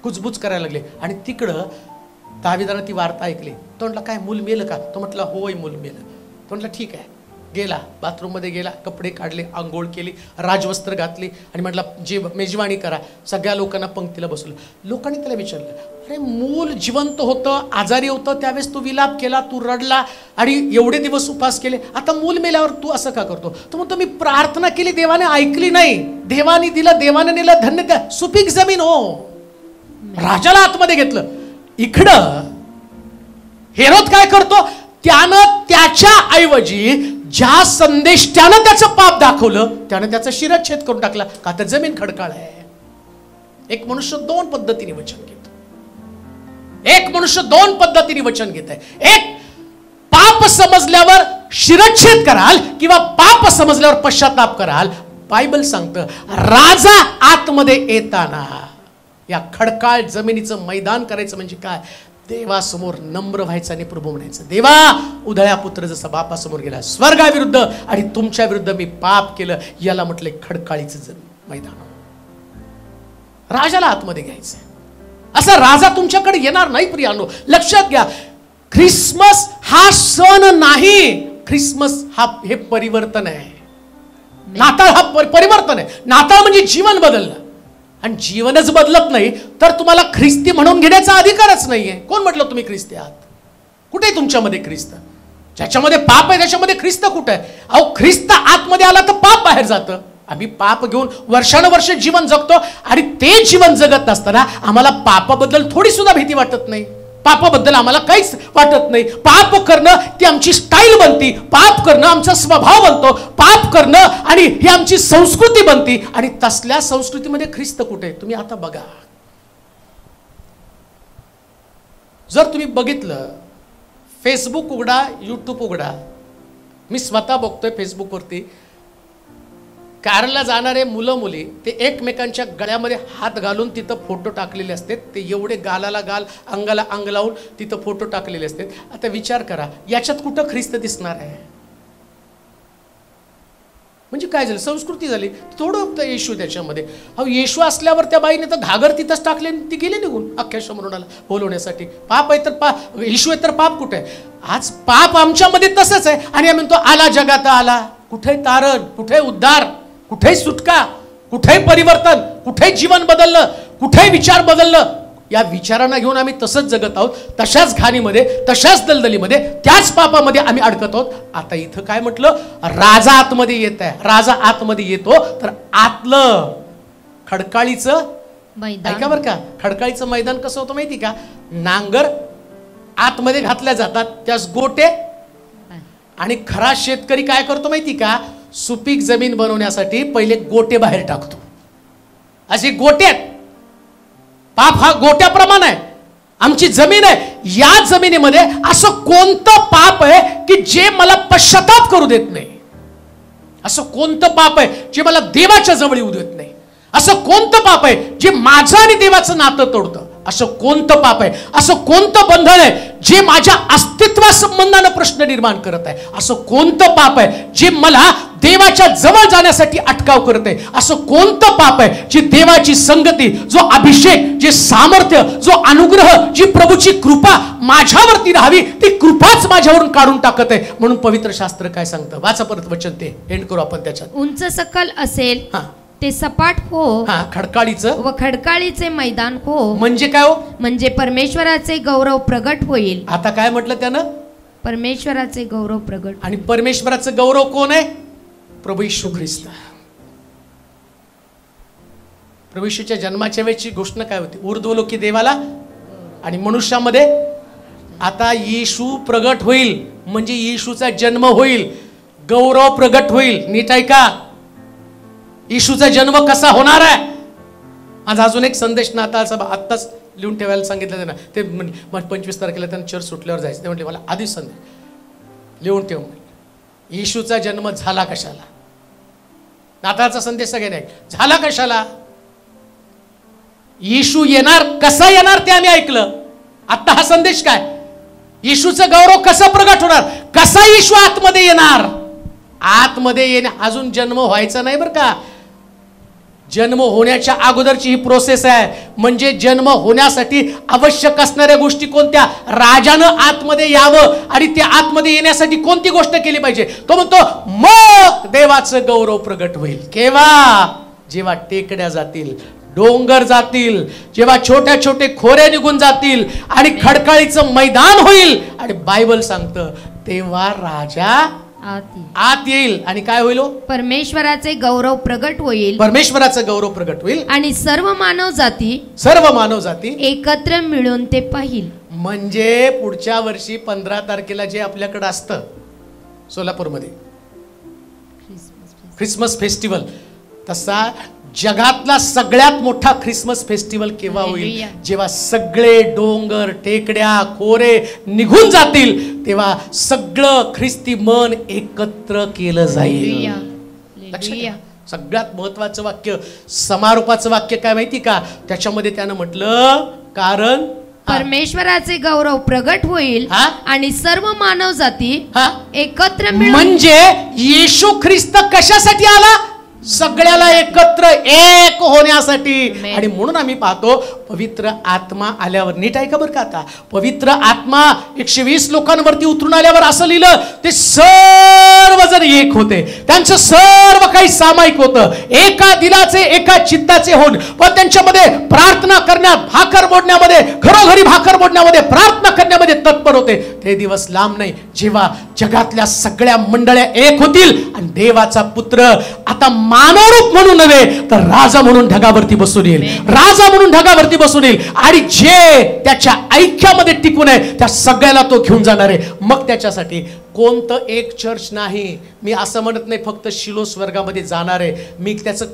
कुजबुज करायला लागले. आणि तिकडं दाविदानं ती वार्ता ऐकली. तो म्हटला काय मूल मेलं का, तो म्हटला होय मूल मेलं. तो म्हटला ठीक आहे. गेला बाथरूममध्ये गेला, कपडे काढले, आंघोळ केली, राजवस्त्र घातली आणि म्हटला मेजवानी करा. सगळ्या लोकांना पंक्तीला बसवलं. लोकांनी त्याला विचारलं, अरे मूल जिवंत होतं, आजारी होतं, त्यावेळेस तू विलाप केला, तू रडला आणि एवढे दिवस उपास केले, आता मूल मेल्यावर तू असं का करतो. तो म्हणतो मी प्रार्थना केली, देवाने ऐकली नाही, देवाने दिलं, देवाने नेलं, धन्य त्या सुपीक जमीन हो. राजाला आतमध्ये घेतलं. इकडं हेरोद काय करतो, त्यानं त्याच्या ऐवजी ज्या संदेष्टानं त्याचं पाप दाखवलं त्यानं त्याचा शिरच्छेद करून टाकला, का तर जमीन खडकाळ आहे. एक मनुष्य दोन पद्धतीने वचन घेतो, एक मनुष्य दोन पद्धतीने वचन घेत आहे. एक पाप समजल्यावर शिरच्छेद कराल किंवा पाप समजल्यावर पश्चाताप कराल. बायबल सांगतं राजा आतमध्ये येताना या खडकाळ जमिनीचं मैदान करायचं म्हणजे काय, देवासमोर नम्र व्हायचं आणि प्रभू म्हणायचं, देवा उदया पुत्र जसा बापासमोर गेला स्वर्गाविरुद्ध आणि तुमच्या विरुद्ध मी पाप केलं, याला म्हटले खडकाळीचं मैदान. राजाला आतमध्ये घ्यायचं. असा राजा तुमच्याकडे येणार नाही प्रियानो. लक्षात घ्या, ख्रिसमस हा सण नाही, ख्रिसमस हा हे परिवर्तन आहे. नाताळ हा परिवर्तन आहे. नाताळ म्हणजे जीवन बदलणं, आणि जीवनच बदलत नाही तर तुम्हाला ख्रिस्ती म्हणून घेण्याचा अधिकारच नाहीये. कोण म्हटलं तुम्ही ख्रिस्ती आहात? कुठे तुमच्यामध्ये ख्रिस्त? ज्याच्यामध्ये पाप आहे त्याच्यामध्ये ख्रिस्त कुठे आहे? अहो ख्रिस्त आतमध्ये आला तर पाप बाहेर जातं. आम्ही पाप घेऊन वर्षानुवर्ष जीवन जगतो आणि ते जीवन जगत असताना आम्हाला पापाबद्दल थोडी सुद्धा भीती वाटत नाही, पापाबद्दल आम्हाला काहीच वाटत नाही. पाप करणं ती आमची स्टाईल बनती, पाप करणं आमचा स्वभाव बनतो, पाप करणं आणि ही आमची संस्कृती बनती. आणि तसल्या संस्कृतीमध्ये ख्रिस्त कुठे? तुम्ही आता बघा, जर तुम्ही बघितलं, फेसबुक उघडा, यूट्यूब उघडा, मी स्वतः बघतोय फेसबुकवरती, कारला जाणारे मुलं मुली ते एकमेकांच्या गळ्यामध्ये हात घालून तिथं फोटो टाकलेले असतात. ते एवढे गालाला गाल, अंगाला अंग लावून तिथं फोटो टाकलेले असतात. आता विचार करा, याच्यात कुठं ख्रिस्त दिसणार आहे? म्हणजे काय झालं? संस्कृती झाली. थोडं येशू त्याच्यामध्ये. अहो येशू असल्यावर त्या बाईने तर घागर तिथंच टाकले, ती गेली निघून अख्ख्या शमरुणाला बोलवण्यासाठी. पाप आहे तर पाप, येशू आहे तर पाप कुठे आहे? आज पाप आमच्यामध्ये तसंच आहे आणि आम्ही म्हणतो आला जगात आला. कुठे तारण, कुठे उद्धार, कुठे सुटका, कुठे परिवर्तन, कुठे जीवन बदललं, कुठे विचार बदललं? या विचारांना घेऊन आम्ही तसंच जगत आहोत, तशाच घाणीमध्ये, तशाच दलदलीमध्ये, त्याच पापामध्ये आम्ही अडकत आहोत. आता इथं काय म्हटलं? राजा आतमध्ये येत आहे. राजा आतमध्ये येतो तर आतलं खडकाळीचं मैदान, ऐका बरं का, खडकाळीचं मैदान कसं होतं माहिती का? नांगर आतमध्ये घातल्या जातात, त्यास गोटे, आणि खरा शेतकरी काय करतो माहिती का? सुपीक जमीन बनवण्यासाठी पहिले गोटे बाहेर टाकतो. असे गोटे आहेत. पाप हा गोट्याप्रमाणे आहे. आमची जमीन आहे, या जमिनीमध्ये असं कोणतं पाप आहे की जे मला पश्चाताप करू देत नाही? असं कोणतं पाप आहे जे मला देवाच्या जवळ येऊ देत नाही? असं कोणतं पाप आहे जे माझं आणि देवाचं नातं तोडतं? असं कोणतं पाप आहे, असं कोणतं बंधन आहे जे माझ्या अस्तित्वासंबंधानं प्रश्न निर्माण करत आहे? असं कोणतं पाप आहे जे मला देवाच्या जवळ जाण्यासाठी अटकाव करत आहे? असं कोणतं पाप आहे जे देवाची संगती, जो अभिषेक, जे सामर्थ्य, जो अनुग्रह, जी प्रभूची कृपा माझ्यावरती राहावी, ती कृपाच माझ्यावरून काढून टाकत आहे? म्हणून पवित्र शास्त्र काय सांगतं? वाचा परत वचन, ते एंड करू आपण त्याच्यात. उंच सकल असेल ते सपाट हो, खडकाळीचं व खडकाळीचे मैदान हो. म्हणजे काय हो? म्हणजे परमेश्वराचे गौरव प्रगट होईल. आता काय म्हटलं त्यानं? परमेश्वराचे गौरव प्रगट. आणि परमेश्वराचं गौरव कोण आहे? प्रभू येशू ख्रिस्त. प्रभू येशूच्या जन्माच्या वेळची घोषणा काय होती? ऊर्ध्वलोकी देवाला आणि मनुष्यामध्ये आता येशू प्रगट होईल, म्हणजे येशूचा जन्म होईल, गौरव प्रगट होईल. नीट ऐका, येशूचा जन्म कसा होणार आहे? आज अजून एक संदेश ना आत्ताच लिहून ठेवायला सांगितलं त्यांना. ते 25 तारखेला त्यांना चर्च सुटल्यावर जायचं. ते म्हटले मला आधीच संदेश लिहून ठेव. येशूचा जन्म झाला कशाला? नाताळचा संदेश सगळ्यांनी झाला कशाला? येशू येणार, कसा येणार ते आम्ही ऐकलं. आता हा संदेश काय? येशूचं गौरव कसं प्रगट होणार? कसा येशू आतमध्ये येणार? आतमध्ये येणे अजून जन्म व्हायचा नाही बरं का. जन्म होण्याच्या अगोदरची ही प्रोसेस आहे. म्हणजे जन्म होण्यासाठी आवश्यक असणाऱ्या गोष्टी कोणत्या? राजानं आतमध्ये यावं, आणि त्या आतमध्ये येण्यासाठी कोणती गोष्ट केली पाहिजे? तो म्हणतो मग देवाचं गौरव प्रगट होईल. केव्हा? जेव्हा टेकड्या जातील, डोंगर जातील, जेव्हा छोट्या छोटे खोरे निघून जातील आणि खडकाळीचं मैदान होईल. आणि बायबल सांगतं तेव्हा राजा आत येईल. आणि काय होईल? परमेश्वराचे गौरव प्रगट होईल. परमेश्वराचं गौरव प्रगट होईल आणि सर्व मानव जाती एकत्र मिळून ते पाहिल. म्हणजे पुढच्या वर्षी 15 तारखेला जे आपल्याकडे असतं सोलापूरमध्ये ख्रिसमस फेस्टिवल, तसा जगातला सगळ्यात मोठा ख्रिसमस फेस्टिवल केव्हा होईल? जेव्हा सगळे डोंगर, टेकड्या, खोरे निघून जातील, तेव्हा सगळं ख्रिस्ती मन एकत्र केलं जाईल. सगळ्यात महत्वाचं वाक्य, समारोपाचं वाक्य काय माहिती का? त्याच्यामध्ये त्यानं म्हटलं कारण परमेश्वराचे गौरव प्रगट होईल आणि सर्व मानव जाती एकत्र मिळून. म्हणजे येशू ख्रिस्त कशासाठी आला? सगळ्याला एकत्र एक होण्यासाठी. आणि म्हणून आम्ही पाहतो पवित्र आत्मा आल्यावर, नीट ऐका बरं का, आता पवित्र आत्मा 120 लोकांवरती उतरून आल्यावर असं लिहिलं ते सर्वजण एक होते. त्यांचं सर्व काही सामायिक होतं, एका दिलाचे, एका चित्ताचे होऊन. पण त्यांच्यामध्ये प्रार्थना करण्यात, भाकर मोडण्यामध्ये, घरोघरी भाकर मोडण्यामध्ये, प्रार्थना करण्यामध्ये तत्पर होते. ते दिवस लांब नाही जेव्हा जगातल्या सगळ्या मंडळ्या एक होतील आणि देवाचा पुत्र आता मानवरूप म्हणून नव्हे तर राजा म्हणून ढगावरती बसून येईल. राजा म्हणून ढगावरती बसून येईल आणि जे त्याच्या ऐक्यामध्ये टिकून आहे त्या सगळ्याला तो घेऊन जाणार आहे. मग त्याच्यासाठी कोणतं एक चर्च नाही. मी असं म्हणत नाही फक्त शिलो स्वर्गामध्ये जाणार आहे. मी त्याचं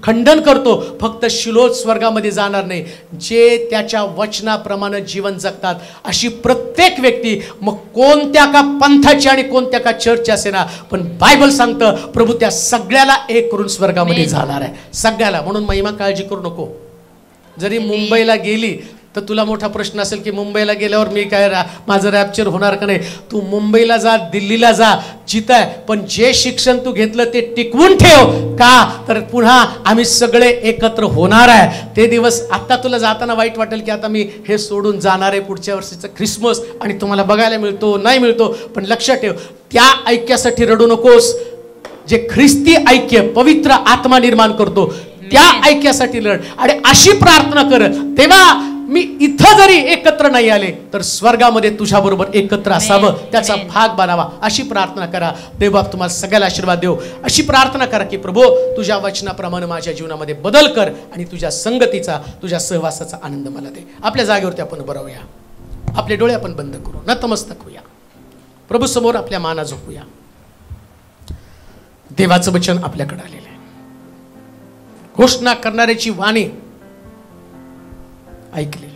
खंडन करतो. फक्त शिलो स्वर्गामध्ये जाणार नाही, जे त्याच्या वचनाप्रमाणे जीवन जगतात अशी प्रत्येक व्यक्ती, मग कोणत्या का पंथाची आणि कोणत्या का चर्च असे ना, पण बायबल सांगतं प्रभू त्या सगळ्याला एक करून स्वर्गामध्ये जाणार आहे. सगळ्याला. म्हणून महिमा काळजी करू नको. जरी मुंबईला गेली तर तुला मोठा प्रश्न असेल की मुंबईला गेल्यावर मी काय माझं रॅप्चर होणार का नाही. तू मुंबईला जा, दिल्लीला जा, जिथं आहे, पण जे शिक्षण तू घेतलं ते टिकवून ठेव. का तर पुन्हा आम्ही सगळे एकत्र होणार आहे. ते दिवस आता तुला जाताना वाईट वाटेल की आता मी हे सोडून जाणार आहे पुढच्या वर्षीचं ख्रिसमस आणि तुम्हाला बघायला मिळतो नाही मिळतो, पण लक्षात ठेव त्या ऐक्यासाठी रडू नकोस. जे ख्रिस्ती ऐक्य पवित्र आत्मा निर्माण करतो त्या ऐक्यासाठी लढ आणि अशी प्रार्थना कर, तेव्हा मी इथं जरी एकत्र नाही आले तर स्वर्गामध्ये तुझ्या बरोबर एकत्र असावं, त्याचा भाग बनावा. अशी प्रार्थना करा. देवबाप तुम्हाला सगळ्याला आशीर्वाद देव. अशी प्रार्थना करा की प्रभू तुझ्या वचनाप्रमाणे माझ्या जीवनामध्ये बदल कर आणि तुझ्या संगतीचा, तुझ्या सहवासाचा आनंद मला दे. आपल्या जागेवरती आपण उभं राहूया. आपले डोळे आपण बंद करू, नतमस्तक होऊया. प्रभू समोर आपल्या माना झोपूया. देवाचं वचन आपल्याकडे आलेलं आहे. घोषणा करणाऱ्याची वाणी ऐकली.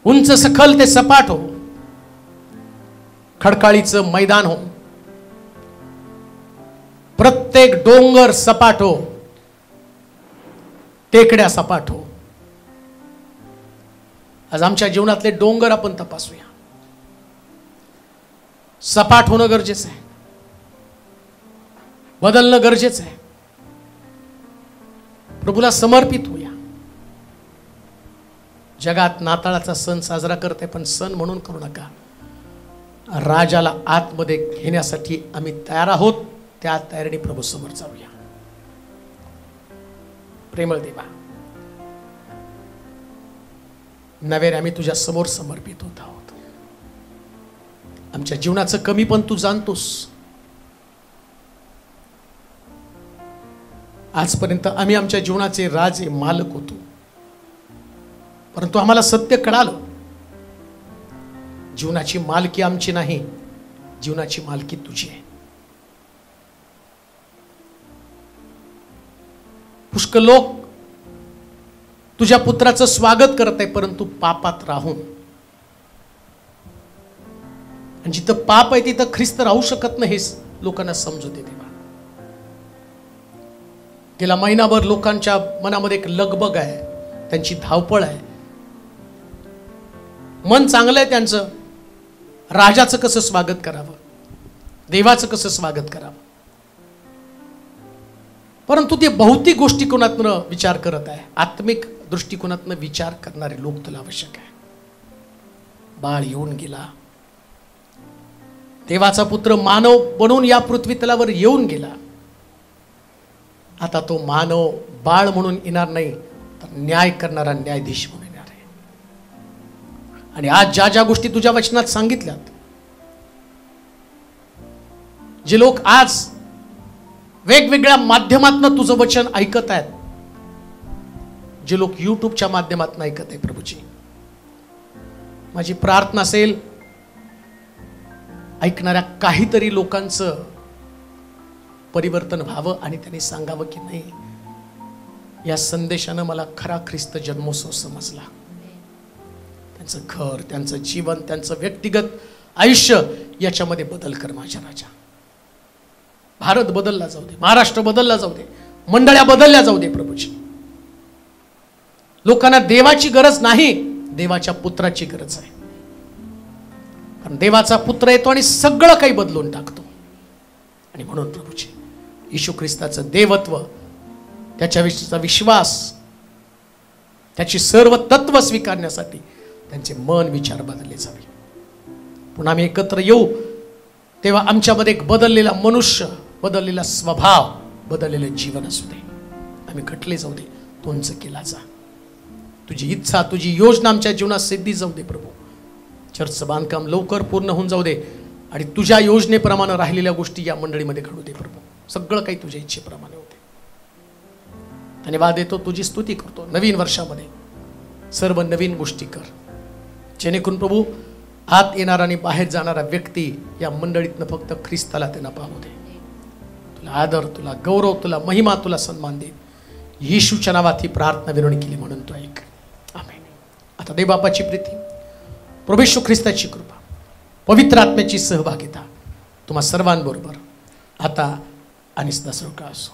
उंच सखल ते सपाट हो, खडकाळीचं मैदान हो, प्रत्येक डोंगर सपाट हो, टेकड्या सपाट हो, आज आमच्या जीवनातले डोंगर आपण तपासूया. सपाट होणं गरजेचं आहे, बदलणं गरजेचं आहे. प्रभूला समर्पित होऊया. जगात नाताळाचा सण साजरा करते, पण सण म्हणून करू नका. राजाला आतमध्ये घेण्यासाठी आम्ही तयार आहोत. त्या तयारीने प्रभू समोर जाऊया. प्रेमळ देवा, नव्याने आम्ही तुझ्या समोर समर्पित होत आहोत. आमच्या जीवनाचं कमी पण तू जाणतोस. आजपर्यंत आम्ही आमच्या जीवनाचे राजे मालक होतो, परंतु आम्हाला सत्य कळालं, जीवनाची मालकी आमची नाही, जीवनाची मालकी तुझी आहे. पुष्कळ लोक तुझ्या पुत्राचं स्वागत करत आहे, परंतु पापात राहून. आणि जिथं पाप आहे तिथं ख्रिस्त राहू शकत नाही, हेच लोकांना समजू दे देवा. गेला महिनाभर लोकांच्या मनामध्ये एक लगबग आहे, त्यांची धावपळ आहे. मन चांगलं आहे त्यांचं, राजाचं कसं स्वागत करावं, देवाचं कसं स्वागत करावं, परंतु ते भौतिक गोष्टीकोनातनं विचार करत आहे. आत्मिक दृष्टिकोनातनं विचार करणारे लोक तुला आवश्यक आहे. बाळ येऊन गेला, देवाचा पुत्र मानव बनून या पृथ्वी तलावर येऊन गेला. आता तो मानव बाळ म्हणून येणार नाही, तर न्याय करणारा न्यायाधीश म्हणून येणार आहे. आणि आज ज्या ज्या गोष्टी तुझ्या वचनात सांगितल्यात, जे लोक आज वेगवेगळ्या माध्यमातून तुझं वचन ऐकत आहेत, जे लोक युट्यूबच्या माध्यमातून ऐकत आहे, प्रभूजी माझी प्रार्थना असेल, ऐकणाऱ्या काहीतरी लोकांचं परिवर्तन व्हावं आणि त्यांनी सांगावं की नाही, या संदेशानं मला खरा ख्रिस्त जन्मोत्सव समजला. त्यांचं घर, त्यांचं जीवन, त्यांचं व्यक्तिगत आयुष्य याच्यामध्ये बदल कर माझ्या राजा. भारत बदलला जाऊ दे, महाराष्ट्र बदलला जाऊ दे, मंडळ्या बदलल्या जाऊ दे प्रभूजी. लोकांना देवाची गरज नाही, देवाच्या पुत्राची गरज आहे. कारण देवाचा पुत्र येतो आणि सगळं काही बदलून टाकतो. आणि म्हणून प्रभूजी येशू ख्रिस्ताचं देवत्व, त्याच्याविषयीचा विश्वास, त्याची सर्व तत्व स्वीकारण्यासाठी त्यांचे मन विचार बदलले जावे. पुन्हा आम्ही एकत्र येऊ तेव्हा आमच्यामध्ये एक बदललेला मनुष्य, बदललेला स्वभाव, बदललेले जीवन असू दे. आम्ही घटले जाऊ दे, तुमचं केला जा. तुझी इच्छा, तुझी योजना आमच्या जीवनात सिद्धी जाऊ दे प्रभू. चर्चचं बांधकाम लवकर पूर्ण होऊन जाऊ दे आणि तुझ्या योजनेप्रमाणे राहिलेल्या गोष्टी या मंडळीमध्ये घडू दे प्रभू. सगळं काही तुझ्या इच्छेप्रमाणे होते. धन्यवाद देतो, तुझी स्तुती करतो. नवीन वर्षामध्ये सर्व नवीन गोष्टी कर, जेणेकरून प्रभू आत येणारा आणि बाहेर जाणारा व्यक्ती या मंडळीतनं फक्त ख्रिस्ताला त्यांना पाहू दे. तुला आदर, तुला गौरव, तुला महिमा, तुला सन्मान दे. येशूच्या नावात ही प्रार्थना विनवणी केली म्हणून तो ऐक. आमेन. आता देवबापाची प्रीती, प्रभू येशू ख्रिस्ताची कृपा, पवित्र आत्म्याची सहभागिता तुम्हा सर्वांबरोबर आता आणि सदा सदाकाळ असो.